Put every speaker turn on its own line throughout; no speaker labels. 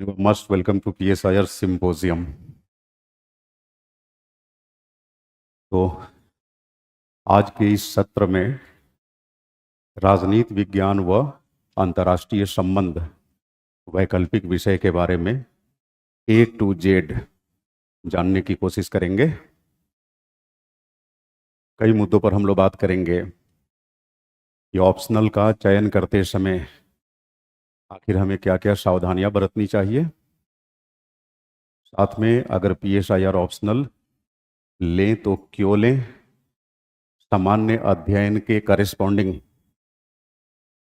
and you are most welcome to PSIR Symposium. तो आज के इस सत्र में राजनीति विज्ञान व अंतर्राष्ट्रीय संबंध वैकल्पिक विषय के बारे में A to Z जानने की कोशिश करेंगे। कई मुद्दों पर हम लोग बात करेंगे कि ऑप्शनल का चयन करते समय आखिर हमें क्या क्या सावधानियां बरतनी चाहिए। साथ में अगर PSIR ऑप्शनल लें तो क्यों लें, सामान्य अध्ययन के करेस्पॉन्डिंग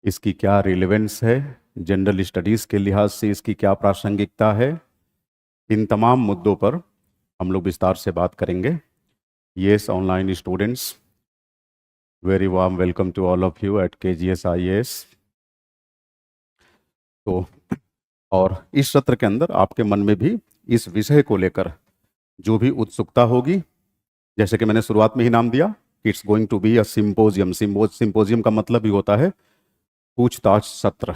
इसकी क्या रिलेवेंस है, जनरल स्टडीज़ के लिहाज से इसकी क्या प्रासंगिकता है, इन तमाम मुद्दों पर हम लोग विस्तार से बात करेंगे। Yes, online students, very warm welcome to all of you at KGS IAS। तो और इस सत्र के अंदर आपके मन में भी इस विषय को लेकर जो भी उत्सुकता होगी, जैसे कि मैंने शुरुआत में ही नाम दिया, it's going to be a symposium. Symposium का मतलब ही होता है पूछताछ सत्र।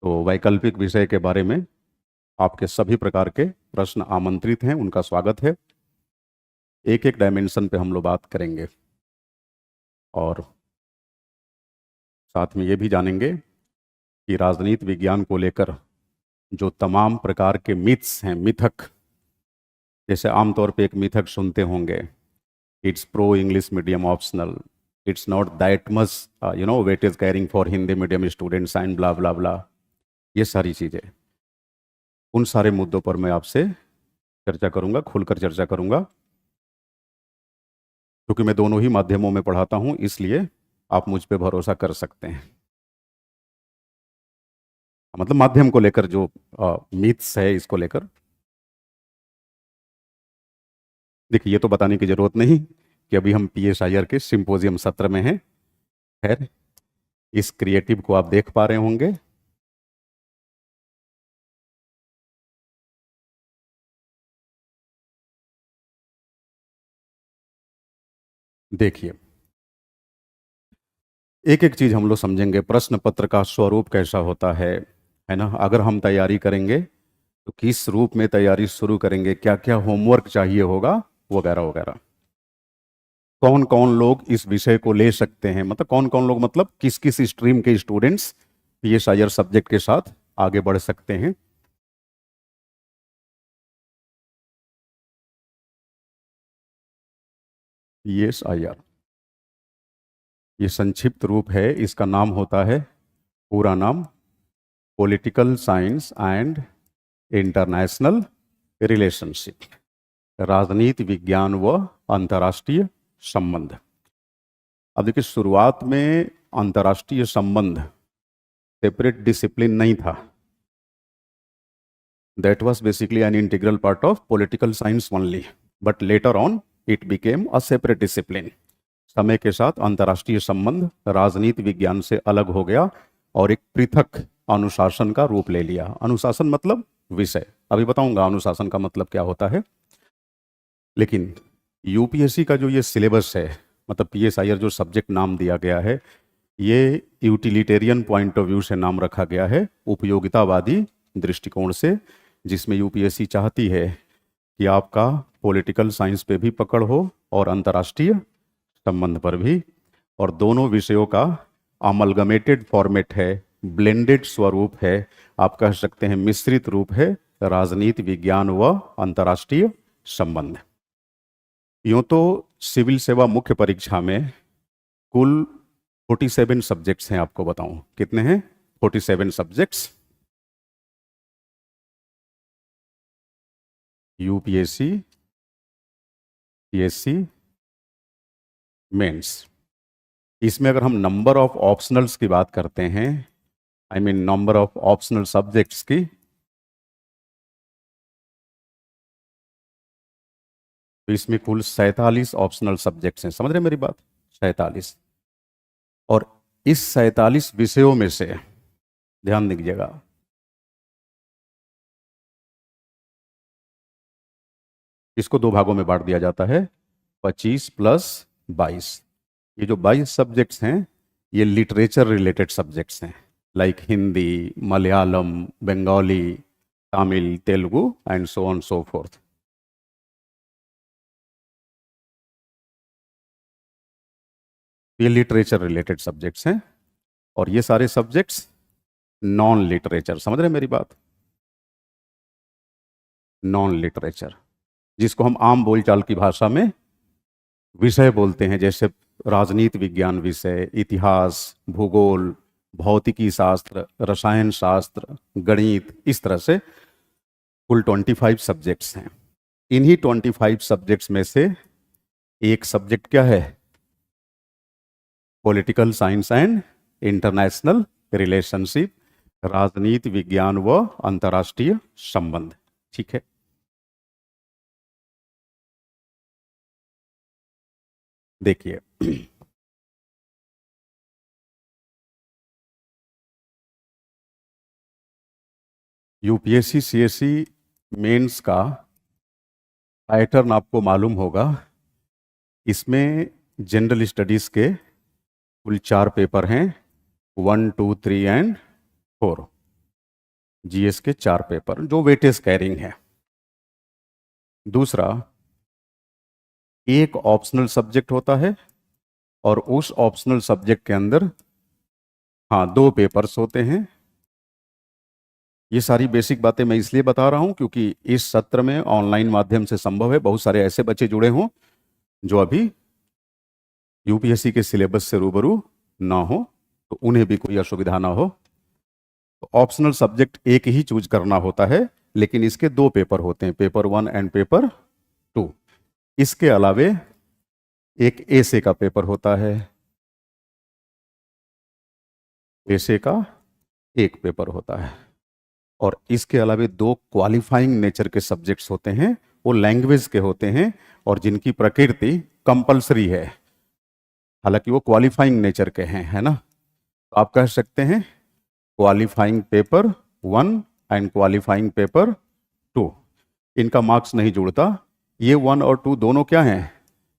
तो वैकल्पिक विषय के बारे में आपके सभी प्रकार के प्रश्न आमंत्रित हैं, उनका स्वागत है। एक एक डायमेंशन पे हम लोग बात करेंगे और साथ में ये भी जानेंगे कि राजनीति विज्ञान को लेकर जो तमाम प्रकार के मिथ्स हैं, मिथक, जैसे आमतौर पे एक मिथक सुनते होंगे, it's pro English medium optional, it's not that much weightage carrying for Hindi medium students and blah blah blah, ये सारी चीज़ें, उन सारे मुद्दों पर मैं आपसे चर्चा करूंगा, खुलकर चर्चा करूंगा। क्योंकि मैं दोनों ही माध्यमों में पढ़ाता हूं, इसलिए आप मुझ पे भरोसा कर सकते हैं। मतलब माध्यम को लेकर जो मिथ्स है, इसको लेकर देखिए, ये तो बताने की जरूरत नहीं कि अभी हम PSIR के सिंपोजियम सत्र में हैं। खैर, इस क्रिएटिव को आप देख पा रहे होंगे। देखिए, एक एक चीज हम लोग समझेंगे। प्रश्न पत्र का स्वरूप कैसा होता है ना। अगर हम तैयारी करेंगे तो किस रूप में तैयारी शुरू करेंगे, क्या क्या होमवर्क चाहिए होगा, वगैरह वगैरह। कौन कौन लोग इस विषय को ले सकते हैं, मतलब कौन कौन लोग, मतलब किस किस स्ट्रीम के स्टूडेंट्स PSIR सब्जेक्ट के साथ आगे बढ़ सकते हैं। PSIR ये संक्षिप्त रूप है, इसका नाम होता है, पूरा नाम political science and international relationship, राजनीति विज्ञान व अंतर्राष्ट्रीय संबंध। अब देखिए, शुरुआत में अंतर्राष्ट्रीय संबंध सेपरेट डिसिप्लिन नहीं था। That was basically an integral part of political science only, but later on it became a separate discipline. समय के साथ अंतर्राष्ट्रीय संबंध राजनीति विज्ञान से अलग हो गया और एक पृथक अनुशासन का रूप ले लिया। अनुशासन मतलब विषय, अभी बताऊंगा अनुशासन का मतलब क्या होता है। लेकिन UPSC का जो ये सिलेबस है, मतलब PSIR जो सब्जेक्ट नाम दिया गया है, ये यूटिलिटेरियन पॉइंट ऑफ व्यू से नाम रखा गया है, उपयोगितावादी दृष्टिकोण से, जिसमें UPSC चाहती है कि आपका पॉलिटिकल साइंस पे भी पकड़ हो और अंतर्राष्ट्रीय संबंध पर भी, और दोनों विषयों का अमलगमेटेड फॉर्मेट है, ब्लेंडेड स्वरूप है, आप कह सकते हैं मिश्रित रूप है, राजनीति विज्ञान व अंतर्राष्ट्रीय संबंध। यूं तो सिविल सेवा मुख्य परीक्षा में कुल 47 सब्जेक्ट्स हैं। आपको बताऊं कितने हैं? 47 सब्जेक्ट्स। UPSC PSC mains. इसमें अगर हम नंबर ऑफ ऑप्शनल्स की बात करते हैं, I mean number of optional subjects की, तो इसमें कुल 47 ऑप्शनल सब्जेक्ट्स हैं। समझ रहे मेरी बात? 47। और इस 47 विषयों में से ध्यान दीजिएगा, इसको दो भागों में बांट दिया जाता है, 25 + 22। ये जो 22 सब्जेक्ट्स हैं, ये लिटरेचर रिलेटेड सब्जेक्ट्स हैं, like Hindi, Malayalam, Bengali, Tamil, Telugu, and so on so forth. ये लिटरेचर रिलेटेड सब्जेक्ट्स हैं और ये सारे सब्जेक्ट्स नॉन लिटरेचर, समझ रहे हैं मेरी बात? नॉन लिटरेचर, जिसको हम आम बोलचाल की भाषा में विषय बोलते हैं, जैसे राजनीति विज्ञान विषय, इतिहास, भूगोल, भौतिकी शास्त्र, रसायन शास्त्र, गणित, इस तरह से कुल 25 सब्जेक्ट्स हैं। इन्हीं 25 सब्जेक्ट्स में से एक सब्जेक्ट क्या है? Political science and international relationship, राजनीति विज्ञान व अंतर्राष्ट्रीय संबंध। ठीक है, देखिए यूपीएससी सीएससी मेंस का पैटर्न आपको मालूम होगा। इसमें जनरल स्टडीज के कुल 4 पेपर हैं, 1, 2, 3 एंड 4। जीएस के 4 पेपर जो वेटेज कैरिंग है। दूसरा, एक ऑप्शनल सब्जेक्ट होता है और उस ऑप्शनल सब्जेक्ट के अंदर 2 पेपर्स होते हैं। ये सारी बेसिक बातें मैं इसलिए बता रहा हूं क्योंकि इस सत्र में ऑनलाइन माध्यम से संभव है बहुत सारे ऐसे बच्चे जुड़े हों जो अभी यूपीएससी के सिलेबस से रूबरू ना हो, तो उन्हें भी कोई असुविधा ना हो। तो ऑप्शनल सब्जेक्ट एक ही चूज करना होता है, लेकिन इसके 2 पेपर होते हैं, पेपर 1 एंड पेपर 2। इसके अलावे एक एसे का पेपर होता है, एसे का एक पेपर होता है, और इसके अलावे 2 क्वालिफाइंग नेचर के सब्जेक्ट्स होते हैं, वो लैंग्वेज के होते हैं और जिनकी प्रकृति कंपलसरी है, हालांकि वो क्वालिफाइंग नेचर के हैं, है ना। तो आप कह सकते हैं qualifying paper 1 and qualifying paper 2। इनका मार्क्स नहीं जुड़ता। ये 1 और 2 दोनों क्या हैं?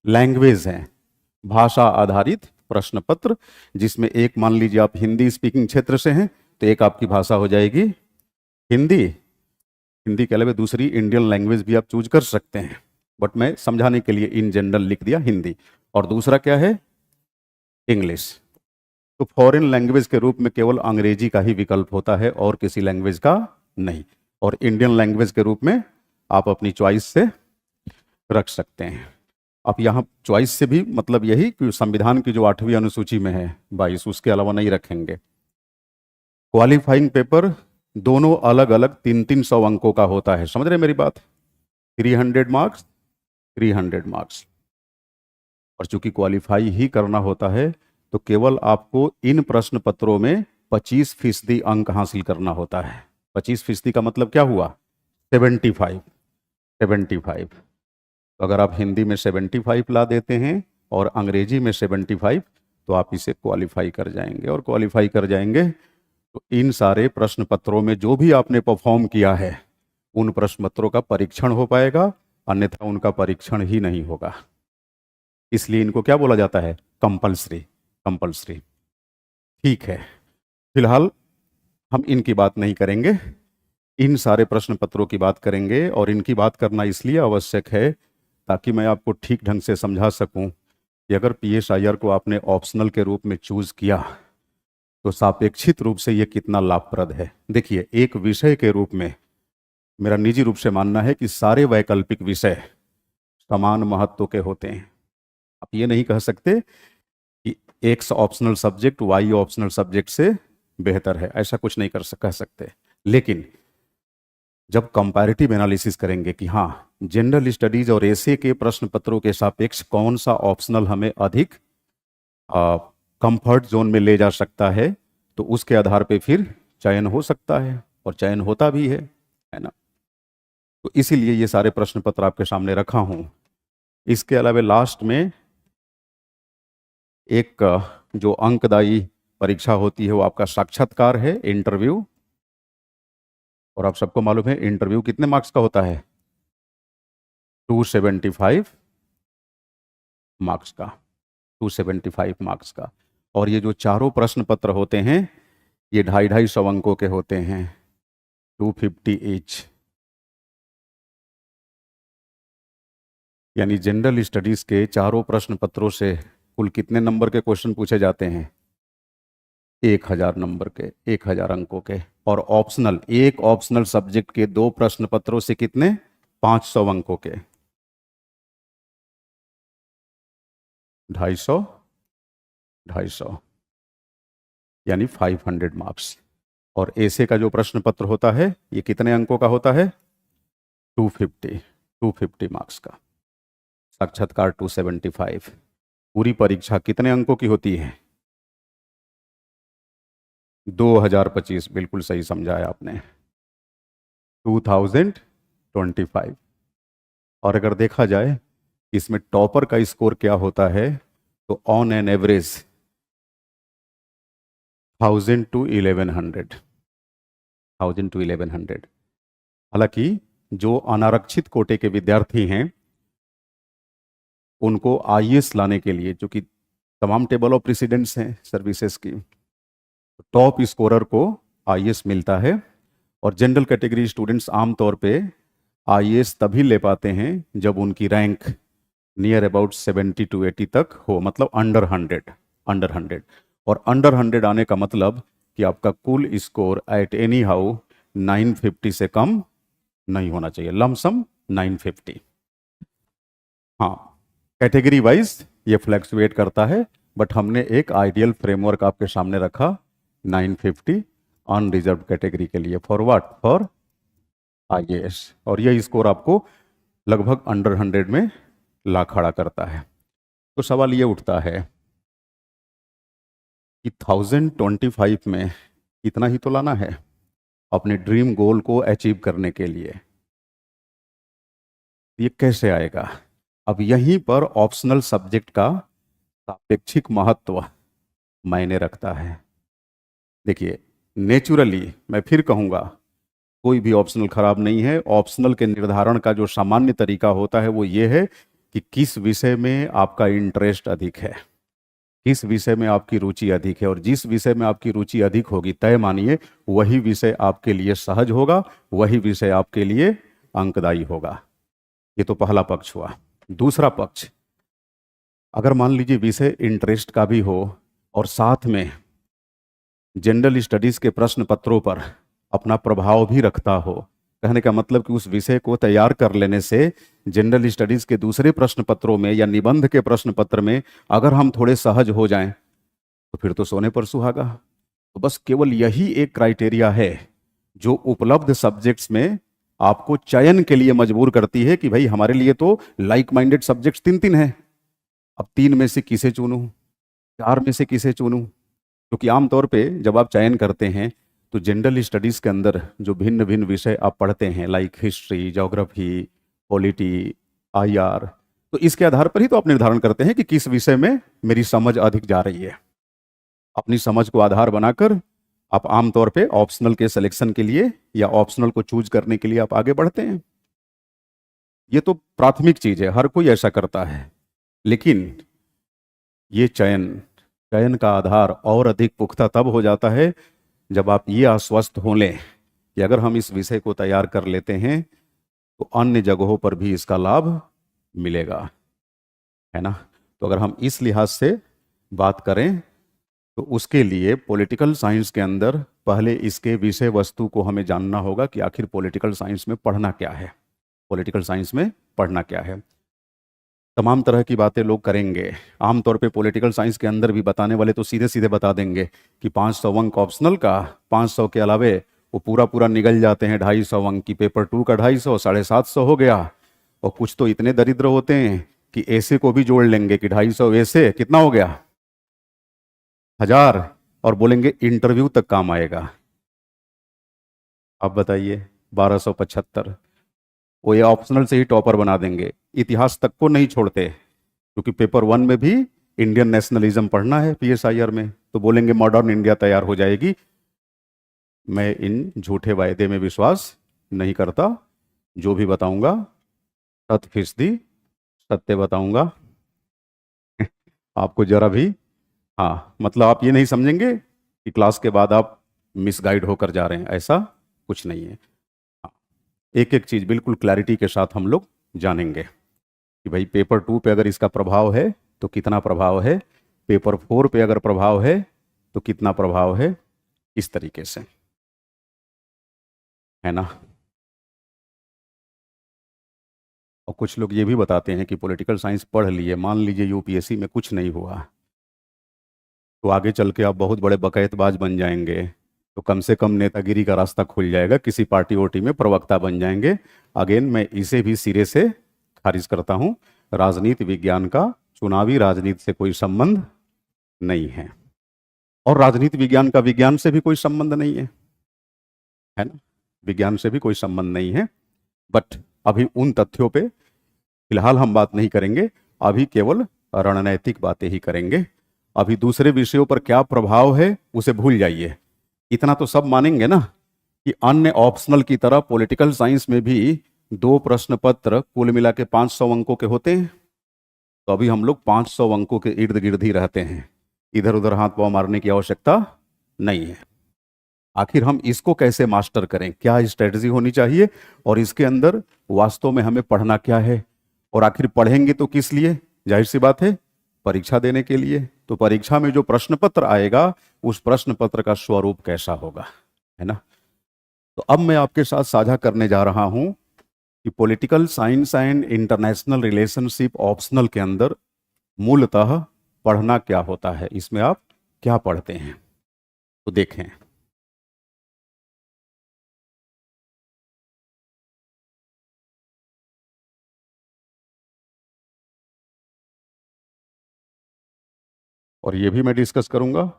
लैंग्वेज हैं, भाषा आधारित प्रश्न पत्र, जिसमें एक मान लीजिए आप हिंदी स्पीकिंग क्षेत्र से हैं तो एक आपकी भाषा हो जाएगी हिंदी। हिंदी के अलावा दूसरी इंडियन लैंग्वेज भी आप चूज कर सकते हैं, बट मैं समझाने के लिए इन जनरल लिख दिया हिंदी। और दूसरा क्या है? इंग्लिश। तो फॉरेन लैंग्वेज के रूप में केवल अंग्रेजी का ही विकल्प होता है और किसी लैंग्वेज का नहीं। और इंडियन लैंग्वेज के रूप में आप अपनी चॉइस से रख सकते हैं। अब यहाँ चॉइस से भी मतलब यही कि संविधान की जो 8वीं अनुसूची में है 22, उसके अलावा नहीं रखेंगे। क्वालिफाइंग पेपर दोनों अलग अलग 300 अंकों का होता है, समझ रहे मेरी बात? 300 मार्क्स, 300 मार्क्स। और चूंकि क्वालिफाई ही करना होता है तो केवल आपको इन प्रश्न पत्रों में 25% अंक हासिल करना होता है। 25% का मतलब क्या हुआ? 75। तो अगर आप हिंदी में 75 ला देते हैं और अंग्रेजी में 75, तो आप इसे क्वालिफाई कर जाएंगे। और क्वालिफाई कर जाएंगे तो इन सारे प्रश्न पत्रों में जो भी आपने परफॉर्म किया है उन प्रश्न पत्रों का परीक्षण हो पाएगा, अन्यथा उनका परीक्षण ही नहीं होगा। इसलिए इनको क्या बोला जाता है? कंपल्सरी। कंपल्सरी, ठीक है। फिलहाल हम इनकी बात नहीं करेंगे, इन सारे प्रश्न पत्रों की बात करेंगे। और इनकी बात करना इसलिए आवश्यक है ताकि मैं आपको ठीक ढंग से समझा सकूं कि अगर पीएसआईआर को आपने ऑप्शनल के रूप में चूज किया तो सापेक्षित रूप से यह कितना लाभप्रद है। देखिए, एक विषय के रूप में मेरा निजी रूप से मानना है कि सारे वैकल्पिक विषय समान महत्व के होते हैं। आप ये नहीं कह सकते कि X optional subject Y optional subject से बेहतर है, ऐसा कुछ नहीं कह सकते। लेकिन जब कंपैरेटिव एनालिसिस करेंगे कि हाँ, जनरल स्टडीज और एसे के प्रश्न पत्रों के सापेक्ष कौन सा ऑप्शनल हमें अधिक कंफर्ट जोन में ले जा सकता है, तो उसके आधार पे फिर चयन हो सकता है और चयन होता भी है ना। तो इसीलिए ये सारे प्रश्न पत्र आपके सामने रखा हूं। इसके अलावा लास्ट में एक जो अंकदायी परीक्षा होती है वो आपका साक्षात्कार है, इंटरव्यू। और आप सबको मालूम है इंटरव्यू कितने मार्क्स का होता है? 275 मार्क्स का, 275 मार्क्स का। और ये जो चारों प्रश्न पत्र होते हैं ये 250-250 अंकों के होते हैं, 250 ईच। यानी जनरल स्टडीज के चारों प्रश्न पत्रों से कुल कितने नंबर के क्वेश्चन पूछे जाते हैं? 1000 नंबर के, 1000 अंकों के। और ऑप्शनल, एक ऑप्शनल सब्जेक्ट के 2 प्रश्न पत्रों से कितने? 500 अंकों के। 250, 250, यानी 500 मार्क्स। और ऐसे का जो प्रश्न पत्र होता है ये कितने अंकों का होता है? 250, 250 मार्क्स का। साक्षात्कार 275। पूरी परीक्षा कितने अंकों की होती है? 2025, बिल्कुल सही समझाया आपने, 2025। और अगर देखा जाए इसमें टॉपर का स्कोर क्या होता है, तो on an average 1000 to 1100, 1000 to 1100। हालांकि जो अनारक्षित कोटे के विद्यार्थी हैं उनको आईएएस लाने के लिए, जो कि तमाम टेबल ऑफ प्रेसिडेंट्स हैं सर्विसेज की, टॉप स्कोरर को आईएएस मिलता है। और जनरल कैटेगरी स्टूडेंट्स आमतौर पे आईएएस तभी ले पाते हैं जब उनकी रैंक नियर अबाउट 70 to 80 तक हो, मतलब अंडर 100, अंडर 100। और अंडर 100 आने का मतलब कि आपका कुल स्कोर एट एनी हाउ 950 से कम नहीं होना चाहिए, लमसम 950। हाँ, कैटेगरी वाइज ये फ्लैक्चुएट करता है, बट हमने एक आइडियल फ्रेमवर्क आपके सामने रखा, 950 अनरिजर्व कैटेगरी के लिए। For what? For IAS. और यह स्कोर आपको लगभग अंडर 100 में ला खड़ा करता है। तो सवाल ये उठता है कि 1025 में इतना ही तो लाना है अपने ड्रीम गोल को अचीव करने के लिए। ये कैसे आएगा? अब यहीं पर ऑप्शनल सब्जेक्ट का सापेक्षिक महत्व मायने रखता है। देखिए, नेचुरली मैं फिर कहूंगा, कोई भी ऑप्शनल खराब नहीं है। ऑप्शनल के निर्धारण का जो सामान्य तरीका होता है वो ये है कि किस विषय में आपका इंटरेस्ट अधिक है, किस विषय में आपकी रुचि अधिक है। और जिस विषय में आपकी रुचि अधिक होगी, तय मानिए वही विषय आपके लिए सहज होगा, वही विषय आपके लिए अंकदायी होगा। ये तो पहला पक्ष हुआ। दूसरा पक्ष, अगर मान लीजिए विषय इंटरेस्ट का भी हो और साथ में जनरल स्टडीज के प्रश्न पत्रों पर अपना प्रभाव भी रखता हो, कहने का मतलब कि उस विषय को तैयार कर लेने से जनरल स्टडीज के दूसरे प्रश्न पत्रों में या निबंध के प्रश्न पत्र में अगर हम थोड़े सहज हो जाएं तो फिर तो सोने पर सुहागा। तो बस केवल यही एक क्राइटेरिया है जो उपलब्ध सब्जेक्ट्स में आपको चयन के लिए मजबूर करती है कि भाई हमारे लिए तो लाइक माइंडेड सब्जेक्ट्स 3-3 हैं, अब 3 में से किसे चुनूं, 4 में से किसे चुनूं? क्योंकि आमतौर पे जब आप चयन करते हैं तो जनरल स्टडीज के अंदर जो भिन्न भिन्न विषय आप पढ़ते हैं, like history, geography, polity, IR, तो इसके आधार पर ही तो आप निर्धारण करते हैं कि किस विषय में मेरी समझ अधिक जा रही है। अपनी समझ को आधार बनाकर आप आमतौर पे ऑप्शनल के सिलेक्शन के लिए या ऑप्शनल को चूज करने के लिए आप आगे बढ़ते हैं। ये तो प्राथमिक चीज है, हर कोई ऐसा करता है। लेकिन ये चयन, चयन का आधार और अधिक पुख्ता तब हो जाता है जब आप ये आश्वस्त हो लें कि अगर हम इस विषय को तैयार कर लेते हैं तो अन्य जगहों पर भी इसका लाभ मिलेगा, है ना। तो अगर हम इस लिहाज से बात करें तो उसके लिए पॉलिटिकल साइंस के अंदर पहले इसके विषय वस्तु को हमें जानना होगा कि आखिर पॉलिटिकल साइंस में पढ़ना क्या है, पॉलिटिकल साइंस में पढ़ना क्या है। तमाम तरह की बातें लोग करेंगे। आमतौर पे पॉलिटिकल साइंस के अंदर भी बताने वाले तो सीधे सीधे बता देंगे कि 500 अंक ऑप्शनल का, 500 के अलावे वो पूरा पूरा निगल जाते हैं 250 अंक की। पेपर 2 का 250, 750 हो गया। और कुछ तो इतने दरिद्र होते हैं कि ऐसे को भी जोड़ लेंगे कि 250 ऐसे कितना हो गया, 1000, और बोलेंगे इंटरव्यू तक काम आएगा। अब बताइए, 1275 वो ये ऑप्शनल से ही टॉपर बना देंगे। इतिहास तक को नहीं छोड़ते, क्योंकि पेपर 1 में भी इंडियन नेशनलिज्म पढ़ना है पीएसआईआर में, तो बोलेंगे मॉडर्न इंडिया तैयार हो जाएगी। मैं इन झूठे वायदे में विश्वास नहीं करता। जो भी बताऊंगा 100% सत्य बताऊंगा। आपको जरा भी, हाँ, मतलब आप ये नहीं समझेंगे कि क्लास के बाद आप मिसगाइड होकर जा रहे हैं, ऐसा कुछ नहीं है। हाँ, एक एक चीज बिल्कुल क्लैरिटी के साथ हम लोग जानेंगे कि भाई पेपर 2 पे अगर इसका प्रभाव है तो कितना प्रभाव है, पेपर 4 पे अगर प्रभाव है तो कितना प्रभाव है, इस तरीके से, है ना। और कुछ लोग ये भी बताते हैं कि पॉलिटिकल साइंस पढ़ लिए, मान लीजिए यूपीएससी में कुछ नहीं हुआ, तो आगे चल के आप बहुत बड़े बकैतबाज बन जाएंगे, तो कम से कम नेतागिरी का रास्ता खुल जाएगा, किसी पार्टी वोटी में प्रवक्ता बन जाएंगे। अगेन मैं इसे भी सिरे से खारिज करता हूं। राजनीति विज्ञान का चुनावी राजनीति से कोई संबंध नहीं है, और राजनीति विज्ञान का विज्ञान से भी कोई संबंध नहीं है ना, विज्ञान से भी कोई संबंध नहीं है। बट अभी उन तथ्यों पे फिलहाल हम बात नहीं करेंगे, अभी केवल रणनैतिक बातें ही करेंगे। अभी दूसरे विषयों पर क्या प्रभाव है उसे भूल जाइए, इतना तो सब मानेंगे ना कि अन्य ऑप्शनल की तरह पॉलिटिकल साइंस में भी 2 प्रश्न पत्र कुल मिला के 500 अंकों के होते हैं। तो अभी हम लोग 500 अंकों के इर्द गिर्द ही रहते हैं, इधर उधर हाथ पांव मारने की आवश्यकता नहीं है। आखिर हम इसको कैसे मास्टर करें, क्या स्ट्रेटजी होनी चाहिए, और इसके अंदर वास्तव में हमें पढ़ना क्या है, और आखिर पढ़ेंगे तो किस लिए, जाहिर सी बात है परीक्षा देने के लिए। तो परीक्षा में जो प्रश्न पत्र आएगा उस प्रश्न पत्र का स्वरूप कैसा होगा, है ना। तो अब मैं आपके साथ साझा करने जा रहा हूं कि political science and international relationship optional के अंदर मूलतः पढ़ना क्या होता है, इसमें आप क्या पढ़ते हैं। तो देखें, और ये भी मैं डिस्कस करूंगा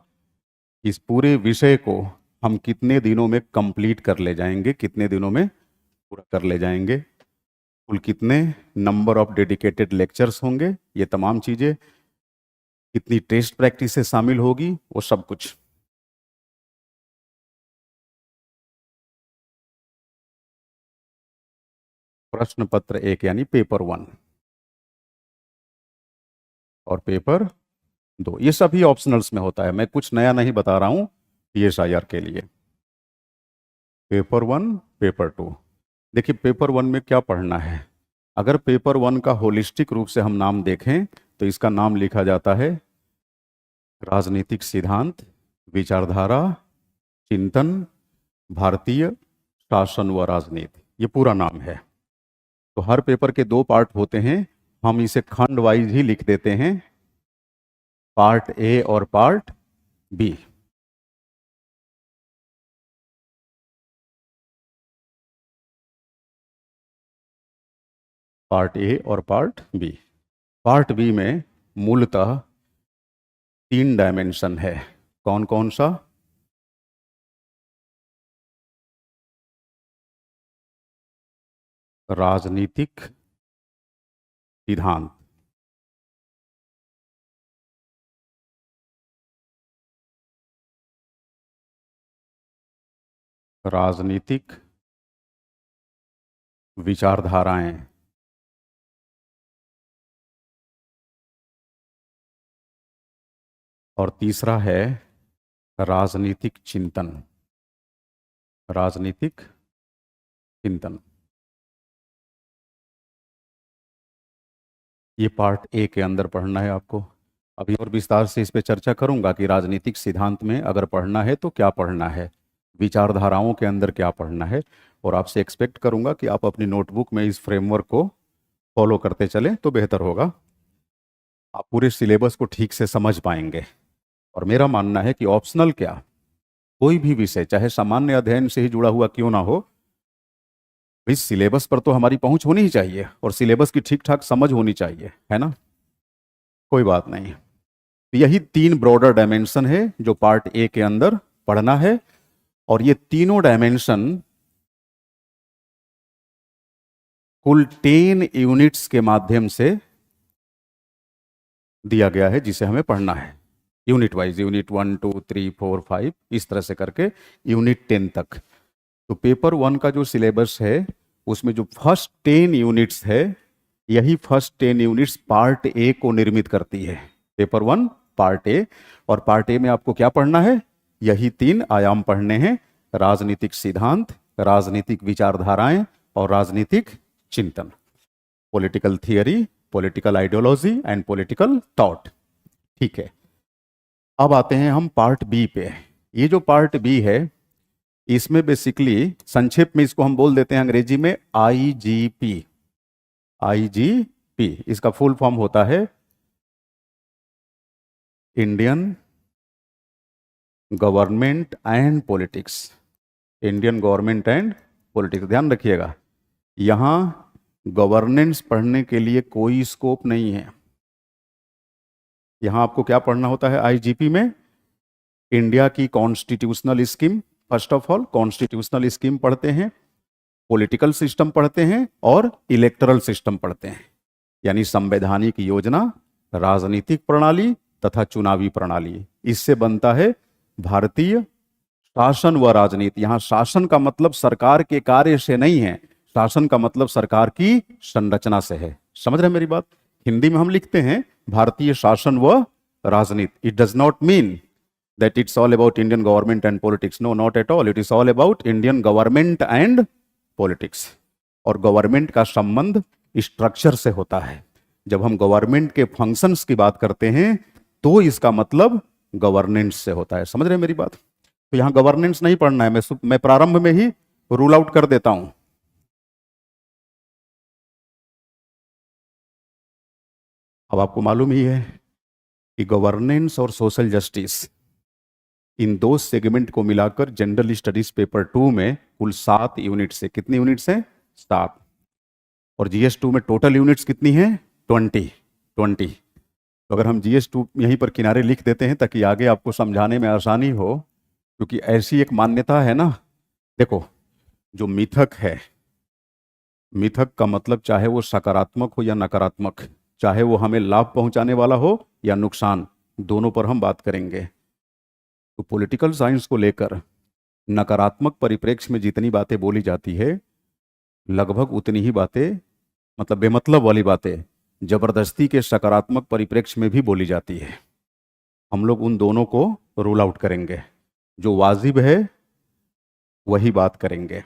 इस पूरे विषय को हम कितने दिनों में कंप्लीट कर ले जाएंगे, कितने दिनों में पूरा कर ले जाएंगे, कुल कितने नंबर ऑफ डेडिकेटेड लेक्चर्स होंगे, ये तमाम चीजें, कितनी टेस्ट प्रैक्टिस से शामिल होगी, वो सब कुछ। प्रश्न पत्र 1 यानी पेपर 1 और पेपर 2 ये सभी ऑप्शनल्स में होता है, मैं कुछ नया नहीं बता रहा हूं पीएसआईआर के लिए। पेपर 1 पेपर 2, देखिए पेपर 1 में क्या पढ़ना है। अगर पेपर 1 का होलिस्टिक रूप से हम नाम देखें तो इसका नाम लिखा जाता है राजनीतिक सिद्धांत, विचारधारा, चिंतन, भारतीय शासन व राजनीति, ये पूरा नाम है। तो हर पेपर के 2 पार्ट होते हैं, हम इसे खंड वाइज ही लिख देते हैं, पार्ट ए और पार्ट बी। पार्ट ए और पार्ट बी। पार्ट बी में मूलतः 3 डायमेंशन है, कौन कौन सा, राजनीतिक सिद्धांत, राजनीतिक विचारधाराएं, और तीसरा है राजनीतिक चिंतन, राजनीतिक चिंतन। ये पार्ट ए के अंदर पढ़ना है आपको। अभी और विस्तार से इस पे चर्चा करूंगा कि राजनीतिक सिद्धांत में अगर पढ़ना है तो क्या पढ़ना है, विचारधाराओं के अंदर क्या पढ़ना है, और आपसे एक्सपेक्ट करूंगा कि आप अपनी नोटबुक में इस फ्रेमवर्क को फॉलो करते चलें तो बेहतर होगा, आप पूरे सिलेबस को ठीक से समझ पाएंगे। और मेरा मानना है कि ऑप्शनल क्या, कोई भी विषय चाहे सामान्य अध्ययन से ही जुड़ा हुआ क्यों ना हो, इस सिलेबस पर तो हमारी पहुंच होनी ही चाहिए और सिलेबस की ठीक ठाक समझ होनी चाहिए, है ना। कोई बात नहीं, तो यही 3 ब्रॉडर डायमेंशन है जो पार्ट ए के अंदर पढ़ना है, और ये तीनों डायमेंशन कुल 10 यूनिट्स के माध्यम से दिया गया है जिसे हमें पढ़ना है, यूनिट वाइज, यूनिट 1 2 3 4 5 इस तरह से करके यूनिट 10 तक। तो पेपर 1 का जो सिलेबस है उसमें जो फर्स्ट 10 यूनिट्स है, यही फर्स्ट 10 यूनिट्स पार्ट ए को निर्मित करती है। पेपर 1 पार्ट ए, और पार्ट ए में आपको क्या पढ़ना है, यही 3 आयाम पढ़ने हैं: राजनीतिक सिद्धांत, राजनीतिक विचारधाराएं और राजनीतिक चिंतन। Political theory, political ideology and political thought. ठीक है, अब आते हैं हम पार्ट बी पे। ये जो पार्ट बी है, इसमें बेसिकली संक्षेप में इसको हम बोल देते हैं अंग्रेजी में आईजीपी। आईजीपी इसका फुल फॉर्म होता है Indian government and politics. Indian government and politics, ध्यान रखिएगा, यहां गवर्नेंस पढ़ने के लिए कोई स्कोप नहीं है। यहां आपको क्या पढ़ना होता है आईजीपी में? इंडिया की constitutional scheme, first of all constitutional scheme पढ़ते हैं, पॉलिटिकल सिस्टम पढ़ते हैं और इलेक्टरल सिस्टम पढ़ते हैं, यानी संवैधानिक योजना, राजनीतिक प्रणाली तथा चुनावी प्रणाली। इससे बनता है भारतीय शासन व राजनीति। यहां शासन का मतलब सरकार के कार्य से नहीं है, शासन का मतलब सरकार की संरचना से है। समझ रहे हैं मेरी बात? हिंदी में हम लिखते हैं भारतीय शासन व राजनीति। It does not mean that it's all about Indian government and politics. No, not at all. It is all about Indian government and politics. और गवर्नमेंट का संबंध स्ट्रक्चर से होता है। जब हम गवर्नमेंट के फंक्शंस की बात करते हैं तो इसका मतलब गवर्नेंस से होता है। समझ रहे हैं मेरी बात? तो यहां गवर्नेंस नहीं पढ़ना है, मैं प्रारंभ में ही रूल आउट कर देता हूं। अब आपको मालूम ही है कि गवर्नेंस और सोशल जस्टिस, इन दो सेगमेंट को मिलाकर जनरल स्टडीज पेपर 2 में कुल 7 यूनिट्स है। कितनी यूनिट्स हैं? 7। और जीएस 2 में टोटल यूनिट्स कितनी हैं? 20। तो अगर हम जीएस 2 यहीं पर किनारे लिख देते हैं ताकि आगे आपको समझाने में आसानी हो, क्योंकि ऐसी एक मान्यता है ना, देखो जो मिथक है, मिथक का मतलब चाहे वो सकारात्मक हो या नकारात्मक, चाहे वो हमें लाभ पहुंचाने वाला हो या नुकसान, दोनों पर हम बात करेंगे। तो पॉलिटिकल साइंस को लेकर नकारात्मक परिप्रेक्ष्य में जितनी बातें बोली जाती है, लगभग उतनी ही बातें, मतलब बेमतलब वाली बातें, जबरदस्ती के सकारात्मक परिप्रेक्ष्य में भी बोली जाती है। हम लोग उन दोनों को रूल आउट करेंगे, जो वाजिब है वही बात करेंगे।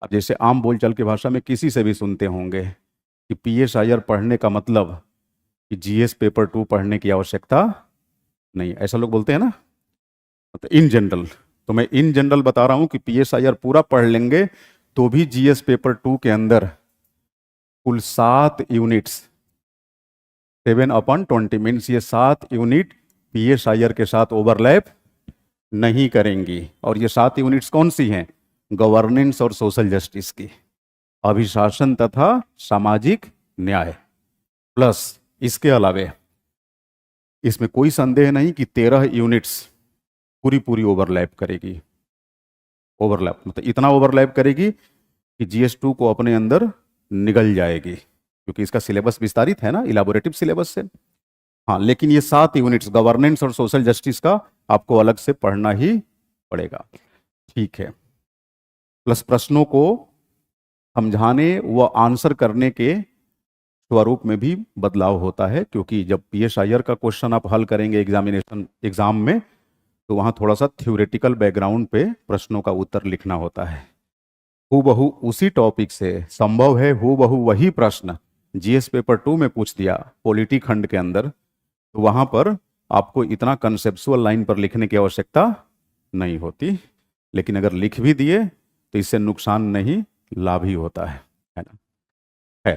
अब जैसे आम बोलचाल की भाषा में किसी से भी सुनते होंगे कि पीएसआईआर पढ़ने का मतलब कि जीएस पेपर 2 पढ़ने की आवश्यकता नहीं, ऐसा लोग बोलते हैं ना। तो इन जनरल, तो मैं इन जनरल बता रहा हूं कि पीएसआईआर पूरा पढ़ लेंगे तो भी जीएस पेपर 2 के अंदर कुल 7 यूनिट्स, 7/20 मीन्स ये 7 यूनिट पीएसआईआर के साथ ओवरलैप नहीं करेंगी। और ये 7 यूनिट्स कौन सी हैं? गवर्नेंस और सोशल जस्टिस की, अभिशासन तथा सामाजिक न्याय। प्लस इसके अलावे इसमें कोई संदेह नहीं कि 13 यूनिट्स पूरी पूरी ओवरलैप करेगी। ओवरलैप मतलब इतना ओवरलैप करेगी कि जीएस 2 को अपने अंदर निगल जाएगी, क्योंकि इसका सिलेबस विस्तारित है ना, इलाबोरेटिव सिलेबस से। हाँ, लेकिन ये 7 यूनिट्स गवर्नेंस और सोशल जस्टिस का आपको अलग से पढ़ना ही पड़ेगा। ठीक है। प्लस प्रश्नों को समझाने व आंसर करने के स्वरूप में भी बदलाव होता है, क्योंकि जब पीएसआईआर का क्वेश्चन आप हल करेंगे एग्जाम में, तो वहां थोड़ा सा थ्योरेटिकल बैकग्राउंड पे प्रश्नों का उत्तर लिखना होता है। हूबहू उसी टॉपिक से संभव है हूबहू वही प्रश्न जीएस पेपर 2 में पूछ दिया पॉलिटी खंड के अंदर, तो वहां पर आपको इतना कंसेप्चुअल लाइन पर लिखने की आवश्यकता नहीं होती। लेकिन अगर लिख भी दिए तो इससे नुकसान नहीं, लाभ ही होता है ना। है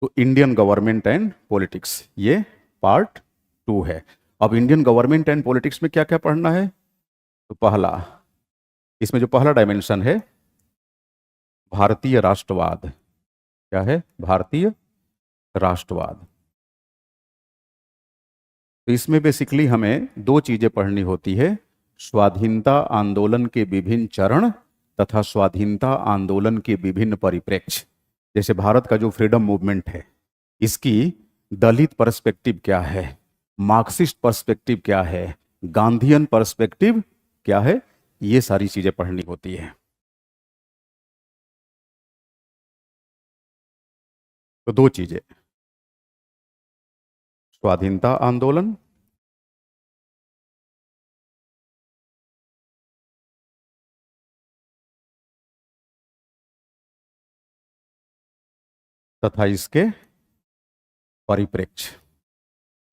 तो इंडियन गवर्नमेंट एंड पॉलिटिक्स ये पार्ट 2 है। अब इंडियन गवर्नमेंट एंड पॉलिटिक्स में क्या क्या पढ़ना है? तो पहला, इसमें जो पहला डायमेंशन है भारतीय राष्ट्रवाद। क्या है? भारतीय राष्ट्रवाद। तो इसमें बेसिकली हमें 2 चीजें पढ़नी होती है: स्वाधीनता आंदोलन के विभिन्न चरण तथा स्वाधीनता आंदोलन के विभिन्न परिप्रेक्ष्य। जैसे भारत का जो फ्रीडम मूवमेंट है, इसकी दलित पर्सपेक्टिव क्या है, मार्क्सिस्ट पर्सपेक्टिव क्या है, गांधीयन पर्सपेक्टिव क्या है, ये सारी चीजें पढ़नी होती है। तो 2 चीजें, स्वाधीनता आंदोलन तथा इसके परिप्रेक्ष्य।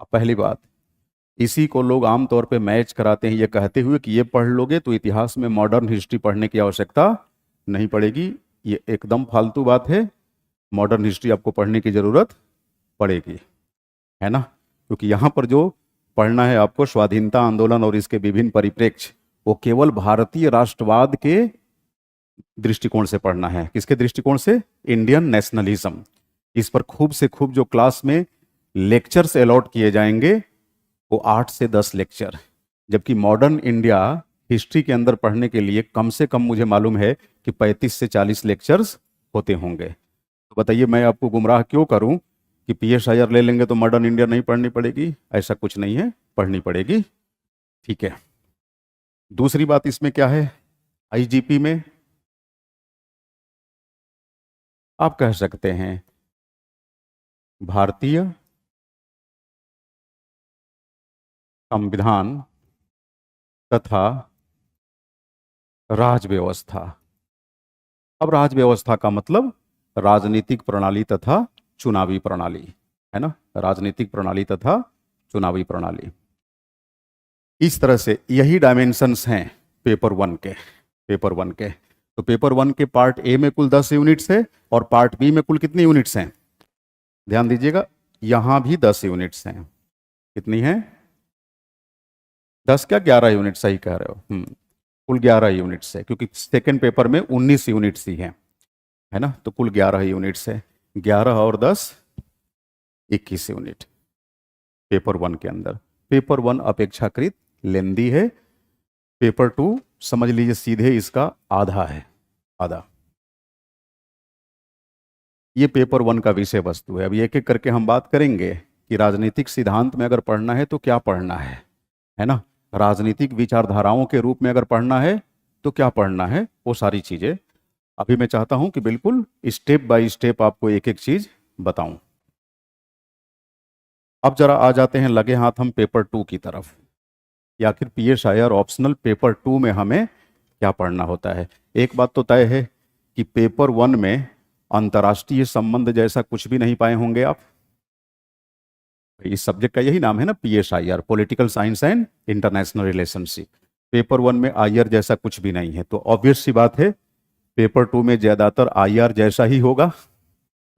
अब पहली बात, इसी को लोग आमतौर पे मैच कराते हैं ये कहते हुए कि ये पढ़ लोगे तो इतिहास में मॉडर्न हिस्ट्री पढ़ने की आवश्यकता नहीं पड़ेगी। ये एकदम फालतू बात है। मॉडर्न हिस्ट्री आपको पढ़ने की जरूरत पड़ेगी, है ना, क्योंकि यहां पर जो पढ़ना है आपको स्वाधीनता आंदोलन और इसके विभिन्न परिप्रेक्ष्य, वो केवल भारतीय राष्ट्रवाद के दृष्टिकोण से पढ़ना है। किसके दृष्टिकोण से? Indian nationalism. इस पर खूब से खूब जो क्लास में लेक्चर्स अलॉट किए जाएंगे वो 8 से 10 लेक्चर, जबकि मॉडर्न इंडिया हिस्ट्री के अंदर पढ़ने के लिए कम से कम मुझे मालूम है कि 35 से 40 लेक्चर्स होते होंगे। तो बताइए मैं आपको गुमराह क्यों करूं कि PSIR ले लेंगे तो मॉडर्न इंडिया नहीं पढ़नी पड़ेगी? ऐसा कुछ नहीं है, पढ़नी पड़ेगी। ठीक है। दूसरी बात इसमें क्या है, IGP में आप कह सकते हैं भारतीय संविधान तथा राजव्यवस्था। अब राजव्यवस्था का मतलब राजनीतिक प्रणाली तथा चुनावी प्रणाली, है ना, राजनीतिक प्रणाली तथा चुनावी प्रणाली। इस तरह से यही डायमेंशंस हैं पेपर वन के। तो पेपर वन के पार्ट ए में कुल 10 यूनिट्स है और पार्ट बी में कुल कितनी यूनिट्स हैं? ध्यान दीजिएगा, यहां भी 10 यूनिट्स हैं। कितनी है? 10 क्या 11 यूनिट, सही कह रहे हो। कुल 11 यूनिट्स है, क्योंकि सेकेंड पेपर में 19 यूनिट्स ही हैं, है ना, तो कुल 11 यूनिट्स है। 11 और 10 21 यूनिट पेपर वन के अंदर। पेपर वन अपेक्षाकृत लेंदी है। पेपर टू समझ लीजिए सीधे इसका आधा है, आधा। ये पेपर वन का विषय वस्तु है। अभी एक एक करके हम बात करेंगे कि राजनीतिक सिद्धांत में अगर पढ़ना है तो क्या पढ़ना है ना, राजनीतिक विचारधाराओं के रूप में अगर पढ़ना है तो क्या पढ़ना है, वो सारी चीजें अभी मैं चाहता हूं कि बिल्कुल स्टेप बाय स्टेप आपको एक एक चीज बताऊं। अब जरा आ जाते हैं लगे हाथ हम पेपर टू की तरफ, या आखिर PSIR ऑप्शनल पेपर टू में हमें क्या पढ़ना होता है। एक बात तो तय है कि पेपर वन में अंतर्राष्ट्रीय संबंध जैसा कुछ भी नहीं पाए होंगे आप। इस सब्जेक्ट का यही नाम है ना, PSIR, political science and international relationship. Paper one में IR जैसा कुछ भी नहीं है, तो ऑब्वियस सी बात है पेपर टू में ज्यादातर IR जैसा ही होगा।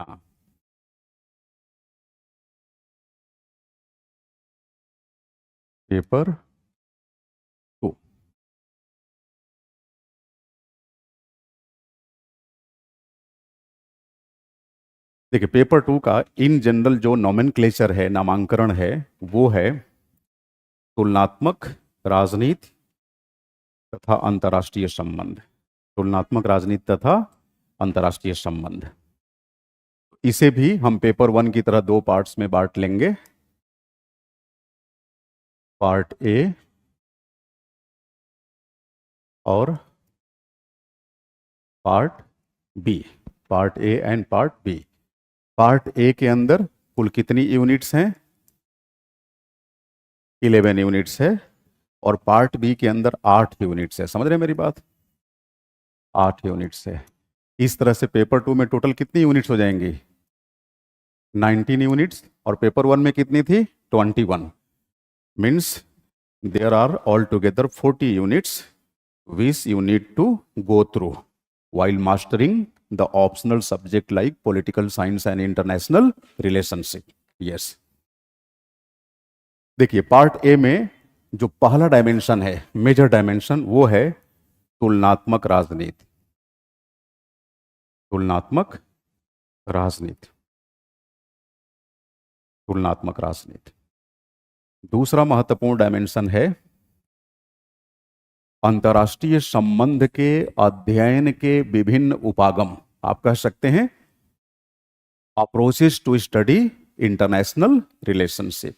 हाँ, पेपर टू। देखिए पेपर टू का इन जनरल जो नोमेनक्लेचर है, नामांकरण है, वो है तुलनात्मक राजनीति तथा अंतर्राष्ट्रीय संबंध। तुलनात्मक राजनीति तथा अंतर्राष्ट्रीय संबंध। इसे भी हम पेपर वन की तरह दो पार्ट्स में बांट लेंगे, पार्ट ए और part B. Part A and part B. Part A के अंदर कुल कितनी यूनिट्स हैं? 11 यूनिट्स है। और पार्ट बी के अंदर 8 यूनिट्स है। समझ रहे हैं मेरी बात? 8 यूनिट्स है। इस तरह से पेपर टू में टोटल कितनी यूनिट्स हो जाएंगी? 19 यूनिट्स। और पेपर वन में कितनी थी? 21। Means there are all together 40 units which you need to go through while mastering the optional subject like political science and international relationship. Yes. देखिए part A में जो पहला डायमेंशन है, मेजर डायमेंशन, वो है तुलनात्मक राजनीति। तुलनात्मक राजनीति। तुलनात्मक राजनीति। दूसरा महत्वपूर्ण डायमेंशन है अंतर्राष्ट्रीय संबंध के अध्ययन के विभिन्न उपागम। आप कह सकते हैं approaches to study international relationship,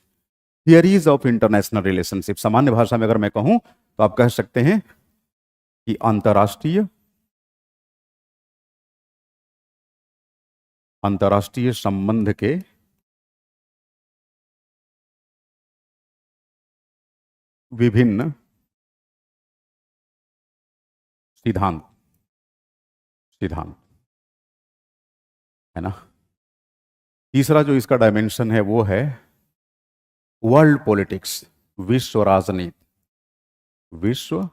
theories of international relationship. सामान्य भाषा में अगर मैं कहूं तो आप कह सकते हैं कि अंतर्राष्ट्रीय संबंध के विभिन्न सिद्धांत, सिद्धांत, है ना। तीसरा जो इसका डायमेंशन है वो है वर्ल्ड पॉलिटिक्स, विश्व राजनीति, विश्व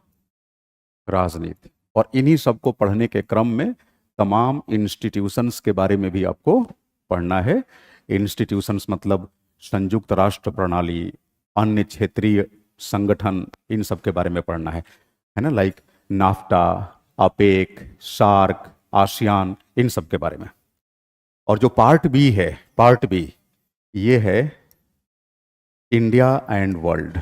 राजनीति। और इन्हीं सबको पढ़ने के क्रम में तमाम इंस्टीट्यूशंस के बारे में भी आपको पढ़ना है। इंस्टीट्यूशंस मतलब संयुक्त राष्ट्र प्रणाली, अन्य क्षेत्रीय संगठन, इन सब के बारे में पढ़ना है ना, like NAFTA, APEC, SAARC, ASEAN, इन सब के बारे में। और जो पार्ट बी है, पार्ट बी, ये है इंडिया एंड वर्ल्ड,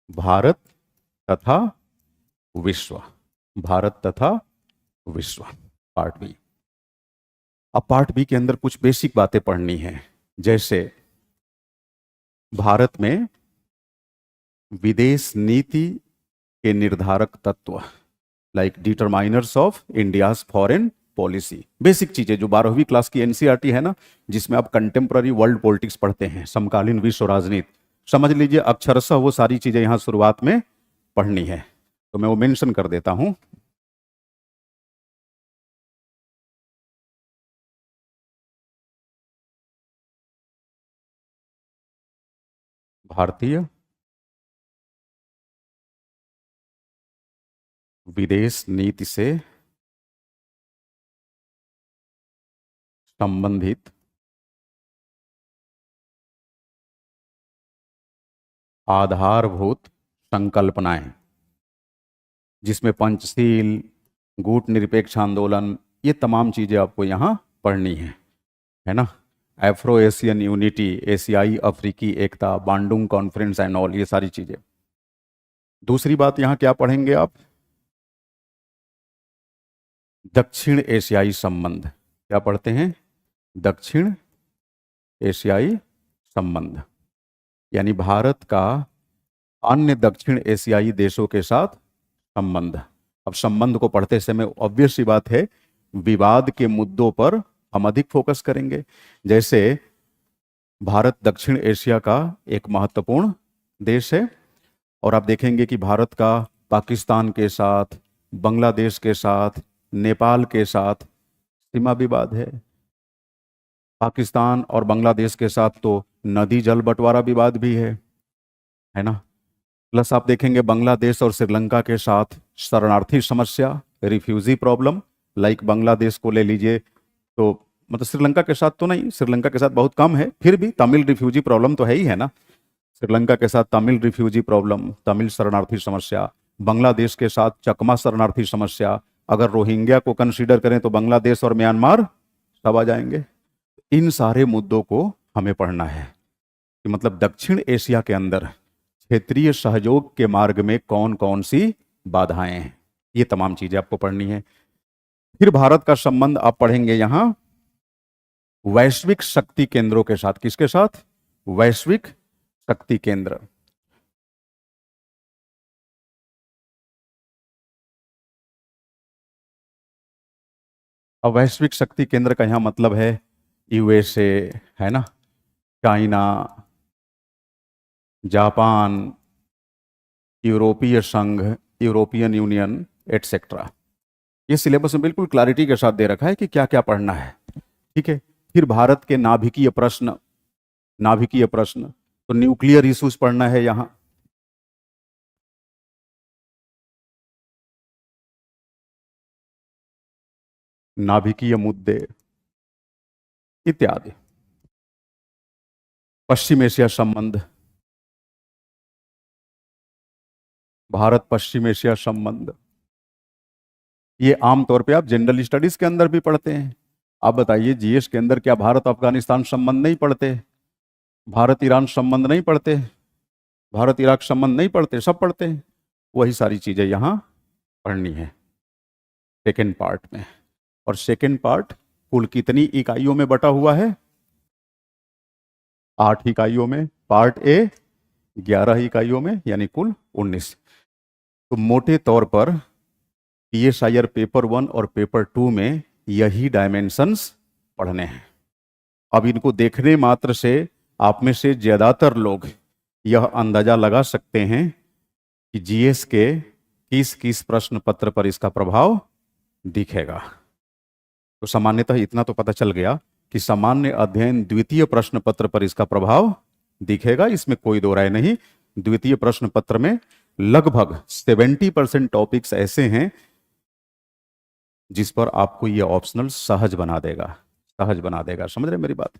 भारत तथा विश्व, भारत तथा विश्व, पार्ट बी। अब पार्ट बी के अंदर कुछ बेसिक बातें पढ़नी है, जैसे भारत में विदेश नीति के निर्धारक तत्व, like determiners of India's foreign policy, basic चीजें जो 12वीं क्लास की एनसीईआरटी है ना, जिसमें आप कंटेम्प्ररी वर्ल्ड पॉलिटिक्स पढ़ते हैं, समकालीन विश्व राजनीति, समझ लीजिए अक्षरशः वो सारी चीजें यहां शुरुआत में पढ़नी है। तो मैं वो मेंशन कर देता हूं। भारतीय विदेश नीति से संबंधित आधारभूत संकल्पनाएं, जिसमें पंचशील, गुट निरपेक्ष आंदोलन, ये तमाम चीजें आपको यहां पढ़नी है ना। एफ्रो एशियन यूनिटी, एशियाई अफ्रीकी एकता, बांडुंग कॉन्फ्रेंस एंड ऑल, ये सारी चीजें। दूसरी बात यहां क्या पढ़ेंगे आप, दक्षिण एशियाई संबंध। क्या पढ़ते हैं, दक्षिण एशियाई संबंध, यानी भारत का अन्य दक्षिण एशियाई देशों के साथ संबंध। अब संबंध को पढ़ते समय ऑब्वियस सी बात है, विवाद के मुद्दों पर हम अधिक फोकस करेंगे। जैसे भारत दक्षिण एशिया का एक महत्वपूर्ण देश है, और आप देखेंगे कि भारत का पाकिस्तान के साथ, बांग्लादेश के साथ, नेपाल के साथ सीमा विवाद है। पाकिस्तान और बांग्लादेश के साथ तो नदी जल बंटवारा विवाद भी है ना। प्लस आप देखेंगे बांग्लादेश और श्रीलंका के साथ शरणार्थी समस्या, रिफ्यूजी प्रॉब्लम, लाइक बांग्लादेश को ले लीजिए तो, मतलब श्रीलंका के साथ तो नहीं, श्रीलंका के साथ बहुत कम है, फिर भी तमिल रिफ्यूजी प्रॉब्लम तो है ही है ना। श्रीलंका के साथ तमिल रिफ्यूजी प्रॉब्लम, तमिल शरणार्थी समस्या, बांग्लादेश के साथ चकमा शरणार्थी समस्या, अगर रोहिंग्या को कंसीडर करें तो बांग्लादेश और म्यांमार सब आ जाएंगे। इन सारे मुद्दों को हमें पढ़ना है कि मतलब दक्षिण एशिया के अंदर क्षेत्रीय सहयोग के मार्ग में कौन कौन सी बाधाएं हैं, ये तमाम चीजें आपको पढ़नी है। फिर भारत का संबंध आप पढ़ेंगे यहां वैश्विक शक्ति केंद्रों के साथ। किसके साथ, वैश्विक शक्ति केंद्र। अब वैश्विक शक्ति केंद्र का यहां मतलब है यूएसए, है ना, चाइना, जापान, यूरोपीय संघ, यूरोपियन यूनियन, एटसेट्रा। ये सिलेबस में बिल्कुल क्लैरिटी के साथ दे रखा है कि क्या क्या पढ़ना है, ठीक है। फिर भारत के नाभिकीय प्रश्न, नाभिकीय प्रश्न तो न्यूक्लियर इश्यूज पढ़ना है यहां। नाभिकीय मुद्दे इत्यादि। पश्चिम एशिया संबंध, भारत पश्चिम एशिया संबंध, ये आमतौर पे आप जनरल स्टडीज के अंदर भी पढ़ते हैं। आप बताइए जीएस के अंदर क्या भारत अफगानिस्तान संबंध नहीं पढ़ते, भारत ईरान संबंध नहीं पढ़ते, भारत इराक संबंध नहीं पढ़ते, सब पढ़ते हैं। वही सारी चीजें यहां पढ़नी है सेकेंड पार्ट में। और सेकेंड पार्ट कुल कितनी इकाइयों में बटा हुआ है, 8 इकाइयों में। पार्ट ए 11 इकाइयों में, यानी कुल 19। तो मोटे तौर पर पीएसआईआर पेपर 1 और पेपर 2 में यही डायमेंशंस पढ़ने हैं। अब इनको देखने मात्र से आप में से ज्यादातर लोग यह अंदाजा लगा सकते हैं कि जीएस के किस किस प्रश्न पत्र पर इसका प्रभाव दिखेगा। तो सामान्यतः इतना तो पता चल गया कि सामान्य अध्ययन द्वितीय प्रश्न पत्र पर इसका प्रभाव दिखेगा, इसमें कोई दो राय नहीं। द्वितीय प्रश्न पत्र में लगभग 70% टॉपिक्स ऐसे हैं जिस पर आपको ये ऑप्शनल सहज बना देगा, सहज बना देगा। समझ रहे मेरी बात?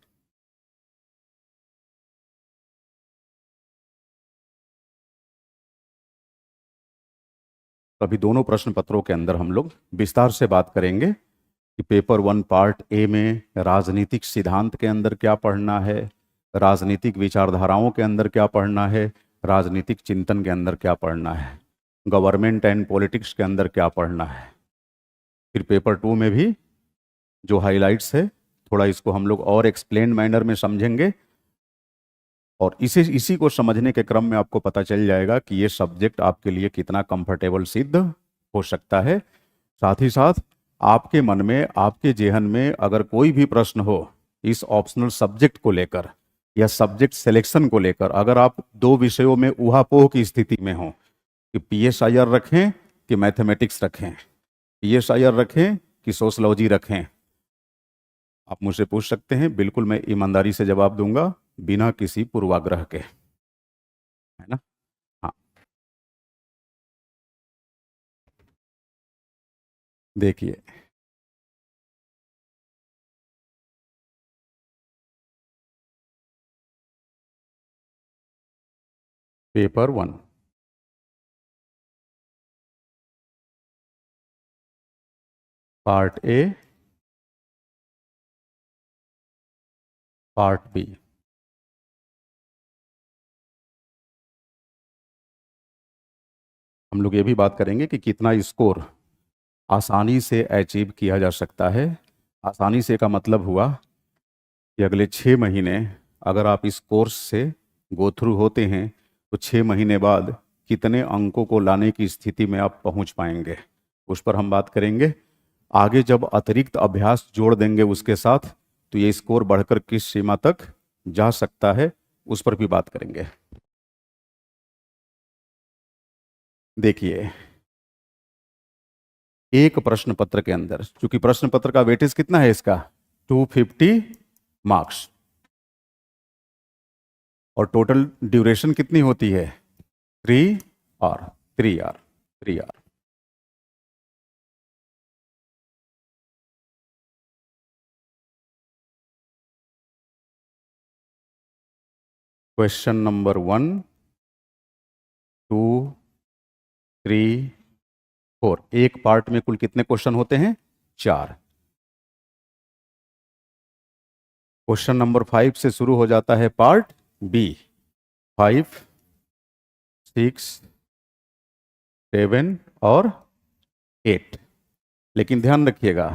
तो अभी दोनों प्रश्न पत्रों के अंदर हम लोग विस्तार से बात करेंगे कि पेपर 1 पार्ट ए में राजनीतिक सिद्धांत के अंदर क्या पढ़ना है, राजनीतिक विचारधाराओं के अंदर क्या पढ़ना है, राजनीतिक चिंतन के अंदर क्या पढ़ना है, गवर्नमेंट एंड पॉलिटिक्स के अंदर क्या पढ़ना है। फिर पेपर 2 में भी जो हाइलाइट्स है थोड़ा इसको हम लोग और एक्सप्लेन मैनर में समझेंगे, और इसी को समझने के क्रम में आपको पता चल जाएगा कि ये सब्जेक्ट आपके लिए कितना कंफर्टेबल सिद्ध हो सकता है। साथ ही साथ आपके मन में, आपके जेहन में अगर कोई भी प्रश्न हो इस ऑप्शनल सब्जेक्ट को लेकर या सब्जेक्ट सिलेक्शन को लेकर, अगर आप दो विषयों में ऊहापोह की स्थिति में हो कि पीएसआईआर रखें कि मैथमेटिक्स रखें, पीएसआईआर रखें कि सोशलॉजी रखें, आप मुझसे पूछ सकते हैं, बिल्कुल मैं ईमानदारी से जवाब दूंगा, बिना किसी पूर्वाग्रह के, है ना? हाँ, देखिए paper 1 part A part B. हम लोग ये भी बात करेंगे कि कितना स्कोर आसानी से अचीव किया जा सकता है। आसानी से का मतलब हुआ कि अगले 6 महीने अगर आप इस कोर्स से गो थ्रू होते हैं तो 6 महीने बाद कितने अंकों को लाने की स्थिति में आप पहुंच पाएंगे, उस पर हम बात करेंगे। आगे जब अतिरिक्त अभ्यास जोड़ देंगे उसके साथ तो ये स्कोर बढ़कर किस सीमा तक जा सकता है उस पर भी बात करेंगे। देखिए, एक प्रश्न पत्र के अंदर, क्योंकि प्रश्न पत्र का वेटेज कितना है इसका 250 मार्क्स, और टोटल ड्यूरेशन कितनी होती है 3 R, 3 R, 3 R. Question number 1, 2, 3, 4, एक पार्ट में कुल कितने क्वेश्चन होते हैं 4। क्वेश्चन नंबर 5 से शुरू हो जाता है पार्ट बी, 5, 6, 7 और 8। लेकिन ध्यान रखिएगा,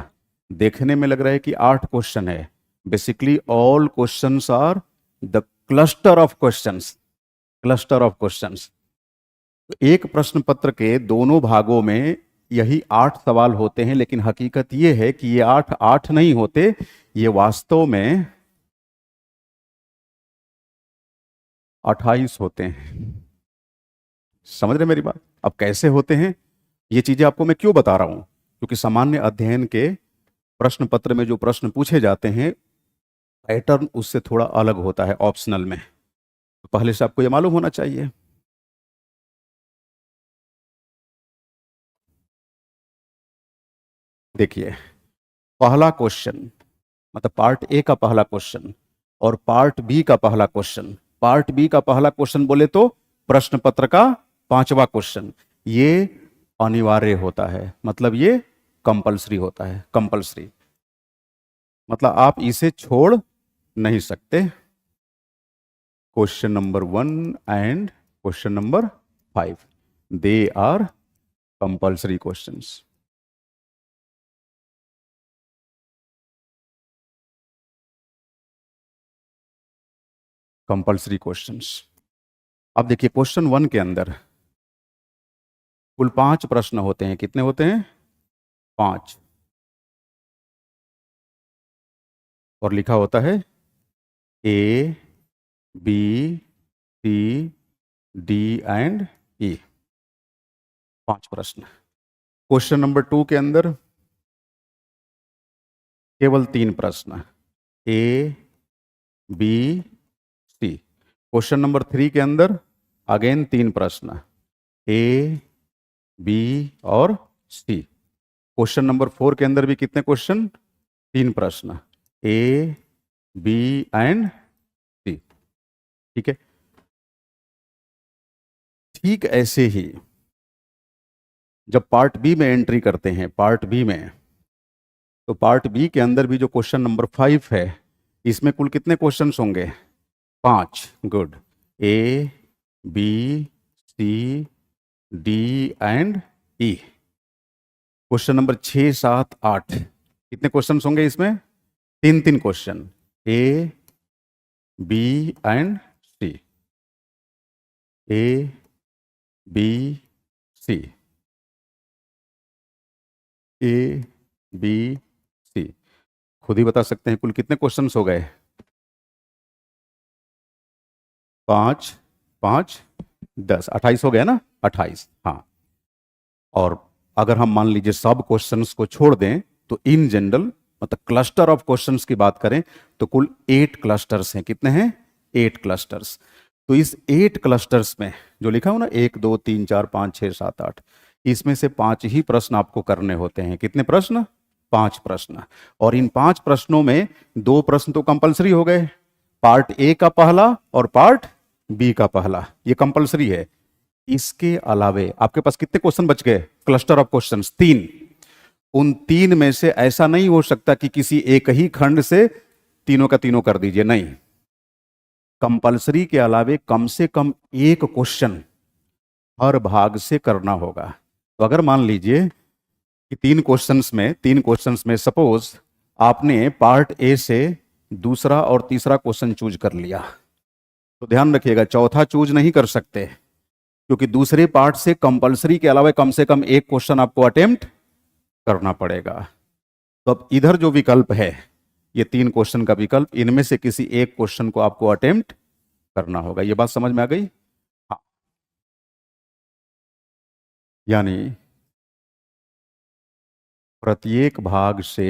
देखने में लग रहा है कि 8 क्वेश्चन है, basically all questions are the cluster of questions, cluster of questions. एक प्रश्न पत्र के दोनों भागों में यही 8 सवाल होते हैं, लेकिन हकीकत यह है कि ये 8 8 नहीं होते, ये वास्तव में 28 होते हैं। समझ रहे मेरी बात? अब कैसे होते हैं ये चीजें आपको मैं क्यों बता रहा हूं, क्योंकि सामान्य अध्ययन के प्रश्न पत्र में जो प्रश्न पूछे जाते हैं पैटर्न उससे थोड़ा अलग होता है ऑप्शनल में, तो पहले से आपको ये मालूम होना चाहिए। देखिए, पहला क्वेश्चन, मतलब पार्ट ए का पहला क्वेश्चन और पार्ट बी का पहला क्वेश्चन, पार्ट बी का पहला क्वेश्चन बोले तो प्रश्न पत्र का 5वां क्वेश्चन, ये अनिवार्य होता है, मतलब ये कंपलसरी होता है, कंपलसरी, मतलब आप इसे छोड़ नहीं सकते। Question number 1 and question number 5, they are compulsory questions. Compulsory questions. अब देखिए, क्वेश्चन 1 के अंदर कुल 5 प्रश्न होते हैं। कितने होते हैं 5, और लिखा होता है ए, बी, सी, डी एंड ई, 5 प्रश्न। क्वेश्चन नंबर 2 के अंदर केवल 3 प्रश्न, A B C. Question number 3 के अंदर अगेन 3 प्रश्न, ए बी और सी। क्वेश्चन नंबर 4 के अंदर भी कितने क्वेश्चन? 3 प्रश्न, ए बी एंड सी। ठीक है। ठीक ऐसे ही जब पार्ट बी में एंट्री करते हैं, पार्ट बी में, तो पार्ट बी के अंदर भी जो क्वेश्चन नंबर 5 है, इसमें कुल कितने क्वेश्चंस होंगे? 5। Good. A B C D and E. Question number 6, 7, 8 कितने क्वेश्चंस होंगे इसमें? 3 question, A B and C, A B C, A B C. खुद ही बता सकते हैं कुल कितने क्वेश्चंस हो गए? 5, 5, 10, 28 हो गया ना? 28। हाँ। और अगर हम मान लीजिए सब क्वेश्चंस को छोड़ दें तो इन जनरल, मतलब क्लस्टर ऑफ क्वेश्चंस की बात करें तो कुल 8 क्लस्टर्स हैं। कितने हैं? 8 क्लस्टर्स। तो इस 8 क्लस्टर्स में जो लिखा हो ना, 1 2 3 4 5 6 7 8, इसमें से 5 ही प्रश्न आपको करने होते हैं। कितने प्रश्न? 5 प्रश्न। और इन 5 प्रश्नों में 2 प्रश्न तो कंपलसरी हो गए, पार्ट ए का पहला और पार्ट बी का पहला, ये कंपलसरी है। इसके अलावे आपके पास कितने क्वेश्चन बच गए? Cluster of questions 3। उन 3 में से ऐसा नहीं हो सकता कि किसी एक ही खंड से तीनों का तीनों कर दीजिए, नहीं। कंपलसरी के अलावे कम से कम एक क्वेश्चन हर भाग से करना होगा। तो अगर मान लीजिए कि 3 क्वेश्चंस में सपोज आपने पार्ट ए से दूसरा और तीसरा क्वेश्चन चूज कर लिया, तो ध्यान रखिएगा चौथा चूज नहीं कर सकते, क्योंकि दूसरे पार्ट से कंपलसरी के अलावा कम से कम एक क्वेश्चन आपको अटेम्प्ट करना पड़ेगा। तो अब इधर जो विकल्प है, ये 3 क्वेश्चन का विकल्प, इनमें से किसी एक क्वेश्चन को आपको अटेम्प्ट करना होगा। ये बात समझ में आ गई? हाँ। यानी प्रत्येक भाग से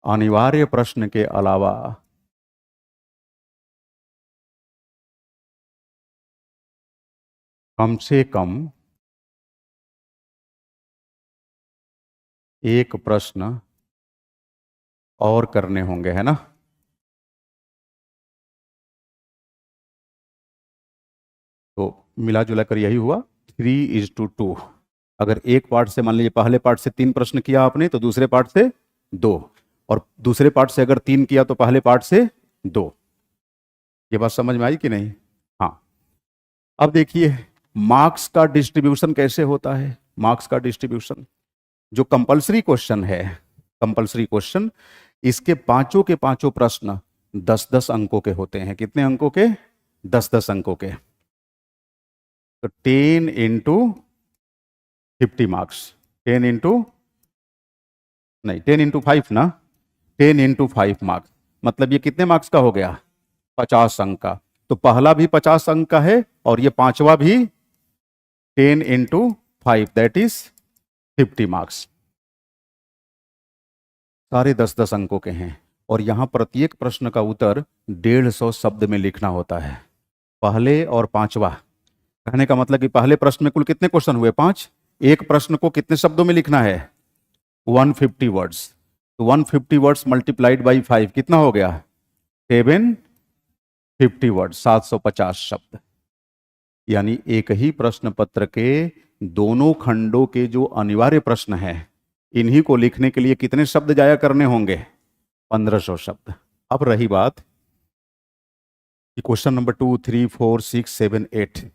अनिवार्य प्रश्न के अलावा कम से कम एक प्रश्न और करने होंगे, है ना? तो मिला जुला कर यही हुआ 3:2। अगर एक पार्ट से, मान लीजिए पहले पार्ट से 3 प्रश्न किया आपने, तो दूसरे पार्ट से 2, और दूसरे पार्ट से अगर 3 किया तो पहले पार्ट से 2। ये बात समझ में आई कि नहीं? हाँ। अब देखिए मार्क्स का डिस्ट्रीब्यूशन कैसे होता है। मार्क्स का डिस्ट्रीब्यूशन, जो कंपलसरी क्वेश्चन है, कंपलसरी क्वेश्चन, इसके पांचों के पांचों प्रश्न 10-10 अंकों के होते हैं। कितने अंकों के? 10-10 अंकों के। तो 10 इंटू 50 मार्क्स, 10 इंटू, नहीं 10 इंटू 5 ना, 10 इंटू 5 मार्क्स, मतलब ये कितने मार्क्स का हो गया? 50 अंक का। तो पहला भी 50 अंक का है और ये पांचवा भी 10 इंटू 5, दैट इज 50 मार्क्स। सारे 10-10 अंकों के हैं। और यहां प्रत्येक प्रश्न का उत्तर 150 शब्द में लिखना होता है, पहले और पांचवा। कहने का मतलब कि पहले प्रश्न में कुल कितने क्वेश्चन हुए? 5। एक प्रश्न को कितने शब्दों में लिखना है? 150 वर्ड्स। तो 150 वर्ड्स मल्टीप्लाइड बाई 5 कितना हो गया? 750 वर्ड, 750 शब्द। यानी एक ही प्रश्न पत्र के दोनों खंडों के जो अनिवार्य प्रश्न हैं, इन्हीं को लिखने के लिए कितने शब्द जाया करने होंगे? 1500 शब्द। अब रही बात कि क्वेश्चन नंबर 2, 3, 4, 6, 7, 8,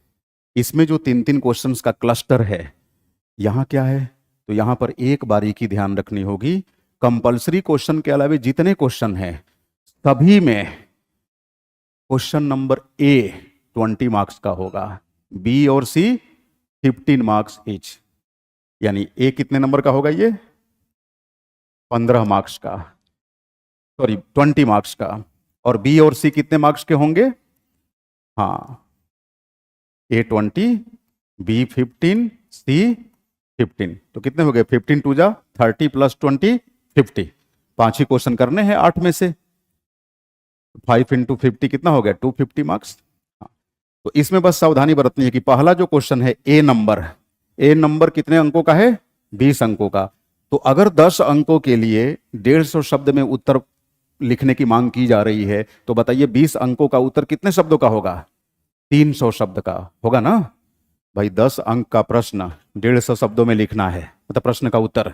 इसमें जो 3-3 क्वेश्चंस का क्लस्टर है, यहां क्या है? तो यहां पर एक बारीकी ध्यान रखनी होगी। कंपलसरी क्वेश्चन के अलावा जितने क्वेश्चन हैं, सभी में क्वेश्चन नंबर ए 20 मार्क्स का होगा, बी और सी 15 मार्क्स ईच। यानी ए कितने नंबर का होगा? ये 15 मार्क्स का, सॉरी 20 मार्क्स का। और बी और सी कितने मार्क्स के होंगे? हाँ, ए 20, बी 15, सी 15, तो कितने हो गए? 15 टू जा 30 प्लस 20 50। 5 ही क्वेश्चन करने हैं 8 में से। 5 इंटू 50 कितना हो गया? 250 मार्क्स। तो इसमें बस सावधानी बरतनी है कि पहला जो क्वेश्चन है ए नंबर कितने अंकों का है? 20 अंकों का। तो अगर 10 अंकों के लिए 150 शब्द में उत्तर लिखने की मांग की जा रही है, तो बताइए 20 अंकों का उत्तर कितने शब्दों का होगा? 300 शब्द का होगा ना भाई। 10 अंक का प्रश्न 150 शब्दों में लिखना है, मतलब प्रश्न का उत्तर।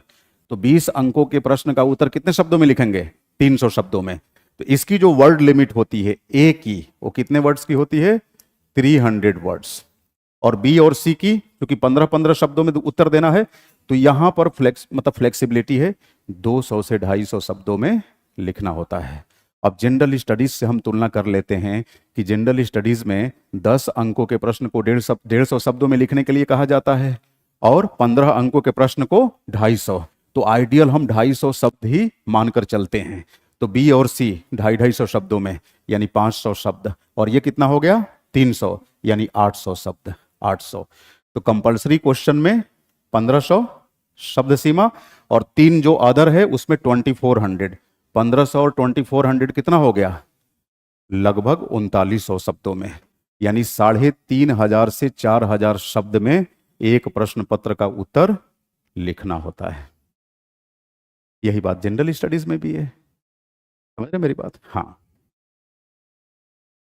तो 20 अंकों के प्रश्न का उत्तर कितने शब्दों में लिखेंगे? 300 शब्दों में। तो इसकी जो वर्ड लिमिट होती है ए की, वो कितने वर्ड्स की होती है? 300 वर्ड्स। और बी और सी की, क्योंकि 15-15 शब्दों में उत्तर देना है, तो यहां पर फ्लेक्सिबिलिटी है, 200 से 250 शब्दों में लिखना होता है। अब जनरल स्टडीज से हम तुलना कर लेते हैं कि जनरल स्टडीज में 10 अंकों के प्रश्न को 150 शब्दों में लिखने के लिए कहा जाता है, और 15 अंकों के प्रश्न को 250। तो आइडियल हम 250 शब्द ही मानकर चलते हैं। तो बी और सी 250 शब्दों में, यानी 500 शब्द, और ये कितना हो गया? 300, यानी 800 शब्द। 800। तो कंपलसरी क्वेश्चन में 1500 शब्द सीमा, और 3 जो अदर है उसमें 2400। 1500 और 2400 कितना हो गया? लगभग 3900 शब्दों में, यानी 3500 से 4000 शब्द में एक प्रश्न पत्र का उत्तर लिखना होता है। यही बात जनरल स्टडीज में भी है। समझ रहे मेरी बात? हाँ।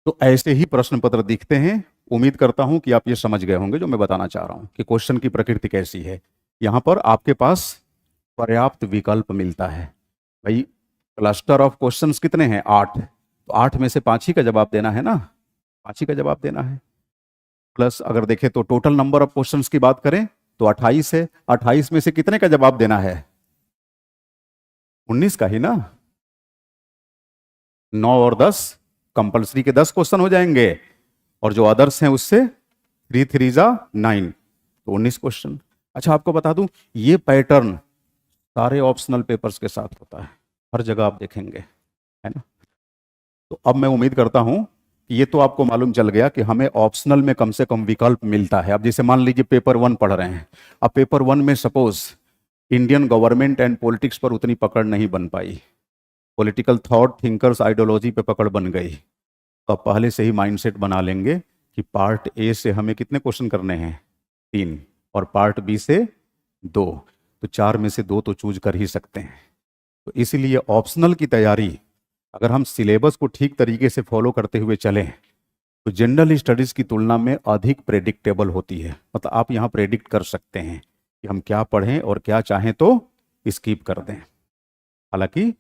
तो ऐसे ही प्रश्न पत्र दिखते हैं। उम्मीद करता हूं कि आप ये समझ गए होंगे जो मैं बताना चाह रहा हूं कि क्वेश्चन की प्रकृति कैसी है। यहां पर आपके पास पर्याप्त विकल्प मिलता है। भाई क्लस्टर ऑफ क्वेश्चंस कितने हैं? 8। तो 8 में से 5 ही का जवाब देना है ना, 5 ही का जवाब देना है। प्लस अगर देखें तो टोटल नंबर ऑफ क्वेश्चंस की बात करें तो 28 है। 28 में से कितने का जवाब देना है? 19 का ही ना। 9 और 10, कंपल्सरी के 10 क्वेश्चन हो जाएंगे, और जो अदर्स हैं उससे 3 3 जा 9, तो 19 क्वेश्चन। अच्छा आपको बता दूं, ये पैटर्न सारे ऑप्शनल पेपर्स के साथ होता है, हर जगह आप देखेंगे, है ना। तो अब मैं उम्मीद करता हूं कि ये तो आपको मालूम चल गया कि हमें ऑप्शनल में कम से कम विकल्प मिलता है। अब जैसे मान लीजिए पेपर 1 पढ़ रहे हैं, अब पेपर 1 में suppose Indian government and politics पर उतनी पकड़ नहीं बन पाई, पॉलिटिकल थॉट थिंकर्स आइडियोलॉजी पे पकड़ बन गई, तो आप पहले से ही माइंडसेट बना लेंगे कि पार्ट ए से हमें कितने क्वेश्चन करने हैं? 3, और पार्ट बी से 2। तो 4 में से 2 तो चूज कर ही सकते हैं। तो इसीलिए ऑप्शनल की तैयारी अगर हम सिलेबस को ठीक तरीके से फॉलो करते हुए चलें तो जनरल स्टडीज की तुलना में अधिक प्रेडिक्टेबल होती है। मतलब आप यहाँ प्रेडिक्ट कर सकते हैं कि हम क्या पढ़ें और क्या चाहें तो स्किप कर दें। हालांकि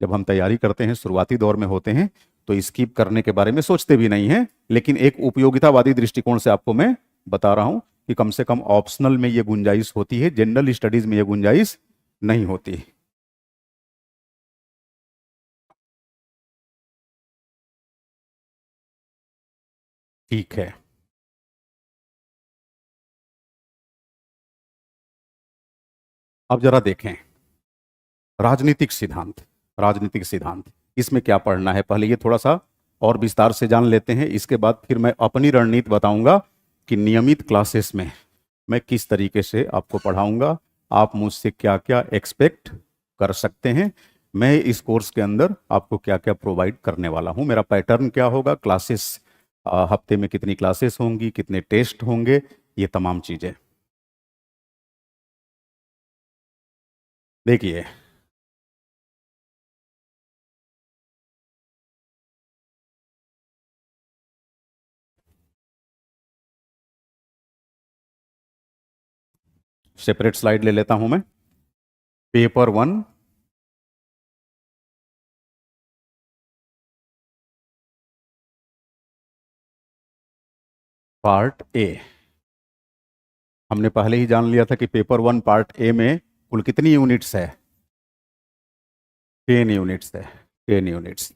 जब हम तैयारी करते हैं, शुरुआती दौर में होते हैं, तो स्किप करने के बारे में सोचते भी नहीं हैं, लेकिन एक उपयोगितावादी दृष्टिकोण से आपको मैं बता रहा हूं कि कम से कम ऑप्शनल में यह गुंजाइश होती है, जनरल स्टडीज में यह गुंजाइश नहीं होती। ठीक है। अब जरा देखें राजनीतिक सिद्धांत। राजनीतिक सिद्धांत इसमें क्या पढ़ना है, पहले ये थोड़ा सा और विस्तार से जान लेते हैं। इसके बाद फिर मैं अपनी रणनीति बताऊंगा कि नियमित क्लासेस में मैं किस तरीके से आपको पढ़ाऊंगा, आप मुझसे क्या क्या एक्सपेक्ट कर सकते हैं, मैं इस कोर्स के अंदर आपको क्या क्या प्रोवाइड करने वाला हूं, मेरा पैटर्न क्या होगा, क्लासेस हफ्ते में कितनी क्लासेस होंगी, कितने टेस्ट होंगे, ये तमाम चीजें। देखिए सेपरेट स्लाइड ले लेता हूं मैं। पेपर 1 पार्ट ए। हमने पहले ही जान लिया था कि पेपर 1 पार्ट ए में कुल कितनी यूनिट्स है? 10 यूनिट्स है। 10 यूनिट्स।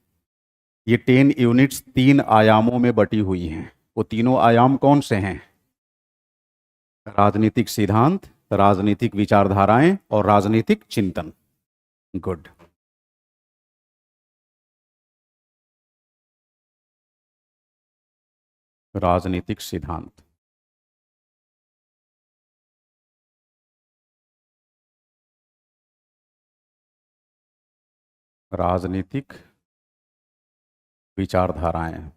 ये 10 यूनिट्स 3 आयामों में बटी हुई हैं। वो तीनों आयाम कौन से हैं? राजनीतिक सिद्धांत, राजनीतिक विचारधाराएं और राजनीतिक चिंतन। गुड। राजनीतिक सिद्धांत। राजनीतिक विचारधाराएं।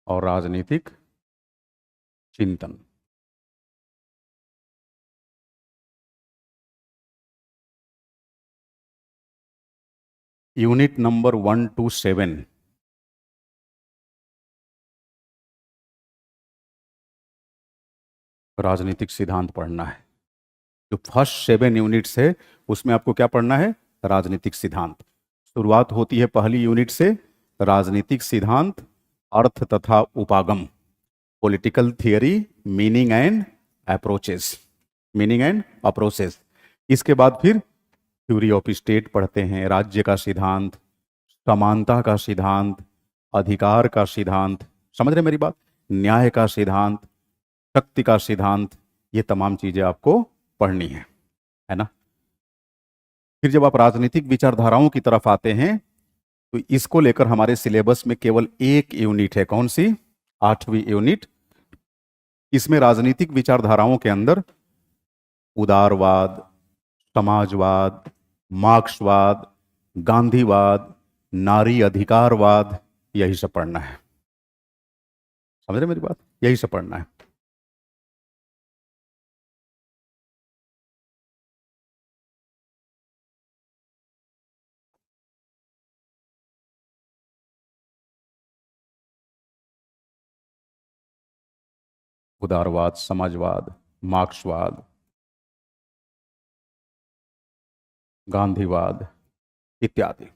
और राजनीतिक चिंतन। यूनिट नंबर 1 to 7 राजनीतिक सिद्धांत पढ़ना है। जो फर्स्ट 7 यूनिट्स है उसमें आपको क्या पढ़ना है? राजनीतिक सिद्धांत। शुरुआत होती है पहली यूनिट से, राजनीतिक सिद्धांत, अर्थ तथा उपागम, political theory, meaning and approaches, meaning and approaches. इसके बाद फिर थ्योरी ऑफ स्टेट पढ़ते हैं, राज्य का सिद्धांत, समानता का सिद्धांत, अधिकार का सिद्धांत, समझ रहे मेरी बात, न्याय का सिद्धांत, शक्ति का सिद्धांत, ये तमाम चीजें आपको पढ़नी है ना। फिर जब आप राजनीतिक विचारधाराओं की तरफ आते हैं तो इसको लेकर हमारे सिलेबस में केवल एक यूनिट है। कौन सी? 8वीं यूनिट। इसमें राजनीतिक विचारधाराओं के अंदर उदारवाद, समाजवाद, मार्क्सवाद, गांधीवाद, नारी अधिकारवाद, यही सब पढ़ना है। समझ रहे मेरी बात? यही सब पढ़ना है। उदारवाद, समाजवाद, मार्क्सवाद, गांधीवाद इत्यादि।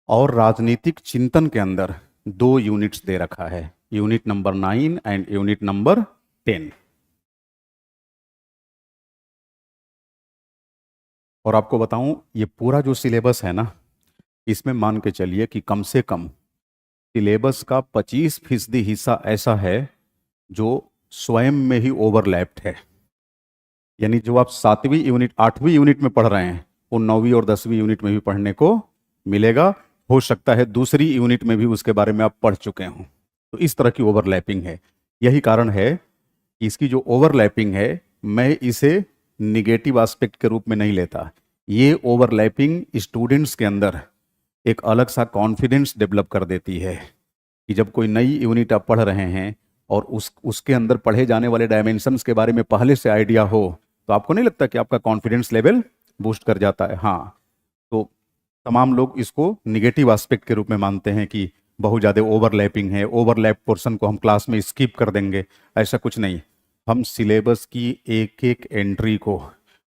और राजनीतिक चिंतन के अंदर 2 यूनिट्स दे रखा है, unit number 9 and unit number 10। और आपको बताऊं, ये पूरा जो सिलेबस है ना, इसमें मान के चलिए कि कम से कम सिलेबस का 25% हिस्सा ऐसा है जो स्वयं में ही ओवरलैप्ड है। यानी जो आप 7वीं यूनिट 8वीं यूनिट में पढ़ रहे हैं वो 9वीं और 10वीं यूनिट में भी पढ़ने को मिलेगा। हो सकता है दूसरी यूनिट में भी उसके बारे में आप पढ़ चुके हों। तो इस तरह की ओवरलैपिंग है। यही कारण है कि इसकी जो ओवरलैपिंग है, मैं इसे निगेटिव एस्पेक्ट के रूप में नहीं लेता। ये ओवरलैपिंग स्टूडेंट्स के अंदर एक अलग सा कॉन्फिडेंस डेवलप कर देती है कि जब कोई नई यूनिट आप पढ़ रहे हैं और उसके अंदर पढ़े जाने वाले डायमेंशंस के बारे में पहले से आइडिया हो, तो आपको नहीं लगता कि आपका कॉन्फिडेंस लेवल बूस्ट कर जाता है? हाँ। तो तमाम लोग इसको निगेटिव एस्पेक्ट के रूप में मानते हैं कि बहुत ज़्यादा ओवरलैपिंग है, ओवरलैप पोर्शन को हम क्लास में स्किप कर देंगे। ऐसा कुछ नहीं, हम सिलेबस की एक एक एंट्री को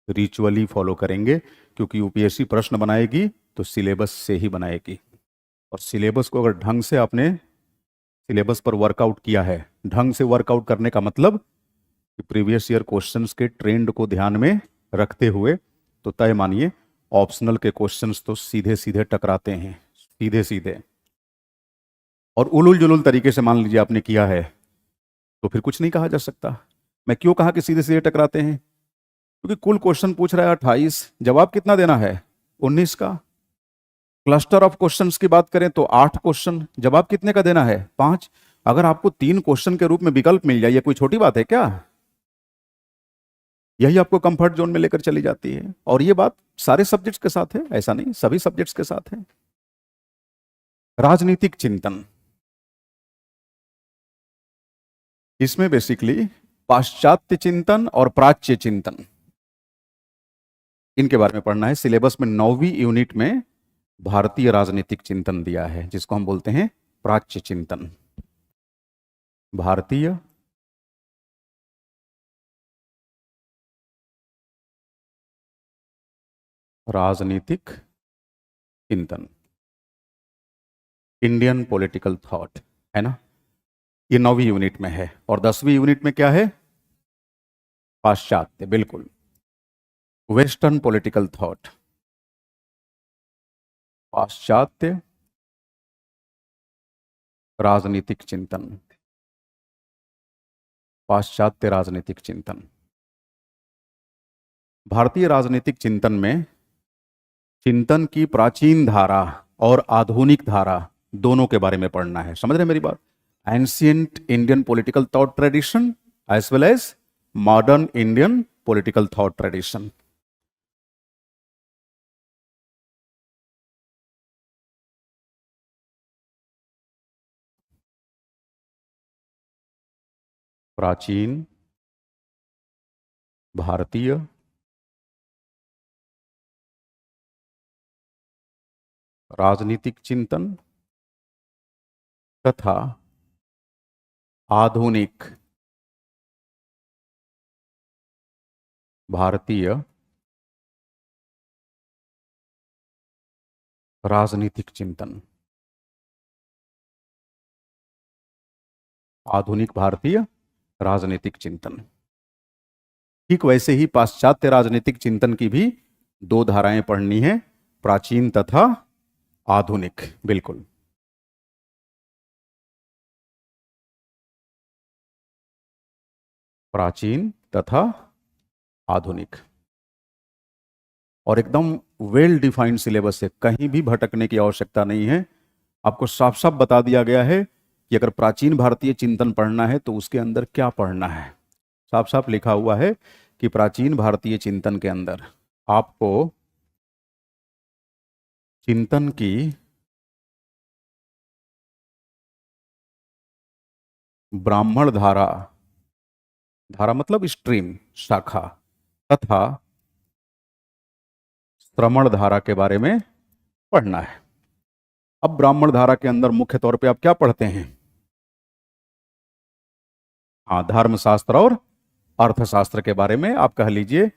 रिचुअली फॉलो करेंगे, क्योंकि यूपीएससी प्रश्न बनाएगी तो सिलेबस से ही बनाएगी। और सिलेबस को अगर ढंग से आपने सिलेबस पर वर्कआउट किया है, ढंग से वर्कआउट करने का मतलब कि प्रीवियस ईयर क्वेश्चंस के ट्रेंड को ध्यान में रखते हुए, तो तय मानिए ऑप्शनल के क्वेश्चंस तो सीधे सीधे टकराते हैं, सीधे सीधे। और उलूल जुलूल तरीके से मान लीजिए आपने किया है तो फिर कुछ नहीं कहा जा सकता। मैं क्यों कहा कि सीधे सीधे टकराते हैं? क्योंकि कुल क्वेश्चन पूछ रहा है 28, जवाब कितना देना है? 19 का। क्लस्टर ऑफ क्वेश्चंस की बात करें तो 8 क्वेश्चन, जवाब कितने का देना है? 5। अगर आपको 3 क्वेश्चन के रूप में विकल्प मिल जाए, ये कोई छोटी बात है क्या? यही आपको कंफर्ट जोन में लेकर चली जाती है। और ये बात सारे सब्जेक्ट्स के साथ है, ऐसा नहीं, सभी सब्जेक्ट्स के साथ है। राजनीतिक चिंतन, इसमें बेसिकली पाश्चात्य चिंतन और प्राच्य चिंतन, इनके बारे में पढ़ना है। सिलेबस में 9वीं यूनिट में भारतीय राजनीतिक चिंतन दिया है, जिसको हम बोलते हैं प्राच्य चिंतन। भारतीय राजनीतिक चिंतन, इंडियन पॉलिटिकल थॉट, है ना। ये 9वीं यूनिट में है। और 10वीं यूनिट में क्या है? पाश्चात्य, बिल्कुल, वेस्टर्न पॉलिटिकल थॉट, पाश्चात्य राजनीतिक चिंतन, पाश्चात्य राजनीतिक चिंतन। भारतीय राजनीतिक चिंतन में चिंतन की प्राचीन धारा और आधुनिक धारा दोनों के बारे में पढ़ना है। समझ रहे मेरी बात? Ancient Indian political thought tradition as well as modern Indian political thought tradition. प्राचीन भारतीय राजनीतिक चिंतन तथा आधुनिक भारतीय राजनीतिक चिंतन। आधुनिक भारतीय राजनीतिक चिंतन। ठीक वैसे ही पाश्चात्य राजनीतिक चिंतन की भी दो धाराएं पढ़नी है, प्राचीन तथा आधुनिक। बिल्कुल, प्राचीन तथा आधुनिक, और एकदम वेल डिफाइंड सिलेबस है, कहीं भी भटकने की आवश्यकता नहीं है। आपको साफ साफ बता दिया गया है कि अगर प्राचीन भारतीय चिंतन पढ़ना है तो उसके अंदर क्या पढ़ना है। साफ साफ लिखा हुआ है कि प्राचीन भारतीय चिंतन के अंदर आपको चिंतन की ब्राह्मण धारा, धारा मतलब स्ट्रीम, शाखा, तथा श्रमण धारा के बारे में पढ़ना है। अब ब्राह्मण धारा के अंदर मुख्य तौर पे आप क्या पढ़ते हैं? हाँ, धर्मशास्त्र और अर्थशास्त्र के बारे में आप कह लीजिए।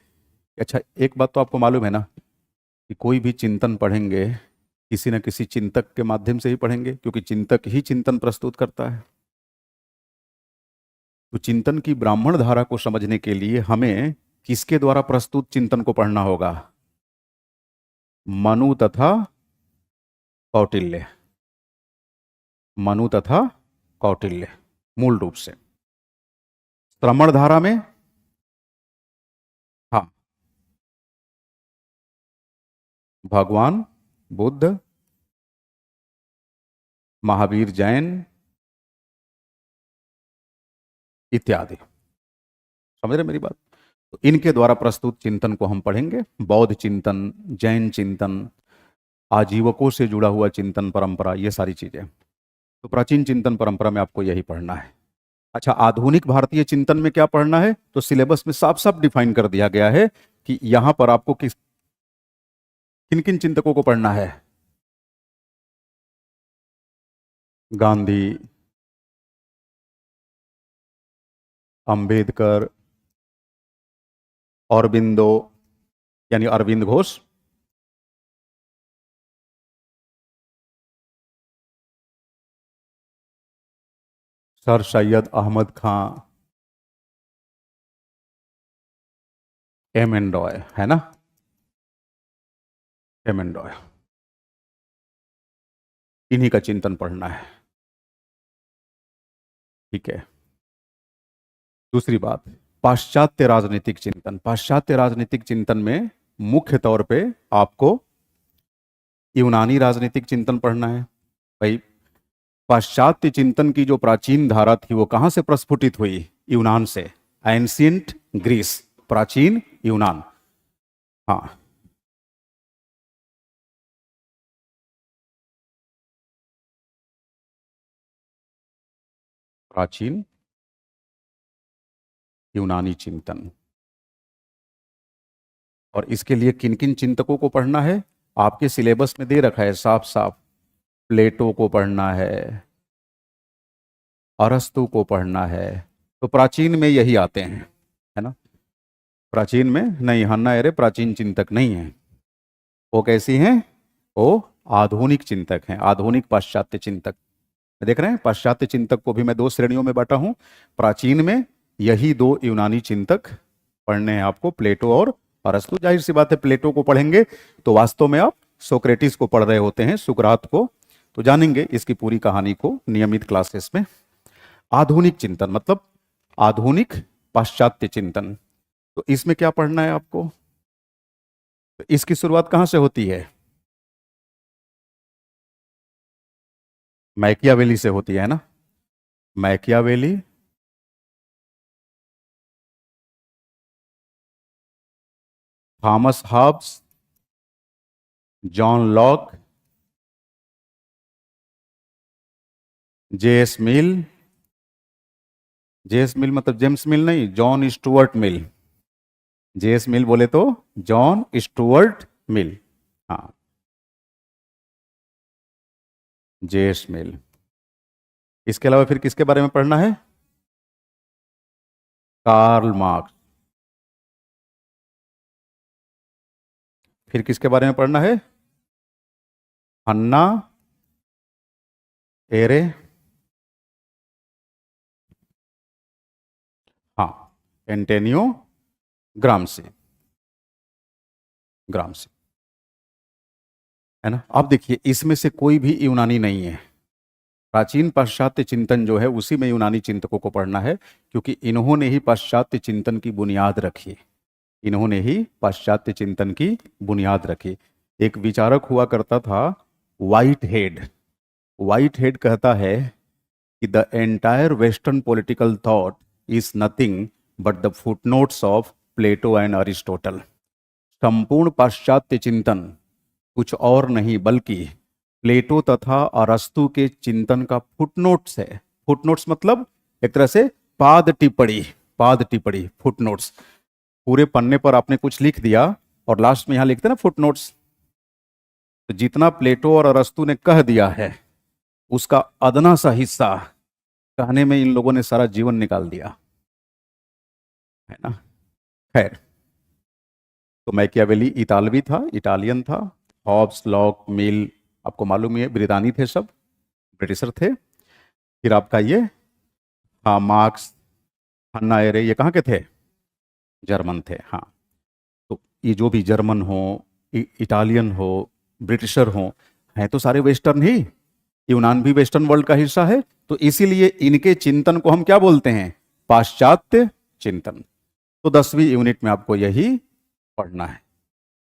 अच्छा, एक बात तो आपको मालूम है ना कि कोई भी चिंतन पढ़ेंगे किसी न किसी चिंतक के माध्यम से ही पढ़ेंगे, क्योंकि चिंतक ही चिंतन प्रस्तुत करता है। तो चिंतन की ब्राह्मण धारा को समझने के लिए हमें किसके द्वारा प्रस्तुत चिंतन को पढ़ना होगा? मनु तथा कौटिल्य, मनु तथा कौटिल्य मूल रूप से। श्रमण धारा में हाँ, भगवान बुद्ध, महावीर जैन इत्यादि। समझ रहे मेरी बात? तो इनके द्वारा प्रस्तुत चिंतन को हम पढ़ेंगे। बौद्ध चिंतन, जैन चिंतन, आजीवकों से जुड़ा हुआ चिंतन परंपरा, ये सारी चीजें। तो प्राचीन चिंतन परंपरा में आपको यही पढ़ना है। अच्छा, आधुनिक भारतीय चिंतन में क्या पढ़ना है? तो सिलेबस में साफ साफ डिफाइन कर दिया गया है कि यहां पर आपको किन किन चिंतकों को पढ़ना है। गांधी, अंबेडकर, औरबिंदो यानी अरविंद घोष, सर सैयद अहमद खां, एम एन रॉय, है ना, एम एन रॉय, इन्हीं का चिंतन पढ़ना है। ठीक है। दूसरी बात, पाश्चात्य राजनीतिक चिंतन। पाश्चात्य राजनीतिक चिंतन में मुख्य तौर पे आपको यूनानी राजनीतिक चिंतन पढ़ना है। भाई, पाश्चात्य चिंतन की जो प्राचीन धारा थी वो कहां से प्रस्फुटित हुई? यूनान से, एंशियंट ग्रीस, प्राचीन यूनान। हाँ, प्राचीन यूनानी चिंतन। और इसके लिए किन किन चिंतकों को पढ़ना है? आपके सिलेबस में दे रखा है साफ साफ। प्लेटो को पढ़ना है, अरस्तु को पढ़ना है। तो प्राचीन में यही आते हैं, है ना। प्राचीन में नहीं, हन्ना अरे प्राचीन चिंतक नहीं है। वो कैसी हैं? वो आधुनिक चिंतक हैं, आधुनिक पाश्चात्य चिंतक। देख रहे हैं, पाश्चात्य चिंतक को भी मैं दो श्रेणियों में बांटा हूं। प्राचीन में यही दो यूनानी चिंतक पढ़ने हैं आपको, प्लेटो और अरस्तु। जाहिर सी बात है, प्लेटो को पढ़ेंगे तो वास्तव में आप सोक्रेटिस को पढ़ रहे होते हैं, सुकरात को। तो जानेंगे इसकी पूरी कहानी को नियमित क्लासेस में। आधुनिक चिंतन मतलब आधुनिक पाश्चात्य चिंतन। तो इसमें क्या पढ़ना है आपको? तो इसकी शुरुआत कहां से होती है? मैकियावेली से होती है ना। Machiavelli, Thomas Hobbes, John Locke, JS Mill. JS Mill मतलब जेम्स मिल नहीं, John Stuart Mill. JS Mill बोले तो जॉन स्टुअर्ट मिल। हाँ, जेएस मिल। इसके अलावा फिर किसके बारे में पढ़ना है? Karl Marx. फिर किसके बारे में पढ़ना है? हन्ना एरे। हाँ, एंटेनियो ग्रामसी। ग्रामसी, है ना। अब देखिए, इसमें से कोई भी यूनानी नहीं है। प्राचीन पाश्चात्य चिंतन जो है उसी में यूनानी चिंतकों को पढ़ना है, क्योंकि इन्होंने ही पाश्चात्य चिंतन की बुनियाद रखी। इन्होंने ही पाश्चात्य चिंतन की बुनियाद रखी। एक विचारक हुआ करता था, वाइट हेड। वाइट हेड कहता है कि the entire western political thought is nothing but the footnotes of Plato and Aristotle. संपूर्ण पाश्चात्य चिंतन कुछ और नहीं बल्कि प्लेटो तथा अरस्तु के चिंतन का फुटनोट्स है। फुटनोट्स मतलब एक तरह से पाद टिप्पणी। पाद टिप्पणी, फुटनोट्स। पूरे पन्ने पर आपने कुछ लिख दिया और लास्ट में यहां लिखते ना फुटनोट्स। तो जितना प्लेटो और अरस्तु ने कह दिया है उसका अदना सा हिस्सा कहने में इन लोगों ने सारा जीवन निकाल दिया, है ना। खैर, तो मैकियावेली इतालवी था, इटालियन था। हॉब्स, लॉक, मिल आपको मालूम ही है, ब्रितानी थे सब, ब्रिटिशर थे। फिर आपका ये, हाँ, मार्क्स, हन्ना एरे, ये कहाँ के थे? जर्मन थे। हाँ, तो ये जो भी जर्मन हो, इटालियन हो, ब्रिटिशर हो, हैं तो सारे वेस्टर्न ही। यूनान भी वेस्टर्न वर्ल्ड का हिस्सा है। तो इसीलिए इनके चिंतन को हम क्या बोलते हैं? पाश्चात्य चिंतन। तो 10वीं यूनिट में आपको यही पढ़ना है।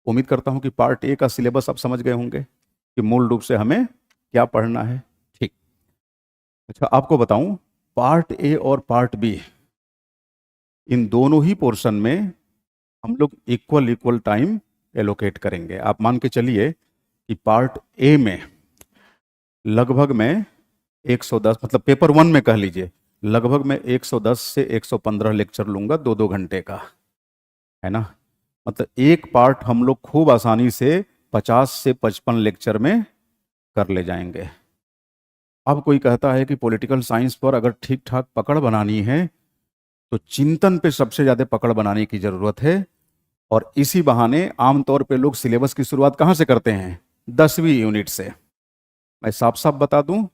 उम्मीद करता हूं कि पार्ट ए का सिलेबस आप समझ गए होंगे कि मूल रूप से हमें क्या पढ़ना है। ठीक। अच्छा, आपको बताऊं, पार्ट ए और पार्ट बी, इन दोनों ही पोर्शन में हम लोग इक्वल इक्वल टाइम एलोकेट करेंगे। आप मान के चलिए कि पार्ट ए में लगभग मैं 110, मतलब पेपर 1 में कह लीजिए, लगभग मैं 110 से 115 लेक्चर लूंगा, 2-2 घंटे का, है ना। मतलब एक पार्ट हम लोग खूब आसानी से 50 से 55 लेक्चर में कर ले जाएंगे। अब कोई कहता है कि पॉलिटिकल साइंस पर अगर ठीक ठाक पकड़ बनानी है तो चिंतन पे सबसे ज्यादा पकड़ बनाने की जरूरत है। और इसी बहाने आमतौर पे लोग सिलेबस की शुरुआत कहां से करते हैं? 10वीं यूनिट से। मैं साफ साफ बता दूं,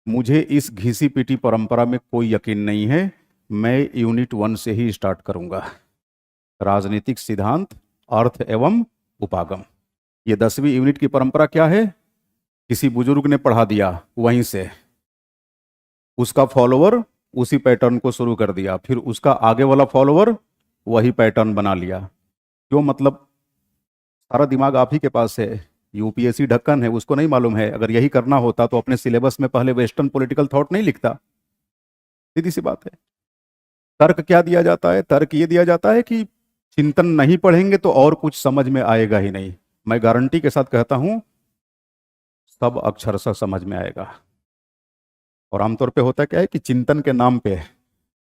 मुझे इस घिसी पिटी परंपरा में कोई यकीन नहीं है। मैं यूनिट 1 से ही स्टार्ट करूंगा। राजनीतिक सिद्धांत, अर्थ एवं उपागम। ये 10वीं यूनिट की परंपरा क्या है? किसी बुजुर्ग ने पढ़ा दिया, वहीं से उसका फॉलोवर उसी पैटर्न को शुरू कर दिया, फिर उसका आगे वाला फॉलोवर वही पैटर्न बना लिया। क्यों? मतलब सारा दिमाग आप ही के पास है। यूपीएससी ढक्कन है, उसको नहीं मालूम है। अगर यही करना होता तो अपने सिलेबस में पहले वेस्टर्न पॉलिटिकल थॉट नहीं लिखता। सीधी सी बात है। तर्क क्या दिया जाता है? तर्क ये दिया जाता है कि चिंतन नहीं पढ़ेंगे तो और कुछ समझ में आएगा ही नहीं। मैं गारंटी के साथ कहता हूं, सब अक्षरशः समझ में आएगा। और आमतौर पे होता क्या है कि चिंतन के नाम पे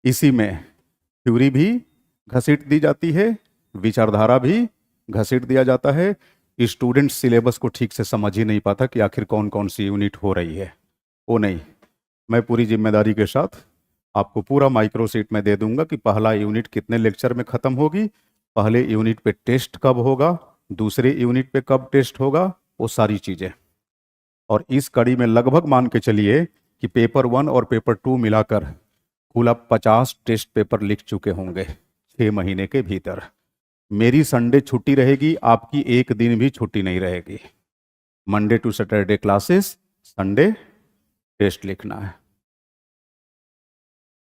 इसी में थ्योरी भी घसीट दी जाती है, विचारधारा भी घसीट दिया जाता है। स्टूडेंट सिलेबस को ठीक से समझ ही नहीं पाता कि आखिर कौन कौन सी यूनिट हो रही है। वो नहीं, मैं पूरी जिम्मेदारी के साथ आपको पूरा माइक्रो सीट में दे दूंगा कि पहला यूनिट कितने लेक्चर में खत्म होगी, पहले यूनिट पे टेस्ट कब होगा, दूसरे यूनिट पे कब टेस्ट होगा, वो सारी चीजें। और इस कड़ी में लगभग मान के चलिए कि पेपर 1 और पेपर 2 मिलाकर कुल आप 50 टेस्ट पेपर लिख चुके होंगे 6 महीने के भीतर। मेरी संडे छुट्टी रहेगी, आपकी एक दिन भी छुट्टी नहीं रहेगी। Monday to Saturday classes, Sunday test लिखना है।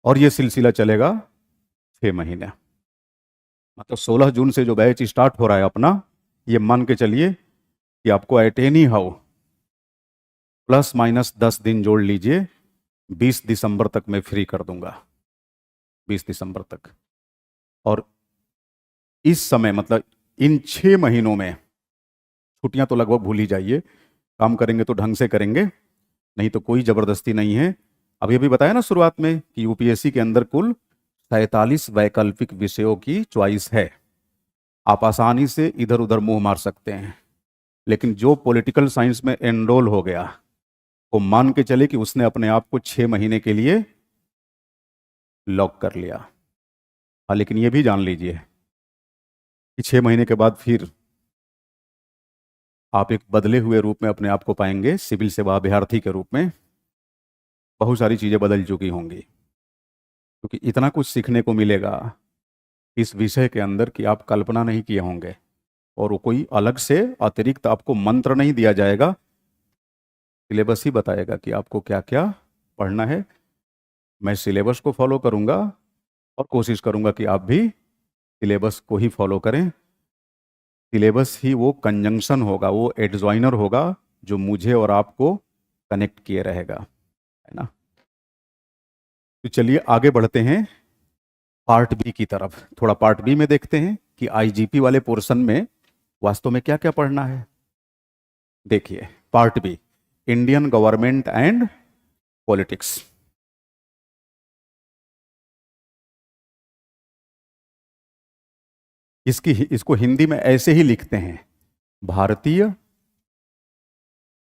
और ये सिलसिला चलेगा 6 महीने। मतलब 16 जून से जो बैच स्टार्ट हो रहा है अपना, ये मान के चलिए कि आपको एट एनी हाउ ±10 दिन जोड़ लीजिए, 20 दिसंबर तक मैं फ्री कर दूंगा, 20 दिसंबर तक। और इस समय मतलब इन 6 महीनों में, छुट्टियां तो लगभग भूल ही जाइए, काम करेंगे तो ढंग से करेंगे, नहीं तो कोई जबरदस्ती नहीं है। अभी अभी बताया ना शुरुआत में कि यूपीएससी के अंदर कुल 47 वैकल्पिक विषयों की चॉइस है। आप आसानी से इधर उधर मुंह मार सकते हैं, लेकिन जो पॉलिटिकल साइंस में एनरोल हो गया वो मान के चले कि उसने अपने आप को 6 महीने के लिए लॉक कर लिया। हाँ, लेकिन ये भी जान लीजिए कि 6 महीने के बाद फिर आप एक बदले हुए रूप में अपने आप को पाएंगे, सिविल सेवा अभ्यर्थी के रूप में। बहुत सारी चीजें बदल चुकी होंगी, क्योंकि इतना कुछ सीखने को मिलेगा इस विषय के अंदर कि आप कल्पना नहीं किए होंगे। और वो कोई अलग से अतिरिक्त आपको मंत्र नहीं दिया जाएगा, सिलेबस ही बताएगा कि आपको क्या क्या पढ़ना है। मैं सिलेबस को फॉलो करूंगा और कोशिश करूंगा कि आप भी सिलेबस को ही फॉलो करें। सिलेबस ही वो कंजंक्शन होगा, वो एडजॉइनर होगा जो मुझे और आपको कनेक्ट किए रहेगा, है ना। तो चलिए आगे बढ़ते हैं पार्ट बी की तरफ। थोड़ा पार्ट बी में देखते हैं कि आईजीपी वाले पोर्शन में वास्तव में क्या क्या पढ़ना है। देखिए part B, Indian government and politics. इसको हिंदी में ऐसे ही लिखते हैं, भारतीय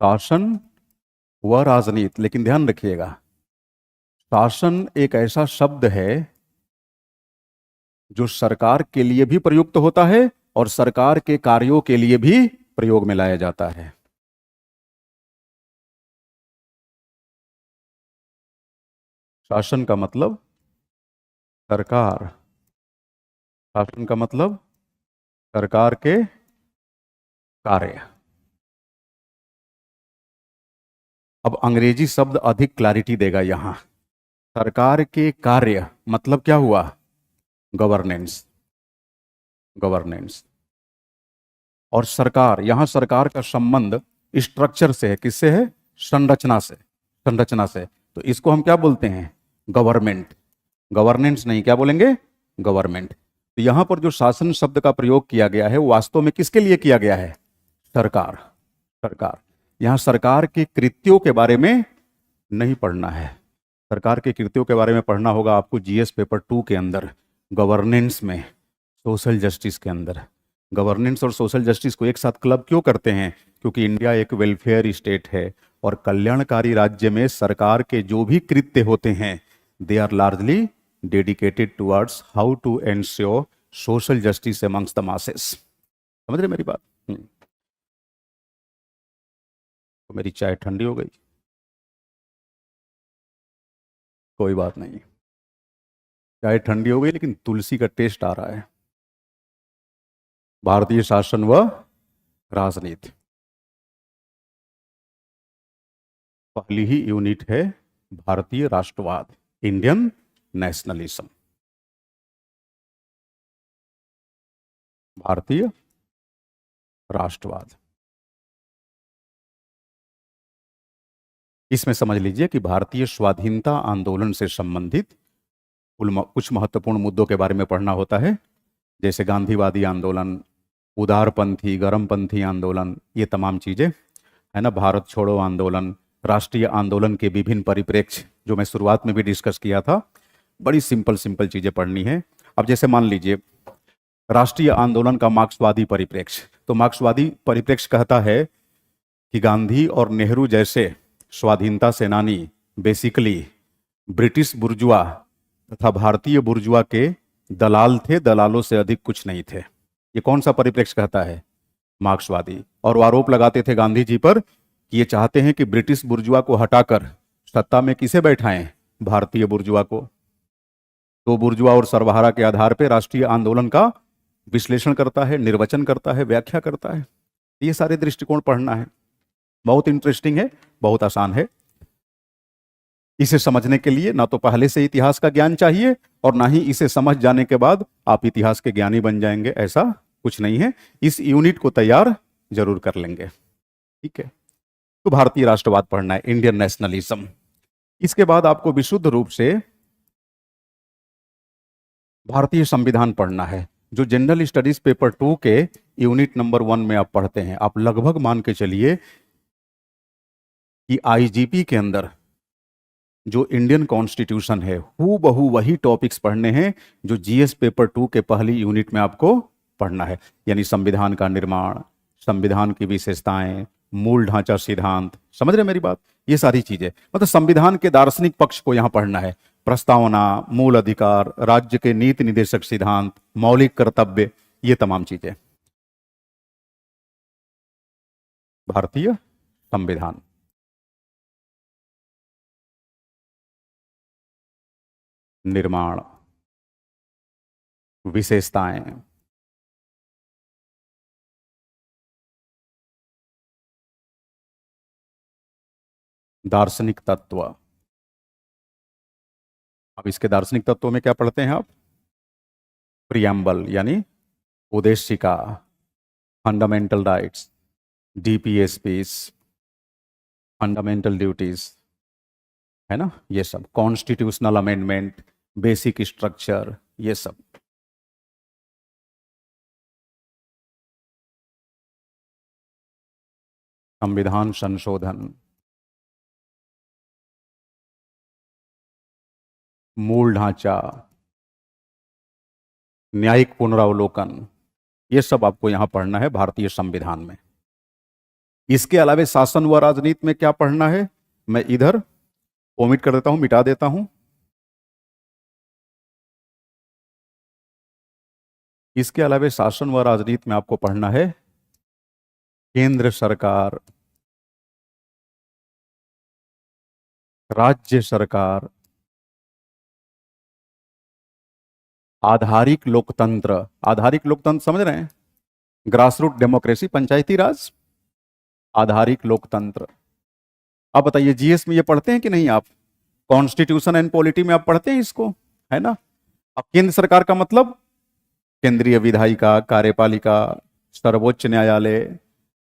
शासन व राजनीति। लेकिन ध्यान रखिएगा, शासन एक ऐसा शब्द है जो सरकार के लिए भी प्रयुक्त होता है और सरकार के कार्यों के लिए भी प्रयोग में लाया जाता है। शासन का मतलब सरकार, शासन का मतलब सरकार के कार्य। अब अंग्रेजी शब्द अधिक क्लैरिटी देगा यहां। सरकार के कार्य मतलब क्या हुआ, गवर्नेंस, गवर्नेंस। और सरकार, यहां सरकार का संबंध स्ट्रक्चर से है, किससे है, संरचना से, संरचना से। तो इसको हम क्या बोलते हैं, गवर्नमेंट, गवर्नेंस नहीं, क्या बोलेंगे, गवर्नमेंट। तो यहां पर जो शासन शब्द का प्रयोग किया गया है वो वास्तव में किसके लिए किया गया है, सरकार, सरकार। यहां सरकार के कृत्यों के बारे में नहीं पढ़ना है, सरकार के कृत्यों के बारे में पढ़ना होगा आपको जीएस पेपर 2 के अंदर, गवर्नेंस में, सोशल जस्टिस के अंदर। गवर्नेंस और सोशल जस्टिस को एक साथ क्लब क्यों करते हैं, क्योंकि इंडिया एक वेलफेयर स्टेट है और कल्याणकारी राज्य में सरकार के जो भी कृत्य होते हैं they are largely dedicated towards how to ensure social justice amongst the masses. समझ रहे मेरी बात। तो मेरी चाय ठंडी हो गई, कोई बात नहीं, चाय ठंडी हो गई लेकिन तुलसी का टेस्ट आ रहा है। भारतीय शासन व राजनीति, पहली ही यूनिट है भारतीय राष्ट्रवाद, इंडियन नेशनलिज्म, भारतीय राष्ट्रवाद। इसमें समझ लीजिए कि भारतीय स्वाधीनता आंदोलन से संबंधित कुछ महत्वपूर्ण मुद्दों के बारे में पढ़ना होता है, जैसे गांधीवादी आंदोलन, उदारपंथी, गरमपंथी आंदोलन, ये तमाम चीजें, है ना, भारत छोड़ो आंदोलन, राष्ट्रीय आंदोलन के विभिन्न परिप्रेक्ष्य जो मैं शुरुआत में भी डिस्कस किया था। बड़ी सिंपल सिंपल चीजें पढ़नी है। अब जैसे मान लीजिए राष्ट्रीय आंदोलन का मार्क्सवादी परिप्रेक्ष्य, तो मार्क्सवादी परिप्रेक्ष्य कहता है कि गांधी और नेहरू जैसे स्वाधीनता सेनानी बेसिकली ब्रिटिश बुर्जुआ तथा भारतीय बुर्जुआ के दलाल थे, दलालों से अधिक कुछ नहीं थे। ये कौन सा परिप्रेक्ष्य कहता है, मार्क्सवादी। और वो आरोप लगाते थे गांधी जी पर कि ये चाहते हैं कि ब्रिटिश बुर्जुआ को हटाकर सत्ता में किसे बैठाएं, भारतीय बुर्जुआ को। तो बुर्जुआ और सर्वहारा के आधार पर राष्ट्रीय आंदोलन का विश्लेषण करता है, निर्वचन करता है, व्याख्या करता है। ये सारे दृष्टिकोण पढ़ना है, बहुत इंटरेस्टिंग है, बहुत आसान है। इसे समझने के लिए ना तो पहले से इतिहास का ज्ञान चाहिए और ना ही इसे समझ जाने के बाद आप इतिहास के ज्ञानी बन जाएंगे, ऐसा कुछ नहीं है। इस यूनिट को तैयार जरूर कर लेंगे, ठीक है। तो भारतीय राष्ट्रवाद पढ़ना है, इंडियन नेशनलिज्म। इसके बाद आपको विशुद्ध रूप से भारतीय संविधान पढ़ना है, जो जनरल स्टडीज पेपर 2 के यूनिट नंबर 1 में आप पढ़ते हैं। आप लगभग मान के चलिए कि आईजीपी के अंदर जो इंडियन कॉन्स्टिट्यूशन है, हू बहू वही टॉपिक्स पढ़ने हैं जो जीएस पेपर 2 के पहली यूनिट में आपको पढ़ना है। यानी संविधान का निर्माण, संविधान की विशेषताएं, मूल ढांचा सिद्धांत, समझ रहे मेरी बात, ये सारी चीजें, मतलब संविधान के दार्शनिक पक्ष को यहां पढ़ना है। प्रस्तावना, मूल अधिकार, राज्य के नीति निदेशक सिद्धांत, मौलिक कर्तव्य, ये तमाम चीजें। भारतीय संविधान, निर्माण, विशेषताएं, दार्शनिक तत्व। अब इसके दार्शनिक तत्वों में क्या पढ़ते हैं आप? प्रियम्बल यानी उद्देशिका, फंडामेंटल राइट्स, डीपीएसपीस, फंडामेंटल ड्यूटीज, है ना, ये सब, कॉन्स्टिट्यूशनल अमेंडमेंट, बेसिक स्ट्रक्चर, ये सब। संविधान संशोधन, मूल ढांचा, न्यायिक पुनरावलोकन, ये सब आपको यहां पढ़ना है भारतीय संविधान में। इसके अलावा शासन व राजनीति में क्या पढ़ना है, मैं इधर ओमिट कर देता हूं, मिटा देता हूं। इसके अलावा शासन व राजनीति में आपको पढ़ना है केंद्र सरकार, राज्य सरकार, आधारिक लोकतंत्र। आधारिक लोकतंत्र समझ रहे हैं? ग्रासरूट डेमोक्रेसी, पंचायती राज, आधारिक लोकतंत्र। अब बताइए जीएस में ये पढ़ते हैं कि नहीं आप? कॉन्स्टिट्यूशन एंड पॉलिटी में आप पढ़ते हैं इसको, है ना? अब केंद्र सरकार का मतलब केंद्रीय विधायिका, कार्यपालिका, सर्वोच्च न्यायालय,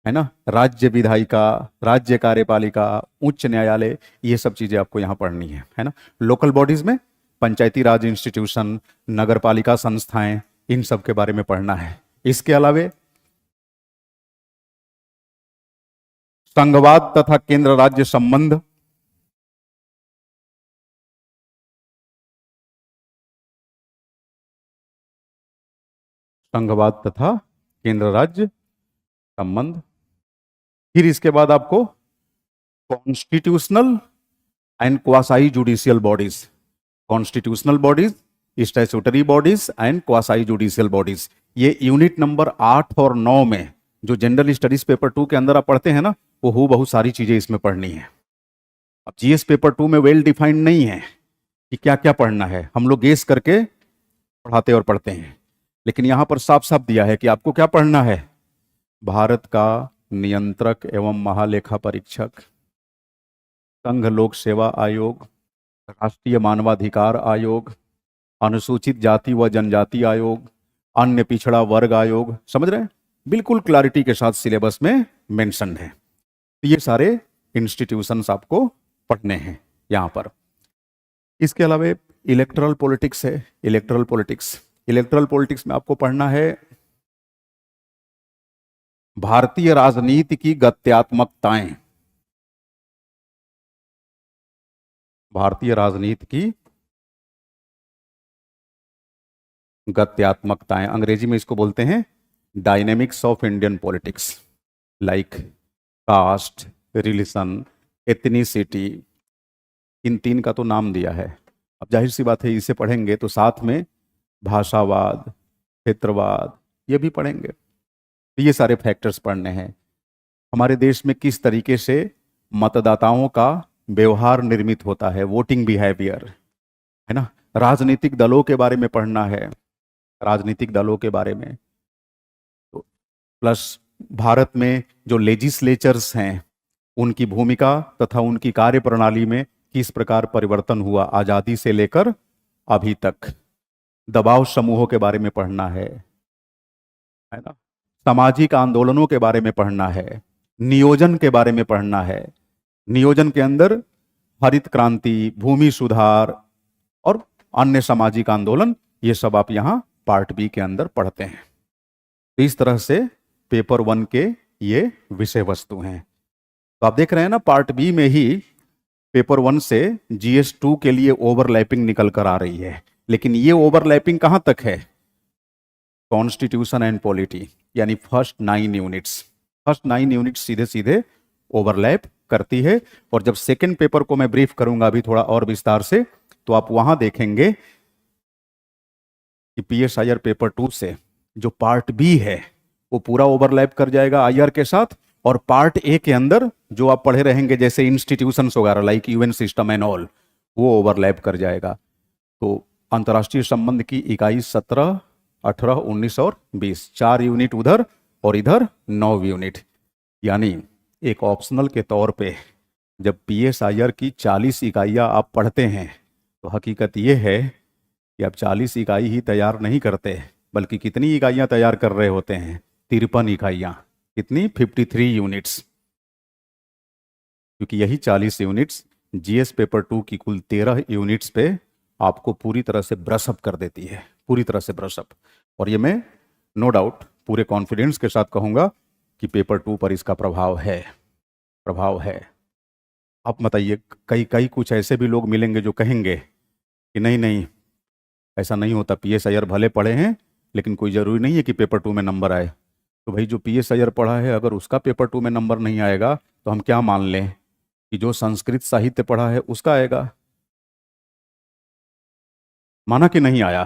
है ना, राज्य विधायिका, राज्य कार्यपालिका, उच्च न्यायालय, ये सब चीजें आपको यहां पढ़नी है ना। लोकल बॉडीज में पंचायती राज इंस्टीट्यूशन, नगरपालिका संस्थाएं, इन सब के बारे में पढ़ना है। इसके अलावे संघवाद तथा केंद्र राज्य संबंध, संघवाद तथा केंद्र राज्य संबंध। फिर इसके बाद आपको constitutional and quasi judicial bodies, constitutional bodies, statutory bodies and quasi judicial bodies, ये यूनिट नंबर 8 और 9 में जो जनरल स्टडीज पेपर 2 के अंदर आप पढ़ते हैं ना, वो हूँ बहुत सारी चीजें इसमें पढ़नी है। अब जीएस पेपर 2 में वेल डिफाइंड नहीं है कि क्या क्या पढ़ना है, हम लोग गेस करके पढ़ाते और पढ़ते हैं, लेकिन यहां पर साफ साफ दिया है कि आपको क्या पढ़ना है। भारत का नियंत्रक एवं महालेखा परीक्षक, संघ लोक सेवा आयोग, राष्ट्रीय मानवाधिकार आयोग, अनुसूचित जाति व जनजाति आयोग, अन्य पिछड़ा वर्ग आयोग, समझ रहे हैं? बिल्कुल क्लैरिटी के साथ सिलेबस में मेंशन है। ये सारे इंस्टीट्यूशंस आपको पढ़ने हैं यहां पर। इसके अलावा इलेक्टोरल पॉलिटिक्स है, इलेक्टोरल पॉलिटिक्स। इलेक्टोरल पॉलिटिक्स में आपको पढ़ना है भारतीय राजनीति की गत्यात्मकताएं, भारतीय राजनीति की गत्यात्मकताएं, अंग्रेजी में इसको बोलते हैं dynamics of Indian politics, like caste, religion, ethnicity, इन 3 का तो नाम दिया है। अब जाहिर सी बात है इसे पढ़ेंगे तो साथ में भाषावाद, क्षेत्रवाद, ये भी पढ़ेंगे। तो ये सारे फैक्टर्स पढ़ने हैं। हमारे देश में किस तरीके से मतदाताओं का व्यवहार निर्मित होता है, वोटिंग बिहेवियर, है ना। राजनीतिक दलों के बारे में पढ़ना है, राजनीतिक दलों के बारे में, तो प्लस भारत में जो लेजिस्लेचर्स हैं उनकी भूमिका तथा उनकी कार्य प्रणाली में किस प्रकार परिवर्तन हुआ आजादी से लेकर अभी तक। दबाव समूहों के बारे में पढ़ना है ना। सामाजिक आंदोलनों के बारे में पढ़ना है, नियोजन के बारे में पढ़ना है। नियोजन के अंदर हरित क्रांति, भूमि सुधार और अन्य सामाजिक आंदोलन, ये सब आप यहाँ पार्ट बी के अंदर पढ़ते हैं। तो इस तरह से पेपर 1 के ये विषय वस्तु हैं। तो आप देख रहे हैं ना, पार्ट बी में ही पेपर 1 से GS 2 के लिए ओवरलैपिंग निकल कर आ रही है। लेकिन ये ओवरलैपिंग कहां तक है? कॉन्स्टिट्यूशन एंड पॉलिटी, यानी फर्स्ट 9 यूनिट्स। फर्स्ट 9 यूनिट्स सीधे सीधे ओवरलैप करती है। और जब सेकेंड पेपर को मैं ब्रीफ करूंगा अभी थोड़ा और विस्तार से, तो आप वहां देखेंगे कि PSIR पेपर 2 से जो पार्ट बी है वो पूरा ओवरलैप कर जाएगा IR के साथ। और पार्ट ए के अंदर जो आप पढ़े रहेंगे जैसे इंस्टीट्यूशंस वगैरह like UN system and all, वो ओवरलैप कर जाएगा। तो अंतर्राष्ट्रीय संबंध की इकाई 17, 18, 19 और 20, 4 यूनिट उधर और इधर 9 यूनिट। यानी एक ऑप्शनल के तौर पे जब PSIR की 40 इकाइयाँ आप पढ़ते हैं तो हकीकत ये है कि आप 40 इकाई ही तैयार नहीं करते, बल्कि कितनी इकाइयाँ तैयार कर रहे होते हैं? 53 इकाइयाँ। कितनी? 53 यूनिट्स। क्योंकि यही 40 यूनिट्स GS पेपर 2 की कुल 13 यूनिट्स पे आपको पूरी तरह से ब्रशअप कर देती है, पूरी तरह से ब्रशअप। और ये मैं नो डाउट पूरे कॉन्फिडेंस के साथ कहूँगा कि पेपर 2 पर इसका प्रभाव है, प्रभाव है। आप बताइए, कई कुछ ऐसे भी लोग मिलेंगे जो कहेंगे कि नहीं नहीं ऐसा नहीं होता, PSIR भले पढ़े हैं लेकिन कोई ज़रूरी नहीं है कि पेपर 2 में नंबर आए। तो भाई जो PSIR पढ़ा है अगर उसका पेपर 2 में नंबर नहीं आएगा तो हम क्या मान लें कि जो संस्कृत साहित्य पढ़ा है उसका आएगा? माना कि नहीं आया,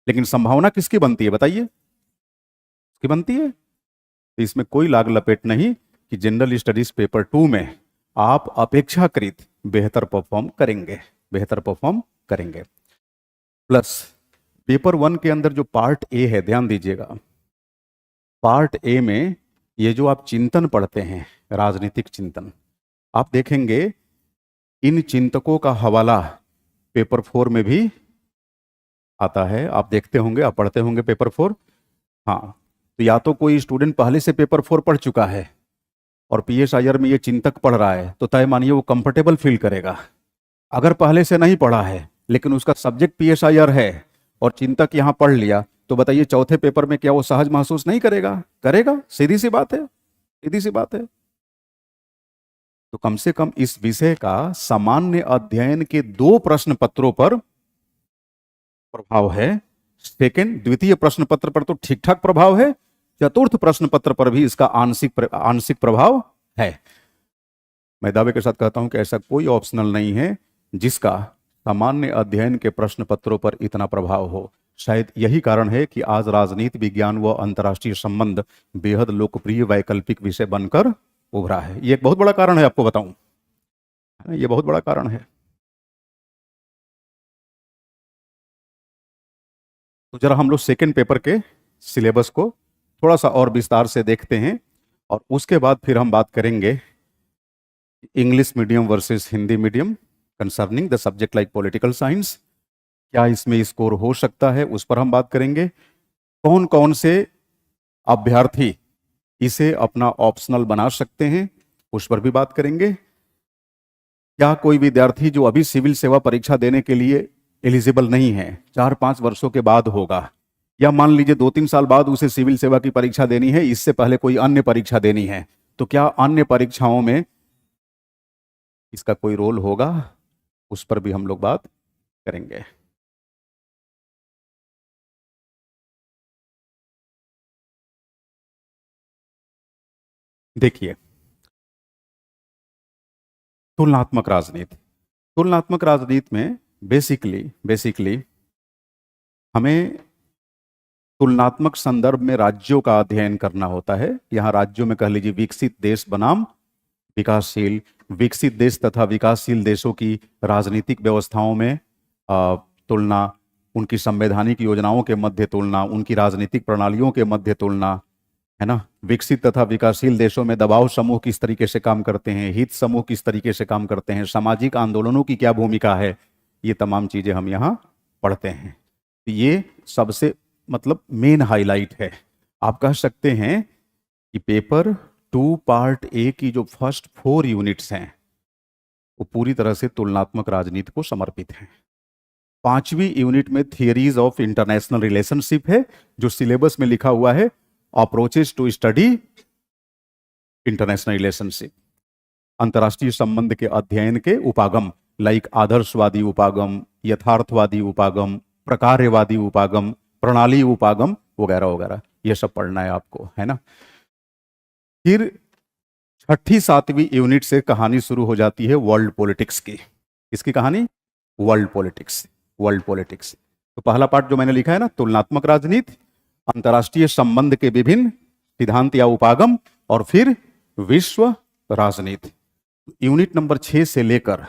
लेकिन संभावना किसकी बनती है बताइए? किसकी बनती है? तो इसमें कोई लाग लपेट नहीं कि जनरल स्टडीज पेपर 2 में आप अपेक्षाकृत बेहतर परफॉर्म करेंगे, बेहतर परफॉर्म करेंगे। प्लस पेपर 1 के अंदर जो पार्ट ए है, ध्यान दीजिएगा, पार्ट ए में ये जो आप चिंतन पढ़ते हैं, राजनीतिक चिंतन, आप देखेंगे इन चिंतकों का हवाला पेपर 4 में भी आता है। आप देखते होंगे, आप पढ़ते होंगे पेपर 4। हाँ, तो या तो कोई स्टूडेंट पहले से पेपर 4 पढ़ चुका है और PSIR में ये चिंतक पढ़ रहा है तो तय मानिए वो कंफर्टेबल फील करेगा। अगर पहले से नहीं पढ़ा है लेकिन उसका सब्जेक्ट PSIR है और चिंतक यहाँ पढ़ लिया, तो बताइए चौथे पेपर में क्या वो सहज महसूस नहीं करेगा? करेगा। सीधी सी बात है, सीधी सी बात है। तो कम से कम इस विषय का सामान्य अध्ययन के 2 प्रश्न पत्रों पर प्रभाव है। सेकंड, द्वितीय प्रश्न पत्र पर तो ठीक ठाक प्रभाव है, चतुर्थ प्रश्न पत्र पर भी इसका आंशिक प्रभाव है। मैं दावे के साथ कहता हूं कि ऐसा कोई ऑप्शनल नहीं है जिसका सामान्य अध्ययन के प्रश्न पत्रों पर इतना प्रभाव हो। शायद यही कारण है कि आज राजनीति विज्ञान व अंतर्राष्ट्रीय संबंध बेहद लोकप्रिय वैकल्पिक विषय बनकर उभरा है। ये एक बहुत बड़ा कारण है, आपको बताऊं, ये बहुत बड़ा कारण है। तो जरा हम लोग सेकेंड पेपर के सिलेबस को थोड़ा सा और विस्तार से देखते हैं और उसके बाद फिर हम बात करेंगे English medium versus Hindi medium concerning the subject like political science. क्या इसमें स्कोर हो सकता है, उस पर हम बात करेंगे। कौन कौन से अभ्यर्थी इसे अपना ऑप्शनल बना सकते हैं, उस पर भी बात करेंगे। क्या कोई विद्यार्थी जो अभी सिविल सेवा परीक्षा देने के लिए एलिजिबल नहीं है, 4-5 वर्षों के बाद होगा, या मान लीजिए 2-3 साल बाद उसे सिविल सेवा की परीक्षा देनी है, इससे पहले कोई अन्य परीक्षा देनी है, तो क्या अन्य परीक्षाओं में इसका कोई रोल होगा, उस पर भी हम लोग बात करेंगे। देखिए, तुलनात्मक राजनीति, तुलनात्मक राजनीति में बेसिकली हमें तुलनात्मक संदर्भ में राज्यों का अध्ययन करना होता है। यहाँ राज्यों में कह लीजिए विकसित देश बनाम विकासशील, विकसित देश तथा विकासशील देशों की राजनीतिक व्यवस्थाओं में तुलना, उनकी संवैधानिक योजनाओं के मध्य तुलना, उनकी राजनीतिक प्रणालियों के मध्य तुलना, है ना। विकसित तथा विकासशील देशों में दबाव समूह किस तरीके से काम करते हैं, हित समूह किस तरीके से काम करते हैं, सामाजिक आंदोलनों की क्या भूमिका है, ये तमाम चीजें हम यहाँ पढ़ते हैं। ये सबसे मतलब मेन हाईलाइट है। आप कह सकते हैं कि पेपर 2 पार्ट ए की जो फर्स्ट 4 यूनिट्स हैं वो पूरी तरह से तुलनात्मक राजनीति को समर्पित हैं। 5वीं यूनिट में थियरीज ऑफ इंटरनेशनल रिलेशनशिप है, जो सिलेबस में लिखा हुआ है approaches to study international relationship, अंतर्राष्ट्रीय संबंध के अध्ययन के उपागम, लाइक आदर्शवादी उपागम, यथार्थवादी उपागम, प्रकार्यवादी उपागम, प्रणाली उपागम वगैरह वगैरह, ये सब पढ़ना है आपको, है ना। फिर 6ठी 7वीं यूनिट से कहानी शुरू हो जाती है वर्ल्ड पॉलिटिक्स की। इसकी कहानी वर्ल्ड पॉलिटिक्स, वर्ल्ड पॉलिटिक्स। तो पहला पार्ट जो मैंने लिखा है ना, तुलनात्मक राजनीति, अंतर्राष्ट्रीय संबंध के विभिन्न सिद्धांत या उपागम, और फिर विश्व राजनीति। यूनिट नंबर 6 से लेकर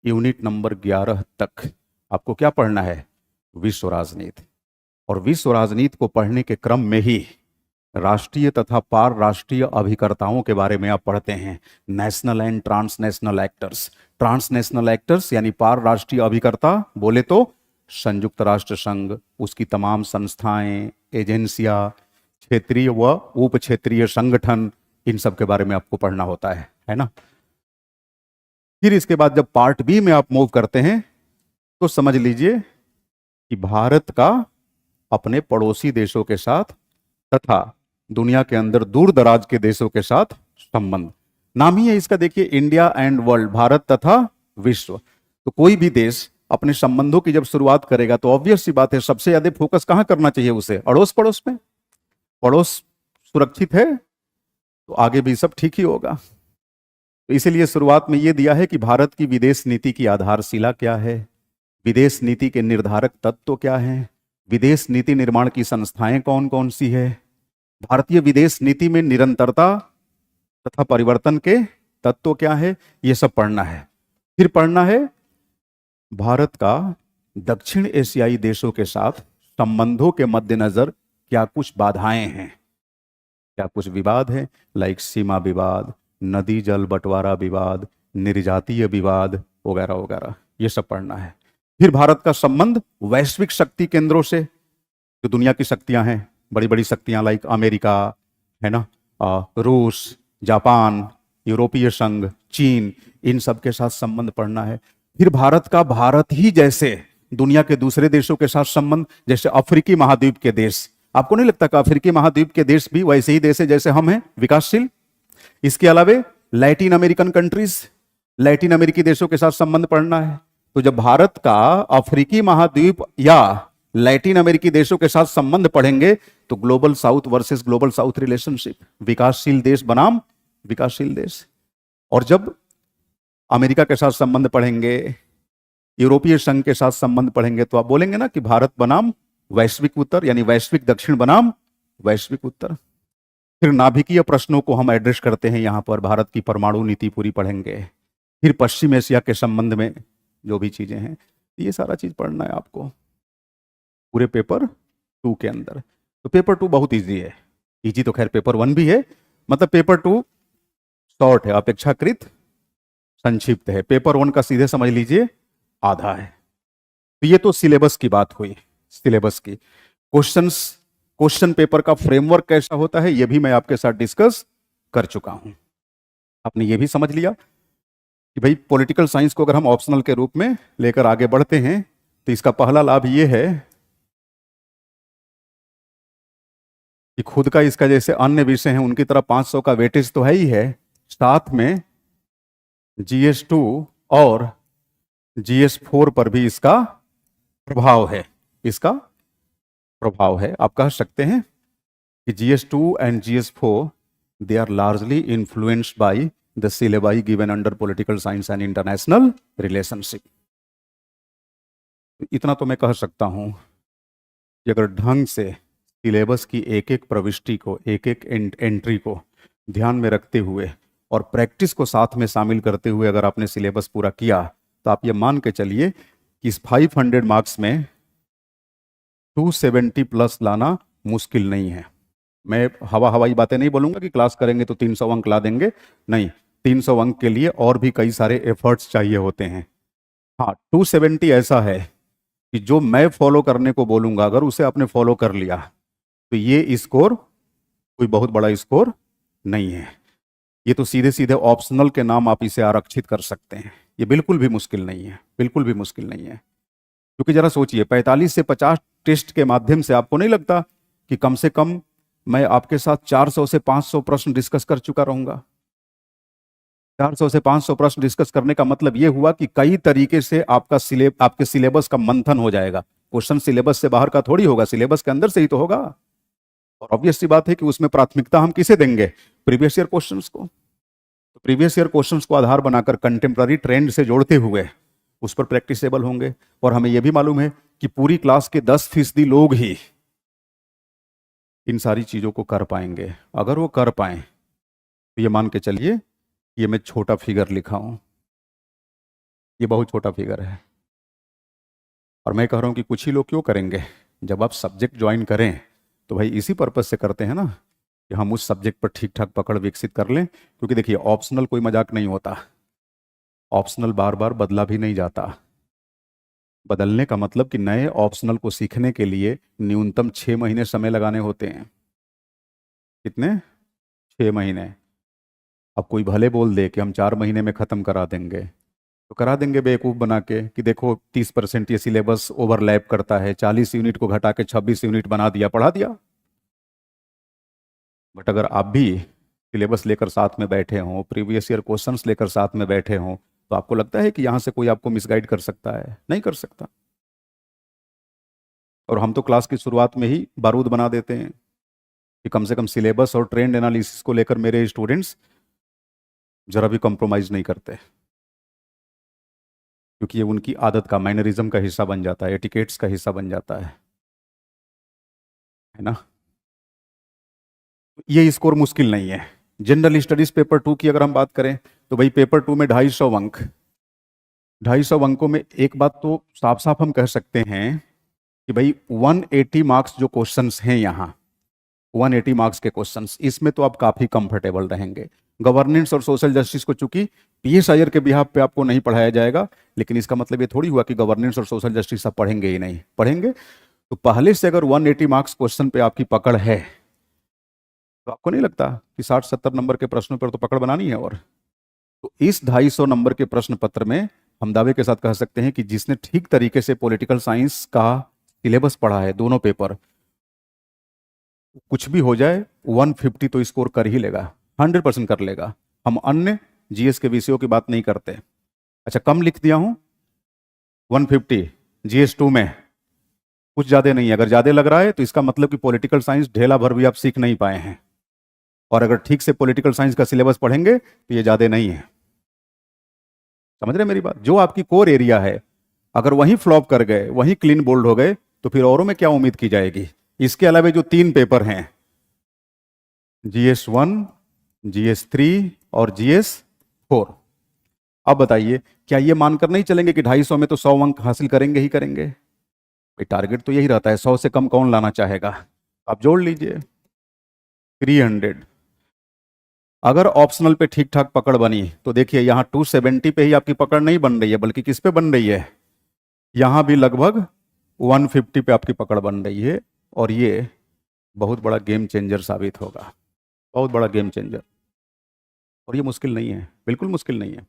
यूनिट नंबर 11 तक आपको क्या पढ़ना है? विश्व राजनीति। और विश्व राजनीति को पढ़ने के क्रम में ही राष्ट्रीय तथा पार राष्ट्रीय अभिकर्ताओं के बारे में आप पढ़ते हैं, national and transnational actors. Transnational actors यानी पार राष्ट्रीय अभिकर्ता बोले तो संयुक्त राष्ट्र संघ, उसकी तमाम संस्थाएं, एजेंसियां, क्षेत्रीय व उप क्षेत्रीय संगठन, इन सब के बारे में आपको पढ़ना होता है ना। फिर इसके बाद जब पार्ट बी में आप मूव करते हैं तो समझ लीजिए कि भारत का अपने पड़ोसी देशों के साथ तथा दुनिया के अंदर दूर दराज के देशों के साथ संबंध। नाम ही है इसका, देखिए, इंडिया एंड वर्ल्ड, भारत तथा विश्व। तो कोई भी देश अपने संबंधों की जब शुरुआत करेगा तो ऑब्वियस सी बात है सबसे ज्यादा फोकस कहां करना चाहिए उसे? अड़ोस पड़ोस में। पड़ोस सुरक्षित है तो आगे भी सब ठीक ही होगा। तो इसीलिए शुरुआत में यह दिया है कि भारत की विदेश नीति की आधारशिला क्या है, विदेश नीति के निर्धारक तत्व क्या हैं, विदेश नीति निर्माण की संस्थाएं कौन कौन सी है, भारतीय विदेश नीति में निरंतरता तथा परिवर्तन के तत्व क्या है, ये सब पढ़ना है। फिर पढ़ना है भारत का दक्षिण एशियाई देशों के साथ संबंधों के मद्देनजर क्या कुछ बाधाएं हैं, क्या कुछ विवाद है, लाइक सीमा विवाद, नदी जल बंटवारा विवाद, निर्जातीय विवाद वगैरह वगैरह, ये सब पढ़ना है। फिर भारत का संबंध वैश्विक शक्ति केंद्रों से, जो दुनिया की शक्तियां हैं, बड़ी बड़ी शक्तियां लाइक अमेरिका, है ना, रूस, जापान, यूरोपीय संघ, चीन, इन सब के साथ संबंध पढ़ना है। फिर भारत का भारत ही जैसे दुनिया के दूसरे देशों के साथ संबंध, जैसे अफ्रीकी महाद्वीप के देश। आपको नहीं लगता कि अफ्रीकी महाद्वीप के देश भी वैसे ही देश है जैसे हम हैं, विकासशील? इसके अलावे लैटिन अमेरिकन कंट्रीज, लैटिन अमेरिकी देशों के साथ संबंध पढ़ना है। तो जब भारत का अफ्रीकी महाद्वीप या लैटिन अमेरिकी देशों के साथ संबंध पढ़ेंगे तो global south versus global south relationship, विकासशील देश बनाम विकासशील देश। और जब अमेरिका के साथ संबंध पढ़ेंगे, यूरोपीय संघ के साथ संबंध पढ़ेंगे, तो आप बोलेंगे ना कि भारत बनाम वैश्विक उत्तर, यानी वैश्विक दक्षिण बनाम वैश्विक उत्तर। फिर नाभिकीय प्रश्नों को हम एड्रेस करते हैं यहां पर, भारत की परमाणु नीति पूरी पढ़ेंगे। फिर पश्चिम एशिया के संबंध में जो भी चीजें हैं, ये सारा चीज पढ़ना है आपको पूरे पेपर 2 के अंदर। तो पेपर 2 बहुत इजी है, इजी तो खैर पेपर 1 भी है, मतलब पेपर 2 शॉर्ट है, अपेक्षाकृत संक्षिप्त है। पेपर 1 का सीधे समझ लीजिए आधा है। तो ये तो सिलेबस की बात हुई, सिलेबस की। क्वेश्चन पेपर का फ्रेमवर्क कैसा होता है ये भी मैं आपके साथ डिस्कस कर चुका हूं। आपने ये भी समझ लिया कि भाई पॉलिटिकल साइंस को अगर हम ऑप्शनल के रूप में लेकर आगे बढ़ते हैं तो इसका पहला लाभ ये है कि खुद का इसका जैसे अन्य विषय हैं उनकी तरह 500 का वेटेज तो है ही है, साथ में GS2 और GS4 पर भी इसका प्रभाव है, इसका प्रभाव है। आप कह सकते हैं कि GS2 and GS4 they are largely influenced by the syllabi given under political science and international relationship. इतना तो मैं कह सकता हूं कि अगर ढंग से सिलेबस की एक एक प्रविष्टि को, एक एक एंट्री को ध्यान में रखते हुए और प्रैक्टिस को साथ में शामिल करते हुए अगर आपने सिलेबस पूरा किया तो आप ये मान के चलिए कि इस 500 मार्क्स में 270 प्लस लाना मुश्किल नहीं है। मैं हवाई बातें नहीं बोलूंगा कि क्लास करेंगे तो 300 अंक ला देंगे, नहीं, 300 अंक के लिए और भी कई सारे एफर्ट्स चाहिए होते हैं। हाँ, 270 ऐसा है कि जो मैं फॉलो करने को बोलूंगा अगर उसे आपने फॉलो कर लिया तो ये स्कोर कोई बहुत बड़ा स्कोर नहीं है। ये तो सीधे सीधे ऑप्शनल के नाम आप इसे आरक्षित कर सकते हैं। ये बिल्कुल भी मुश्किल नहीं है, बिल्कुल भी मुश्किल नहीं है। क्योंकि जरा सोचिए, 45 से 50 टेस्ट के माध्यम से आपको नहीं लगता कि कम से कम मैं आपके साथ 400 से 500 प्रश्न डिस्कस कर चुका रहूंगा। 400 से 500 प्रश्न डिस्कस करने का मतलब यह हुआ कि कई तरीके से आपके सिलेबस का मंथन हो जाएगा। क्वेश्चन सिलेबस से बाहर का थोड़ी होगा, सिलेबस के अंदर से ही तो होगा। और ऑब्वियस सी बात है कि उसमें प्राथमिकता हम किसे देंगे? प्रीवियस ईयर क्वेश्चंस को। तो प्रीवियस ईयर क्वेश्चंस को आधार बनाकर कंटेम्प्ररी ट्रेंड से जोड़ते हुए उस पर प्रैक्टिसेबल होंगे। और हमें यह भी मालूम है कि पूरी क्लास के 10% लोग ही इन सारी चीजों को कर पाएंगे। अगर वो कर पाए तो ये मान के चलिए, ये मैं छोटा फिगर लिखा हूं, ये बहुत छोटा फिगर है। और मैं कह रहा हूं कि कुछ ही लोग क्यों करेंगे? जब आप सब्जेक्ट ज्वाइन करें तो भाई इसी पर्पज से करते हैं ना, कि हम उस सब्जेक्ट पर ठीक ठाक पकड़ विकसित कर लें। क्योंकि देखिए, ऑप्शनल कोई मजाक नहीं होता। ऑप्शनल बार बार बदला भी नहीं जाता। बदलने का मतलब कि नए ऑप्शनल को सीखने के लिए न्यूनतम 6 महीने समय लगाने होते हैं। कितने? 6 महीने। अब कोई भले बोल दे कि हम 4 महीने में खत्म करा देंगे, तो करा देंगे बेवकूफ बना के कि देखो 30% ये सिलेबस ओवरलैप करता है, 40 यूनिट को घटा के 26 यूनिट बना दिया, पढ़ा दिया। बट अगर आप भी सिलेबस लेकर साथ में बैठे हों, प्रीवियस ईयर क्वेश्चंस लेकर साथ में बैठे हों, तो आपको लगता है कि यहां से कोई आपको मिसगाइड कर सकता है? नहीं कर सकता। और हम तो क्लास की शुरुआत में ही बारूद बना देते हैं कि कम से कम सिलेबस और ट्रेंड एनालिसिस को लेकर मेरे स्टूडेंट्स जरा भी कॉम्प्रोमाइज नहीं करते, क्योंकि ये उनकी आदत का, मैनरिज्म का हिस्सा बन जाता है, एटिकेट्स का हिस्सा बन जाता है ना। ये स्कोर मुश्किल नहीं है। जनरल स्टडीज पेपर 2 की अगर हम बात करें तो भाई पेपर 2 में 250 अंक। 250 अंकों में एक बात तो साफ साफ हम कह सकते हैं कि भाई 180 मार्क्स जो क्वेश्चंस हैं यहाँ, 180 मार्क्स के क्वेश्चंस, इसमें तो आप काफी कंफर्टेबल रहेंगे। गवर्नेंस और सोशल जस्टिस को चूंकि पीएस हायर के बिहाफ पे आपको नहीं पढ़ाया जाएगा, लेकिन इसका मतलब ये थोड़ी हुआ कि गवर्नेंस और सोशल जस्टिस आप पढ़ेंगे ही नहीं। पढ़ेंगे। तो पहले से अगर 180 मार्क्स क्वेश्चन पे आपकी पकड़ है, तो आपको नहीं लगता कि 60-70 नंबर के प्रश्नों पर तो पकड़ बनानी है? और तो इस 250 नंबर के प्रश्न पत्र में हम दावे के साथ कह सकते हैं कि जिसने ठीक तरीके से पॉलिटिकल साइंस का सिलेबस पढ़ा है, दोनों पेपर, कुछ भी हो जाए 150 तो स्कोर कर ही लेगा, 100% कर लेगा। हम अन्य जीएस के विषयों की बात नहीं करते। अच्छा, कम लिख दिया हूं 150 जीएस 2 में, कुछ ज्यादा नहीं है। अगर ज्यादा लग रहा है तो इसका मतलब कि पॉलिटिकल साइंस ढेला भर भी आप सीख नहीं पाए हैं। और अगर ठीक से पॉलिटिकल साइंस का सिलेबस पढ़ेंगे तो ये ज्यादा नहीं है। समझ रहे मेरी बात? जो आपकी कोर एरिया है, अगर वहीं फ्लॉप कर गए, वहीं क्लीन बोल्ड हो गए, तो फिर औरों में क्या उम्मीद की जाएगी? इसके अलावा जो 3 पेपर हैं, जीएस 1, जीएस 3 और जीएस 4, अब बताइए क्या ये मानकर नहीं चलेंगे कि 250 में तो 100 अंक हासिल करेंगे ही करेंगे? टारगेट तो यही रहता है, 100 से कम कौन लाना चाहेगा? आप जोड़ लीजिए 300। अगर ऑप्शनल पे ठीक ठाक पकड़ बनी तो देखिए यहां 270 पे ही आपकी पकड़ नहीं बन रही है, बल्कि किस पे बन रही है? यहां भी लगभग 150 पे आपकी पकड़ बन रही है। और ये बहुत बड़ा गेम चेंजर साबित होगा, बहुत बड़ा गेम चेंजर। और ये मुश्किल नहीं है, बिल्कुल मुश्किल नहीं है।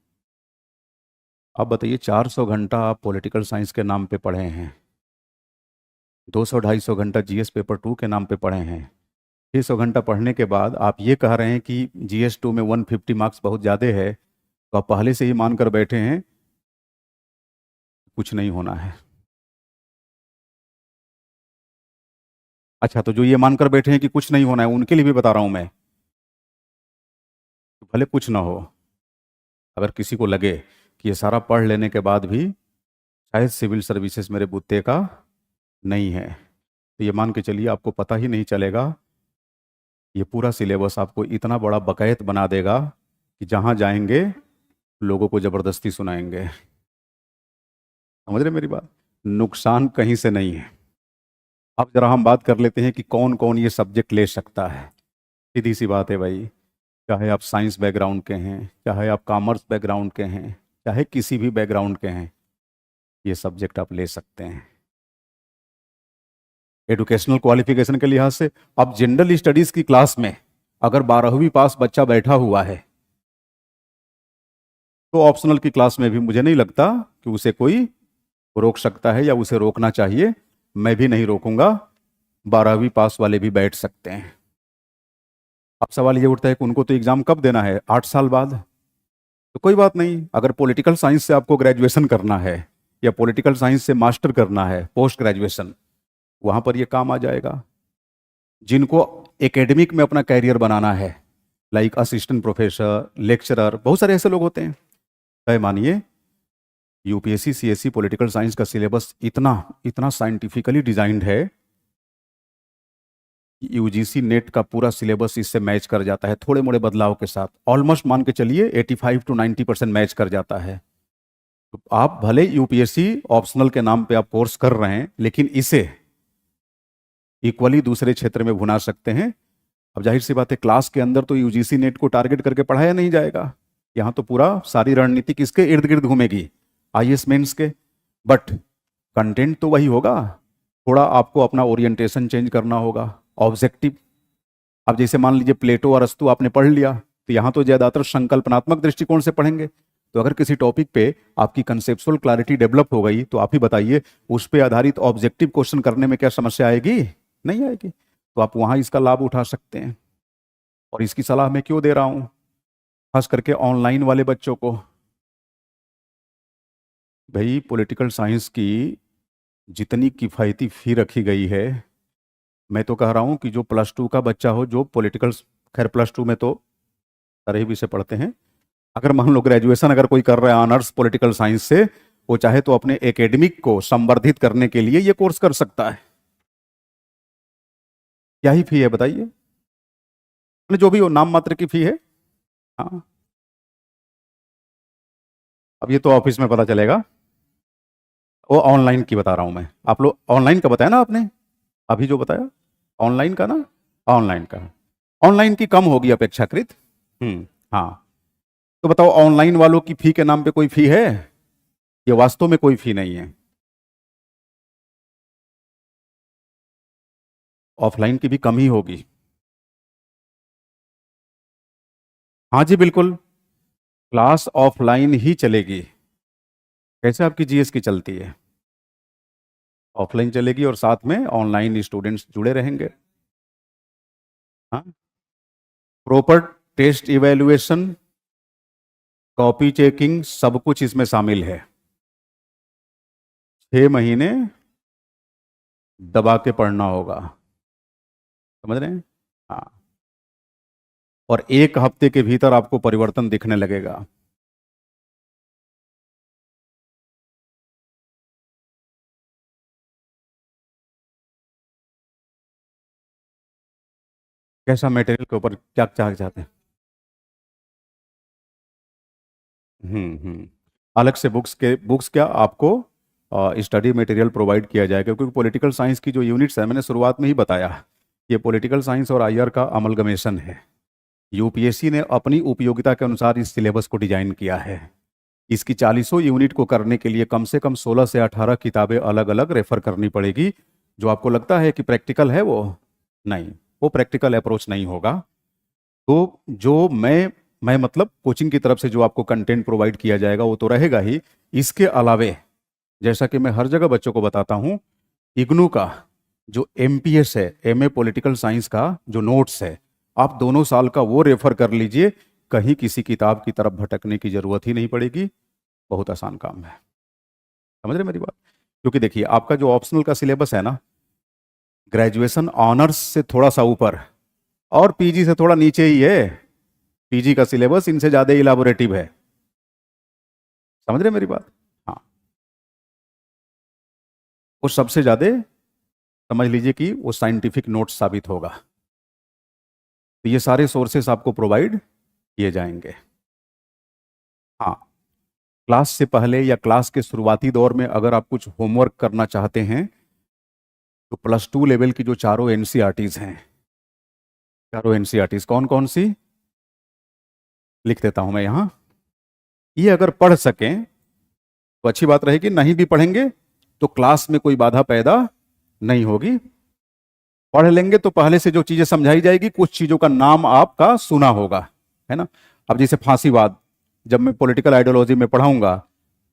आप बताइए, 400 घंटा आप पॉलिटिकल साइंस के नाम पे पढ़े हैं, 200-250 घंटा जीएस पेपर 2 के नाम पे पढ़े हैं, 600 घंटा पढ़ने के बाद आप ये कह रहे हैं कि जीएस 2 में 150 मार्क्स बहुत ज़्यादा है, तो आप पहले से ही मानकर बैठे हैं कुछ नहीं होना है। अच्छा, तो जो ये मानकर बैठे हैं कि कुछ नहीं होना है, उनके लिए भी बता रहा हूं मैं, तो भले कुछ ना हो, अगर किसी को लगे कि ये सारा पढ़ लेने के बाद भी शायद सिविल सर्विसेज मेरे बुत्ते का नहीं है, तो ये मान के चलिए आपको पता ही नहीं चलेगा। ये पूरा सिलेबस आपको इतना बड़ा बकैत बना देगा कि जहां जाएंगे लोगों को जबरदस्ती सुनाएंगे। समझ रहे मेरी बात? नुकसान कहीं से नहीं है। अब जरा हम बात कर लेते हैं कि कौन कौन ये सब्जेक्ट ले सकता है। सीधी सी बात है भाई, चाहे आप साइंस बैकग्राउंड के हैं, चाहे आप कॉमर्स बैकग्राउंड के हैं, चाहे किसी भी बैकग्राउंड के हैं, ये सब्जेक्ट आप ले सकते हैं एजुकेशनल क्वालिफिकेशन के लिहाज से। अब जनरल स्टडीज की क्लास में अगर 12वीं पास बच्चा बैठा हुआ है तो ऑप्शनल की क्लास में भी मुझे नहीं लगता कि उसे कोई रोक सकता है या उसे रोकना चाहिए। मैं भी नहीं रोकूंगा, 12वीं पास वाले भी बैठ सकते हैं। अब सवाल ये उठता है कि उनको तो एग्जाम कब देना है, 8 साल बाद। तो कोई बात नहीं, अगर पॉलिटिकल साइंस से आपको ग्रेजुएशन करना है या पॉलिटिकल साइंस से मास्टर करना है, पोस्ट ग्रेजुएशन, वहां पर ये काम आ जाएगा। जिनको एकेडमिक में अपना कैरियर बनाना है, लाइक असिस्टेंट प्रोफेसर, लेक्चरर, बहुत सारे ऐसे लोग होते हैं। है मानिए यूपीएससी सीएससी पॉलिटिकल साइंस का सिलेबस इतना इतना साइंटिफिकली डिजाइंड है, यूजीसी नेट का पूरा सिलेबस इससे मैच कर जाता है, थोड़े मोड़े बदलाव के साथ। ऑलमोस्ट मान के चलिए 85 to 90% मैच कर जाता है। तो आप भले यूपीएससी ऑप्शनल के नाम पे आप कोर्स कर रहे हैं, लेकिन इसे इक्वली दूसरे क्षेत्र में भुना सकते हैं। अब जाहिर सी बात है, क्लास के अंदर तो यूजीसी नेट को टारगेट करके पढ़ाया नहीं जाएगा। यहाँ तो पूरा सारी रणनीति किसके इर्द गिर्द घूमेगी, आईएएस मेंस के। बट कंटेंट तो वही होगा, थोड़ा आपको अपना ओरिएंटेशन चेंज करना होगा, ऑब्जेक्टिव। अब जैसे मान लीजिए प्लेटो और अरस्तु आपने पढ़ लिया, तो यहाँ तो ज्यादातर संकल्पनात्मक दृष्टिकोण से पढ़ेंगे। तो अगर किसी टॉपिक पे आपकी कंसेप्चुअल क्लैरिटी डेवलप हो गई, तो आप ही बताइए उस पर आधारित ऑब्जेक्टिव क्वेश्चन करने में क्या समस्या आएगी? नहीं आएगी। तो आप वहां इसका लाभ उठा सकते हैं। और इसकी सलाह मैं क्यों दे रहा हूं, खास करके ऑनलाइन वाले बच्चों को। भाई पॉलिटिकल साइंस की जितनी किफ़ायती फी रखी गई है, मैं तो कह रहा हूं कि जो +2 का बच्चा हो, जो पॉलिटिकल, खैर +2 में तो सारे ही विषय पढ़ते हैं, अगर मान लो ग्रेजुएशन अगर कोई कर रहा है ऑनर्स पॉलिटिकल साइंस से, वो चाहे तो अपने एकेडमिक को संवर्धित करने के लिए ये कोर्स कर सकता है। क्या ही फी है बताइए, जो भी हो नाम मात्र की फी है। हाँ, अब ये तो ऑफिस में पता चलेगा। वो ऑनलाइन की बता रहा हूं मैं, आप लोग ऑनलाइन का बताया ना आपने, अभी जो बताया ऑनलाइन का ना, ऑनलाइन का, ऑनलाइन की कम होगी अपेक्षाकृत। हाँ। तो बताओ ऑनलाइन वालों की फी के नाम पे कोई फी है? ये वास्तव में कोई फी नहीं है। ऑफलाइन की भी कम ही होगी। हाँ जी बिल्कुल, क्लास ऑफलाइन ही चलेगी। कैसे आपकी जीएस की चलती है? ऑफलाइन चलेगी और साथ में ऑनलाइन स्टूडेंट्स जुड़े रहेंगे। हाँ, proper test evaluation, copy checking, सब कुछ इसमें शामिल है। 6 महीने दबा के पढ़ना होगा, समझ रहे हैं? हाँ, और 1 हफ्ते के भीतर आपको परिवर्तन दिखने लगेगा। कैसा मटेरियल के ऊपर क्या चाहते हैं? हम्म। अलग से बुक्स क्या आपको स्टडी मटेरियल प्रोवाइड किया जाएगा, क्योंकि पॉलिटिकल साइंस की जो यूनिट्स है, मैंने शुरुआत में ही बताया, ये पॉलिटिकल साइंस और आईआर का अमलगमेशन है। यूपीएससी ने अपनी उपयोगिता के अनुसार इस सिलेबस को डिजाइन किया है। इसकी 40 यूनिट को करने के लिए कम से कम 16 से 18 किताबें अलग अलग रेफर करनी पड़ेगी। जो आपको लगता है कि प्रैक्टिकल है, वो नहीं, वो प्रैक्टिकल अप्रोच नहीं होगा। तो जो मैं मतलब कोचिंग की तरफ से जो आपको कंटेंट प्रोवाइड किया जाएगा वो तो रहेगा ही। इसके अलावे जैसा कि मैं हर जगह बच्चों को बताता हूं, इग्नू का जो एमपीएस है, एमए पॉलिटिकल साइंस का जो नोट्स है, आप दोनों साल का वो रेफर कर लीजिए। कहीं किसी किताब की तरफ भटकने की जरूरत ही नहीं पड़ेगी। बहुत आसान काम है, समझ रहे मेरी बात? क्योंकि देखिए आपका जो ऑप्शनल का सिलेबस है ना, ग्रेजुएशन ऑनर्स से थोड़ा सा ऊपर और पीजी से थोड़ा नीचे ही है। पीजी का सिलेबस इनसे ज्यादा इलाबोरेटिव है, समझ रहे मेरी बात? हाँ, वो सबसे ज्यादा समझ लीजिए कि वो साइंटिफिक नोट साबित होगा। तो ये सारे सोर्सेस आपको प्रोवाइड किए जाएंगे। हाँ, क्लास से पहले या क्लास के शुरुआती दौर में अगर आप कुछ होमवर्क करना चाहते हैं, तो +2 लेवल की जो चारों एनसीईआरटीज हैं, चारों एनसीईआरटीज कौन कौन सी, लिख देता हूं मैं यहां। ये अगर पढ़ सकें तो अच्छी बात रहेगी, नहीं भी पढ़ेंगे तो क्लास में कोई बाधा पैदा नहीं होगी। पढ़ लेंगे तो पहले से जो चीजें समझाई जाएगी, कुछ चीजों का नाम आपका सुना होगा, है ना? अब जैसे फांसीवाद, जब मैं पॉलिटिकल आइडियोलॉजी में पढ़ाऊंगा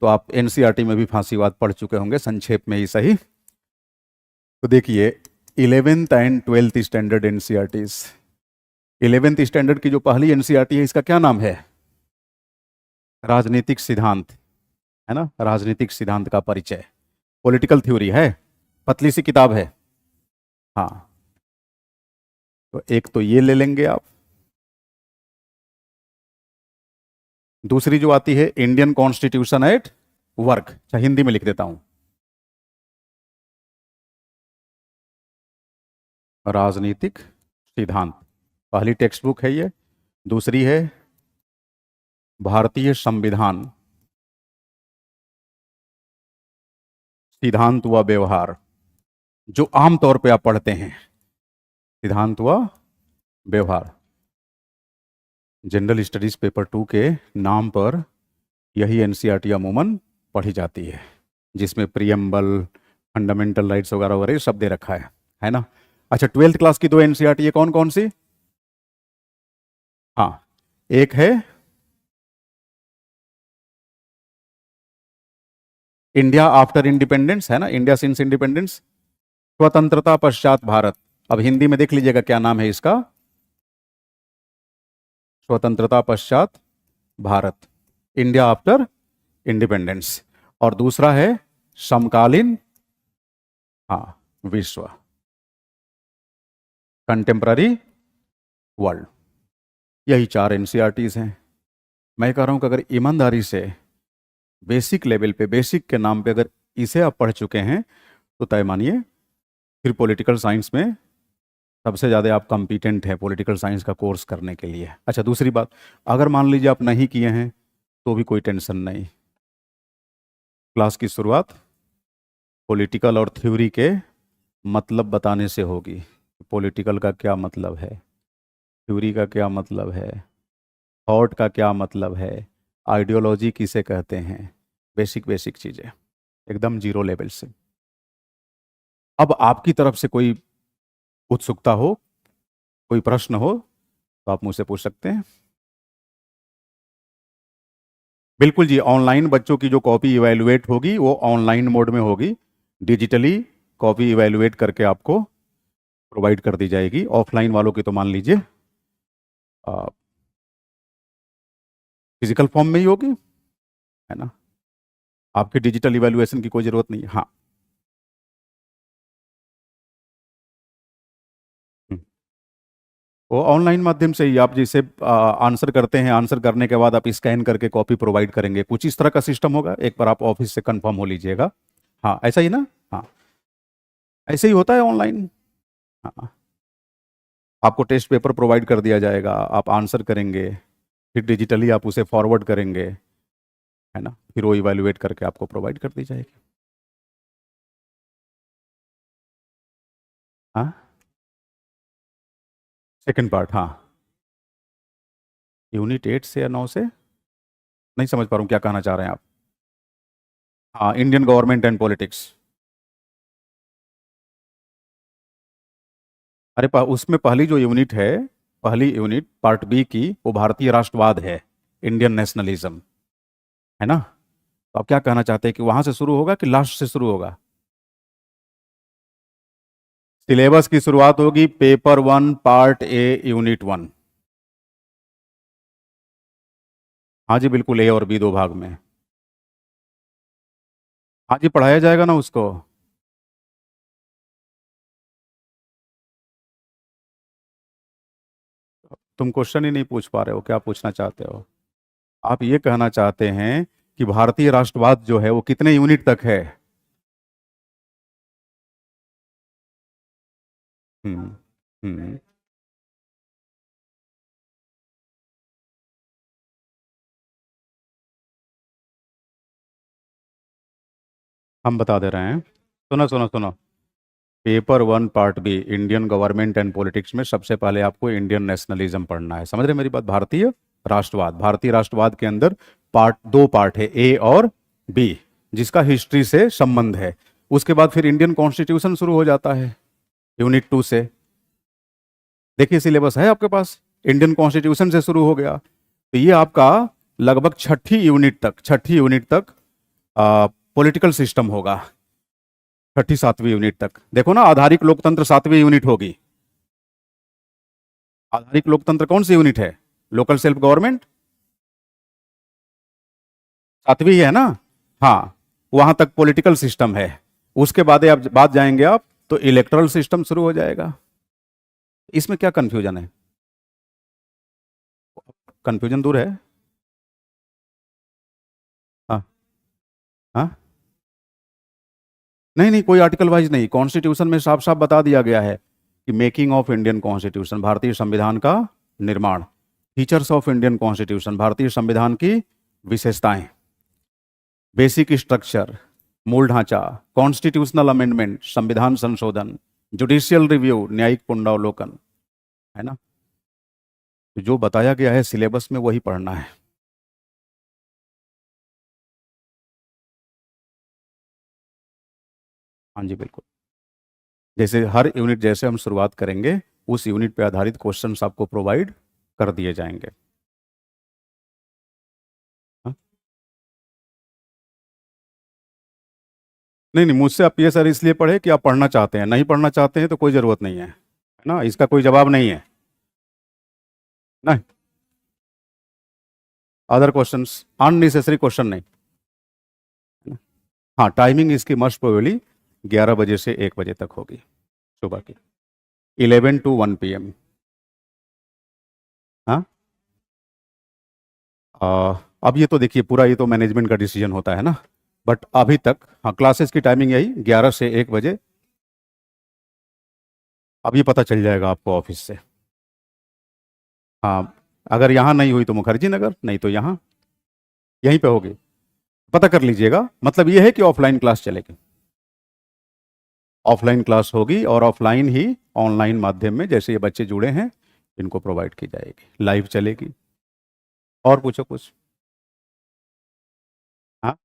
तो आप एनसीईआरटी में भी फांसीवाद पढ़ चुके होंगे, संक्षेप में ही सही। तो देखिए 11th and 12th standard NCERTs, 11th standard की जो पहली एनसीईआरटी है इसका क्या नाम है? राजनीतिक सिद्धांत, है ना, राजनीतिक सिद्धांत का परिचय, पॉलिटिकल थ्योरी है, पतली सी किताब है। हाँ, तो एक तो ये ले लेंगे आप। दूसरी जो आती है इंडियन कॉन्स्टिट्यूशन एट वर्क, अच्छा हिंदी में लिख देता हूं, राजनीतिक सिद्धांत, पहली टेक्स्ट बुक है ये। दूसरी है भारतीय संविधान, सिद्धांत व व्यवहार, जो आमतौर पे आप पढ़ते हैं, सिद्धांत व व्यवहार। जनरल स्टडीज पेपर 2 के नाम पर यही एनसीईआरटी अमूमन पढ़ी जाती है, जिसमें प्रियम्बल, फंडामेंटल राइट्स वगैरह वगैरह सब दे रखा है ना। अच्छा 12th क्लास की दो एनसीईआरटी है कौन कौन सी? हाँ, एक है इंडिया आफ्टर इंडिपेंडेंस, है ना, इंडिया सिंस इंडिपेंडेंस, स्वतंत्रता पश्चात भारत। अब हिंदी में देख लीजिएगा क्या नाम है इसका, स्वतंत्रता पश्चात भारत, इंडिया आफ्टर इंडिपेंडेंस। और दूसरा है समकालीन, हाँ, विश्व, कंटेम्पररी वर्ल्ड। यही 4 एनसीईआरटीज हैं। मैं कह रहा हूं कि अगर ईमानदारी से बेसिक लेवल पे, बेसिक के नाम पे अगर इसे आप पढ़ चुके हैं तो तय मानिए फिर पॉलिटिकल साइंस में सबसे ज़्यादा आप कॉम्पिटेंट हैं पॉलिटिकल साइंस का कोर्स करने के लिए। अच्छा दूसरी बात, अगर मान लीजिए आप नहीं किए हैं तो भी कोई टेंशन नहीं, क्लास की शुरुआत पॉलिटिकल और थ्योरी के मतलब बताने से होगी। पॉलिटिकल का क्या मतलब है, थ्योरी का क्या मतलब है, थॉट का क्या मतलब है, आइडियोलॉजी किसे कहते हैं, बेसिक बेसिक चीज़ें एकदम जीरो लेवल से। अब आपकी तरफ से कोई उत्सुकता हो, कोई प्रश्न हो तो आप मुझसे पूछ सकते हैं। बिल्कुल जी, ऑनलाइन बच्चों की जो कॉपी इवैल्यूएट होगी वो ऑनलाइन मोड में होगी, डिजिटली कॉपी इवैल्यूएट करके आपको प्रोवाइड कर दी जाएगी। ऑफलाइन वालों की तो मान लीजिए फिजिकल फॉर्म में ही होगी, है ना, आपके डिजिटल इवैल्यूएशन की कोई जरूरत नहीं। हाँ, वो ऑनलाइन माध्यम से ही आप जैसे आंसर करते हैं, आंसर करने के बाद आप स्कैन करके कॉपी प्रोवाइड करेंगे, कुछ इस तरह का सिस्टम होगा। एक बार आप ऑफिस से कंफर्म हो लीजिएगा। हाँ ऐसा ही ना, हाँ ऐसे ही होता है ऑनलाइन। हाँ, आपको टेस्ट पेपर प्रोवाइड कर दिया जाएगा, आप आंसर करेंगे, फिर डिजिटली आप उसे फॉरवर्ड करेंगे, है ना, फिर वो इवैल्यूएट करके आपको प्रोवाइड कर दी जाएगी। हाँ, सेकंड पार्ट, हाँ, यूनिट 8 से या 9 से, नहीं समझ पा रहा हूँ क्या कहना चाह रहे हैं आप। हाँ, इंडियन गवर्नमेंट एंड पॉलिटिक्स। अरे उसमें पहली जो यूनिट है, पहली यूनिट पार्ट बी की, वो भारतीय राष्ट्रवाद है, इंडियन नेशनलिज्म, है ना। तो आप क्या कहना चाहते हैं कि वहां से शुरू होगा कि लास्ट से शुरू होगा? सिलेबस की शुरुआत होगी पेपर 1 पार्ट ए यूनिट 1। हाँ जी बिल्कुल, ए और बी दो भाग में। हाँ जी, पढ़ाया जाएगा ना उसको। तुम क्वेश्चन ही नहीं पूछ पा रहे हो, क्या पूछना चाहते हो? आप ये कहना चाहते हैं कि भारतीय राष्ट्रवाद जो है वो कितने यूनिट तक है? हम्म हम्म हम बता दे रहे हैं, सुनो सुनो सुनो। Paper 1 part B Indian government and politics में सबसे पहले आपको इंडियन नेशनलिज्म पढ़ना है, समझ रहे मेरी बात? भारतीय राष्ट्रवाद, भारतीय राष्ट्रवाद के अंदर दो पार्ट है, ए और बी, जिसका हिस्ट्री से संबंध है। उसके बाद फिर इंडियन कॉन्स्टिट्यूशन शुरू हो जाता है यूनिट 2 से। देखिए सिलेबस है आपके पास, इंडियन कॉन्स्टिट्यूशन से शुरू हो गया। तो ये आपका लगभग छठी यूनिट तक पॉलिटिकल सिस्टम होगा। छठी 7वीं यूनिट तक देखो ना, आधारिक लोकतंत्र 7वीं यूनिट होगी। आधारिक लोकतंत्र कौन सी यूनिट है? लोकल सेल्फ गवर्नमेंट 7वीं है ना। हाँ, वहां तक पॉलिटिकल सिस्टम है। उसके बाद जाएंगे आप तो इलेक्टोरल सिस्टम शुरू हो जाएगा। इसमें क्या कंफ्यूजन है? कंफ्यूजन दूर है। हाँ हाँ, नहीं नहीं, कोई आर्टिकल वाइज नहीं, कॉन्स्टिट्यूशन में साफ साफ बता दिया गया है कि मेकिंग ऑफ इंडियन कॉन्स्टिट्यूशन, भारतीय संविधान का निर्माण, फीचर्स ऑफ इंडियन कॉन्स्टिट्यूशन, भारतीय संविधान की विशेषताएं, बेसिक स्ट्रक्चर, मूल ढांचा, कॉन्स्टिट्यूशनल अमेंडमेंट, संविधान संशोधन, जुडिशियल रिव्यू, न्यायिक पुनरावलोकन, है ना। तो जो बताया गया है सिलेबस में वही पढ़ना है। हाँ जी बिल्कुल, जैसे हर यूनिट जैसे हम शुरुआत करेंगे उस यूनिट पे आधारित क्वेश्चंस आपको प्रोवाइड कर दिए जाएंगे। हाँ? नहीं नहीं, मुझसे आप ये सर इसलिए पढ़े कि आप पढ़ना चाहते हैं, नहीं पढ़ना चाहते हैं तो कोई ज़रूरत नहीं है ना, इसका कोई जवाब नहीं है ना। अदर क्वेश्चंस, अननेसेसरी क्वेश्चन नहीं। हाँ, टाइमिंग इसकी मस्ट प्रोबेबली 11 बजे से 1 बजे तक होगी सुबह की, 11 to 1 PM। हाँ, अब ये तो देखिए पूरा ये तो मैनेजमेंट का डिसीजन होता है ना, बट अभी तक हाँ क्लासेस की टाइमिंग यही 11 से 1 बजे। अब ये पता चल जाएगा आपको ऑफिस से। हाँ, अगर यहाँ नहीं हुई तो मुखर्जी नगर, नहीं तो यहाँ यहीं पे होगी, पता कर लीजिएगा। मतलब ये है कि ऑफलाइन क्लास चलेगी, ऑफलाइन क्लास होगी और ऑफलाइन ही ऑनलाइन माध्यम में जैसे ये बच्चे जुड़े हैं इनको प्रोवाइड की जाएगी, लाइव चलेगी। और पूछो कुछ। हाँ,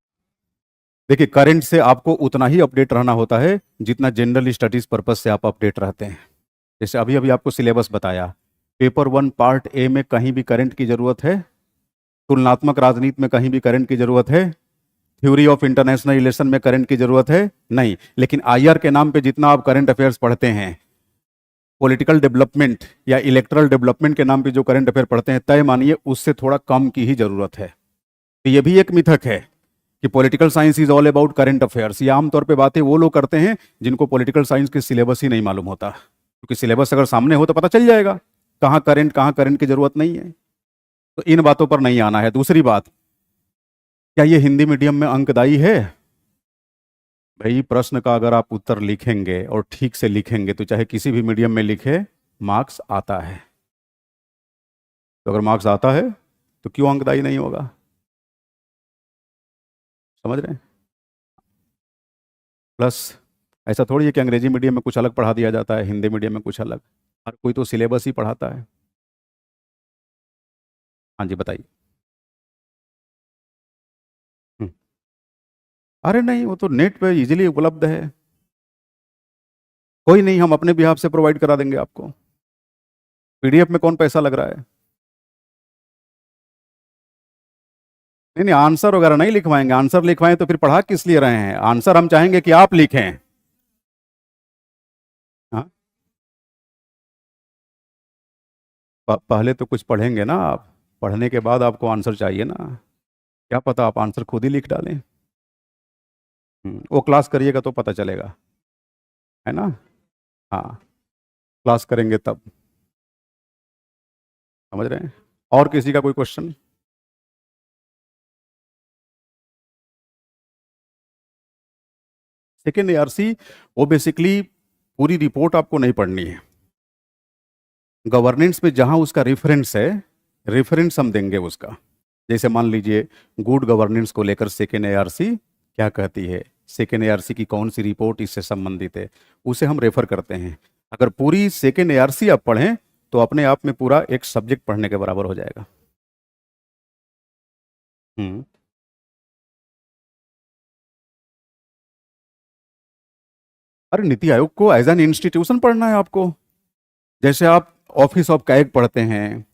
देखिए करंट से आपको उतना ही अपडेट रहना होता है जितना जनरल स्टडीज पर्पज से आप अपडेट रहते हैं। जैसे अभी अभी आपको सिलेबस बताया, पेपर 1 पार्ट ए में कहीं भी करंट की जरूरत है? तुलनात्मक राजनीति में कहीं भी करंट की जरूरत है? थ्योरी ऑफ इंटरनेशनल रिलेशन में करंट की जरूरत है? नहीं। लेकिन आईआर के नाम पे जितना आप करंट अफेयर्स पढ़ते हैं, पॉलिटिकल डेवलपमेंट या इलेक्टरल डेवलपमेंट के नाम पे जो करंट अफेयर पढ़ते हैं, तय मानिए उससे थोड़ा कम की ही जरूरत है। तो ये भी एक मिथक है कि political science is all about current affairs. ये आमतौर पे बातें वो लोग करते हैं जिनको पॉलिटिकल साइंस के सिलेबस ही नहीं मालूम होता, क्योंकि सिलेबस अगर सामने हो तो पता चल जाएगा कहाँ करंट की जरूरत नहीं है। तो इन बातों पर नहीं आना है। दूसरी बात, क्या ये हिंदी मीडियम में अंकदायी है? भाई प्रश्न का अगर आप उत्तर लिखेंगे और ठीक से लिखेंगे तो चाहे किसी भी मीडियम में लिखे, मार्क्स आता है। तो अगर मार्क्स आता है तो क्यों अंकदायी नहीं होगा? समझ रहे हैं? प्लस ऐसा थोड़ी है कि अंग्रेजी मीडियम में कुछ अलग पढ़ा दिया जाता है, हिंदी मीडियम में कुछ अलग। हर कोई तो सिलेबस ही पढ़ाता है। हाँ जी बताइए। हम्म, अरे नहीं, वो तो नेट पे इजीली उपलब्ध है। कोई नहीं, हम अपने बिहाफ से प्रोवाइड करा देंगे आपको। पीडीएफ में कौन पैसा लग रहा है? नहीं नहीं, आंसर वगैरह नहीं लिखवाएंगे। आंसर लिखवाएं तो फिर पढ़ा किस लिए रहे हैं? आंसर हम चाहेंगे कि आप लिखें। हाँ, पहले तो कुछ पढ़ेंगे ना आप, पढ़ने के बाद आपको आंसर चाहिए ना। क्या पता आप आंसर खुद ही लिख डालें। वो क्लास करिएगा तो पता चलेगा, है ना। हाँ, क्लास करेंगे तब। समझ रहे हैं? और किसी का कोई क्वेश्चन? सेकेंड एआरसी, वो बेसिकली पूरी रिपोर्ट आपको नहीं पढ़नी है। गवर्नेंस में जहां उसका रेफरेंस है, रेफरेंस हम देंगे उसका। जैसे मान लीजिए गुड गवर्नेंस को लेकर सेकेंड एआरसी क्या कहती है, सेकेंड एआरसी की कौन सी रिपोर्ट इससे संबंधित है, उसे हम रेफर करते हैं। अगर पूरी सेकेंड एआरसी आप पढ़ें तो अपने आप में पूरा एक सब्जेक्ट पढ़ने के बराबर हो जाएगा। हम्म, अरे नीति आयोग को एज एन इंस्टीट्यूशन पढ़ना है आपको। जैसे आप ऑफिस ऑफ कैग पढ़ते हैं,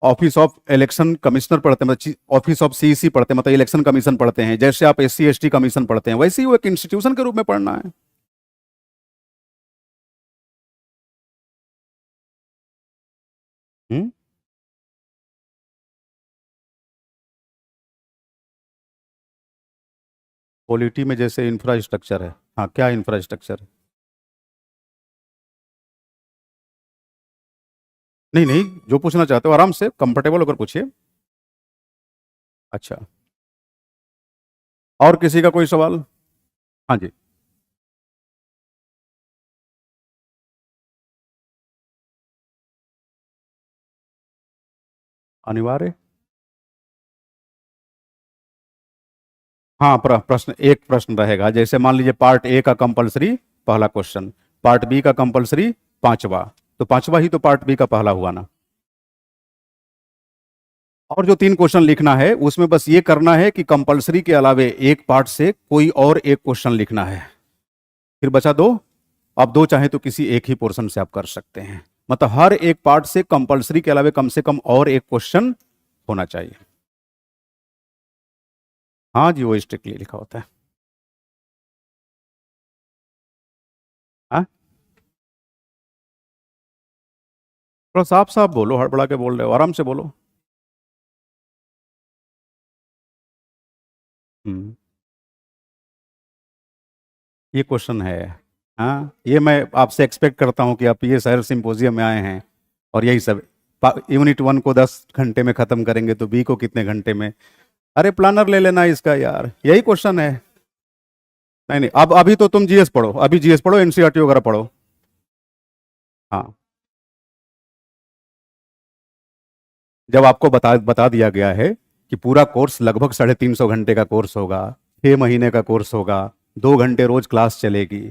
ऑफिस ऑफ इलेक्शन कमिश्नर पढ़ते हैं, मतलब ऑफिस ऑफ सीईसी पढ़ते हैं, मतलब इलेक्शन कमीशन पढ़ते हैं, जैसे आप एससी एसटी कमीशन पढ़ते हैं, वैसे ही वो एक इंस्टीट्यूशन के रूप में पढ़ना है। हम्म। पॉलिटी में जैसे इंफ्रास्ट्रक्चर है, हाँ क्या इंफ्रास्ट्रक्चर है? नहीं नहीं, जो पूछना चाहते हो आराम से कंफर्टेबल होकर पूछिए। अच्छा, और किसी का कोई सवाल? हाँ जी। अनिवार्य। हाँ, प्रश्न एक प्रश्न रहेगा, जैसे मान लीजिए पार्ट ए का कंपलसरी पहला क्वेश्चन, पार्ट बी का कंपलसरी पांचवा, तो पांचवा ही तो पार्ट बी का पहला हुआ ना। और जो तीन क्वेश्चन लिखना है उसमें बस ये करना है कि कंपलसरी के अलावे एक पार्ट से कोई और एक क्वेश्चन लिखना है, फिर बचा दो। आप दो चाहे तो किसी एक ही पोर्शन से आप कर सकते हैं, मतलब हर एक पार्ट से कंपलसरी के अलावे कम से कम और एक क्वेश्चन होना चाहिए। हाँ जी, वो स्ट्रिक्टली लिखा होता है। हाँ, थोड़ा साफ साफ बोलो, हड़बड़ा के बोल रहे हो, आराम से बोलो। हम्म। ये क्वेश्चन है। हाँ, ये मैं आपसे एक्सपेक्ट करता हूँ कि आप ये शहर सिंपोजियम में आए हैं और यही सब। यूनिट वन को 10 घंटे में खत्म करेंगे तो बी को कितने घंटे में? अरे प्लानर ले लेना इसका यार, यही क्वेश्चन है। नहीं नहीं, अब अभी तो तुम जीएस पढ़ो, अभी जीएस पढ़ो, एनसीईआरटी वगैरह पढ़ो। हाँ, जब आपको बता बता दिया गया है कि पूरा कोर्स लगभग 350 घंटे का कोर्स होगा, 6 महीने का कोर्स होगा, 2 घंटे रोज क्लास चलेगी,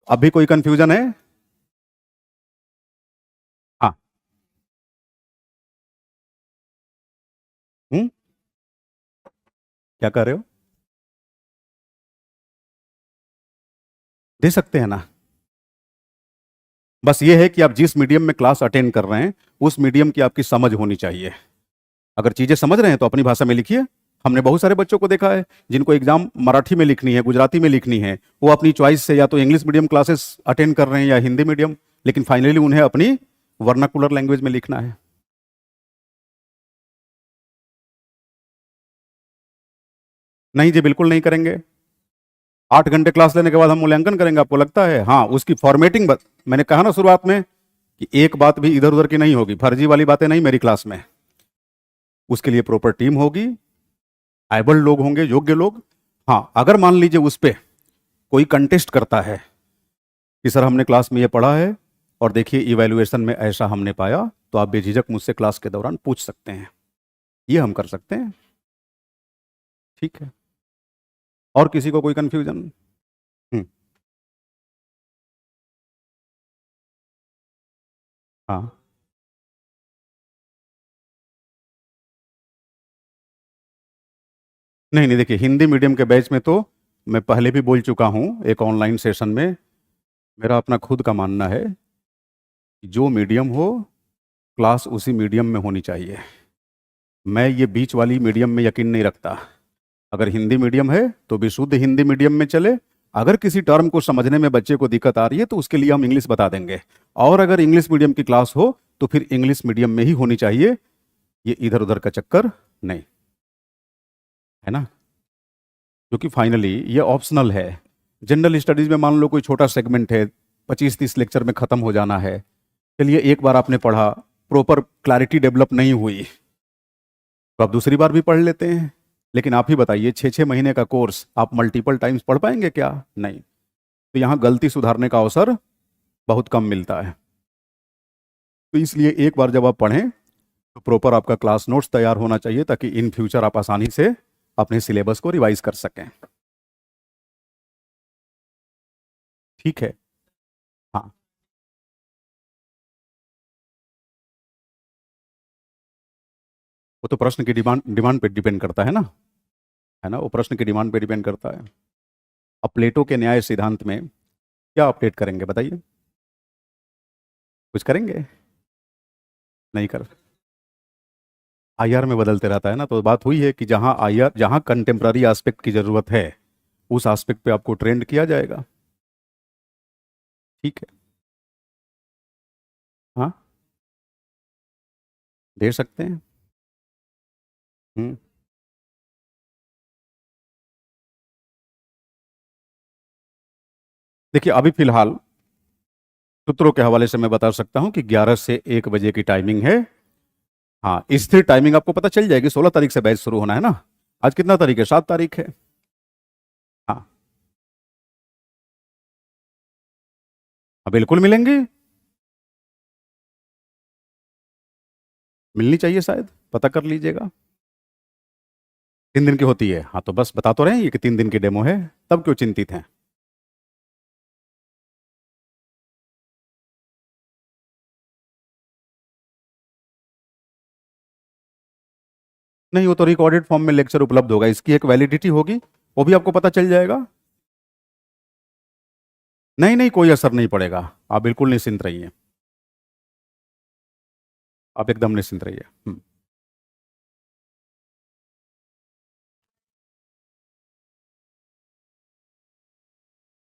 अभी कोई कंफ्यूजन है? हाँ। हम्म। क्या कर रहे हो? दे सकते हैं ना। बस ये है कि आप जिस मीडियम में क्लास अटेंड कर रहे हैं उस मीडियम की आपकी समझ होनी चाहिए। अगर चीजें समझ रहे हैं तो अपनी भाषा में लिखिए। हमने बहुत सारे बच्चों को देखा है जिनको एग्जाम मराठी में लिखनी है, गुजराती में लिखनी है, वो अपनी चॉइस से या तो इंग्लिश मीडियम क्लासेस अटेंड कर रहे हैं या हिंदी मीडियम, लेकिन फाइनली उन्हें अपनी वर्नाकुलर लैंग्वेज में लिखना है। नहीं जी, बिल्कुल नहीं करेंगे। 8 घंटे क्लास लेने के बाद हम मूल्यांकन करेंगे, आपको लगता है? हाँ, उसकी फॉर्मेटिंग मैंने कहा ना शुरुआत में कि एक बात भी इधर उधर की नहीं होगी, फर्जी वाली बातें नहीं मेरी क्लास में। उसके लिए प्रॉपर टीम होगी, एबल लोग होंगे, योग्य लोग। हाँ, अगर मान लीजिए उस पे कोई कंटेस्ट करता है कि सर हमने क्लास में ये पढ़ा है और देखिए इवैल्यूएशन में ऐसा हमने पाया, तो आप बेझिझक मुझसे क्लास के दौरान पूछ सकते हैं, ये हम कर सकते हैं। ठीक है। और किसी को कोई कंफ्यूजन? हम्म। हाँ। नहीं नहीं, देखिए हिंदी मीडियम के बैच में तो मैं पहले भी बोल चुका हूँ एक ऑनलाइन सेशन में, मेरा अपना खुद का मानना है कि जो मीडियम हो क्लास उसी मीडियम में होनी चाहिए। मैं ये बीच वाली मीडियम में यकीन नहीं रखता। अगर हिंदी मीडियम है तो भी शुद्ध हिंदी मीडियम में चले, अगर किसी टर्म को समझने में बच्चे को दिक्कत आ रही है तो उसके लिए हम इंग्लिश बता देंगे, और अगर इंग्लिश मीडियम की क्लास हो तो फिर इंग्लिश मीडियम में ही होनी चाहिए, ये इधर उधर का चक्कर नहीं, है ना? क्योंकि फाइनली ये ऑप्शनल है। जनरल स्टडीज में मान लो कोई छोटा सेगमेंट है, 25-30 लेक्चर में खत्म हो जाना है, चलिए एक बार आपने पढ़ा, प्रॉपर क्लैरिटी डेवलप नहीं हुई तो आप दूसरी बार भी पढ़ लेते हैं। लेकिन आप ही बताइए, 6-6 महीने का कोर्स आप मल्टीपल टाइम्स पढ़ पाएंगे क्या? नहीं। तो यहाँ गलती सुधारने का अवसर बहुत कम मिलता है। तो इसलिए एक बार जब आप पढ़ें तो प्रॉपर आपका क्लास नोट्स तैयार होना चाहिए, ताकि इन फ्यूचर आप आसानी से अपने सिलेबस को रिवाइज कर सकें। ठीक है। हाँ, वो तो प्रश्न की डिमांड डिमांड पे डिपेंड करता है ना, वो प्रश्न की डिमांड पे डिपेंड करता है। अब प्लेटो के न्याय सिद्धांत में क्या अपडेट करेंगे बताइए? कुछ करेंगे? नहीं कर, आईआर में बदलते रहता है ना, तो बात हुई है कि जहां आईआर, जहां कंटेम्प्ररी एस्पेक्ट की जरूरत है उस एस्पेक्ट पे आपको ट्रेंड किया जाएगा। ठीक है। हाँ, दे सकते हैं। हम्म। देखिए अभी फिलहाल सूत्रों के हवाले से मैं बता सकता हूं कि 11 से 1 बजे की टाइमिंग है। हाँ, स्थिर टाइमिंग आपको पता चल जाएगी। 16 तारीख से बैच शुरू होना है ना। आज कितना तारीख है? 7 तारीख है। हाँ। हाँ, बिल्कुल मिलेंगी। मिलनी चाहिए शायद, पता कर लीजिएगा। 3 दिन की होती है, हाँ तो बस बता तो रहे हैं ये कि 3 दिन की डेमो है। तब क्यों चिंतित हैं? नहीं, वो तो रिकॉर्डेड फॉर्म में लेक्चर उपलब्ध होगा, इसकी एक वैलिडिटी होगी, वो भी आपको पता चल जाएगा। नहीं नहीं, कोई असर नहीं पड़ेगा। आप बिल्कुल निश्चिंत रहिए। आप एकदम निश्चिंत रहिए।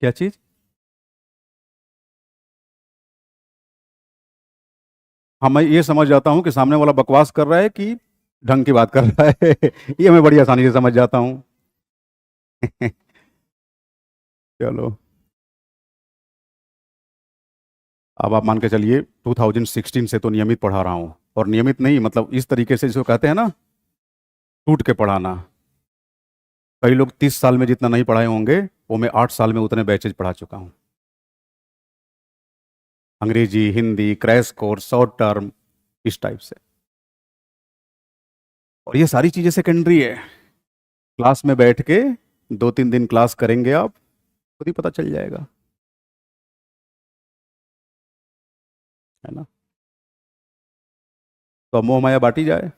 क्या चीज? हाँ, मैं ये समझ जाता हूँ कि सामने वाला बकवास कर रहा है कि ढंग की बात कर रहा है। ये मैं बड़ी आसानी से समझ जाता हूँ। चलो, अब आप मान के चलिए 2016 से तो नियमित पढ़ा रहा हूँ, और नियमित नहीं मतलब इस तरीके से, जो कहते हैं ना, टूट के पढ़ाना। कई लोग 30 साल में जितना नहीं पढ़ाए होंगे, वो मैं 8 साल में उतने बैचेज पढ़ा चुका हूँ। अंग्रेजी, Hindi, crash course, short term, इस टाइप से। और ये सारी चीजें सेकेंडरी है। क्लास में बैठ के 2-3 दिन क्लास करेंगे आप, खुद ही पता चल जाएगा। है ना। तो अब मोह माया बांटी जाए।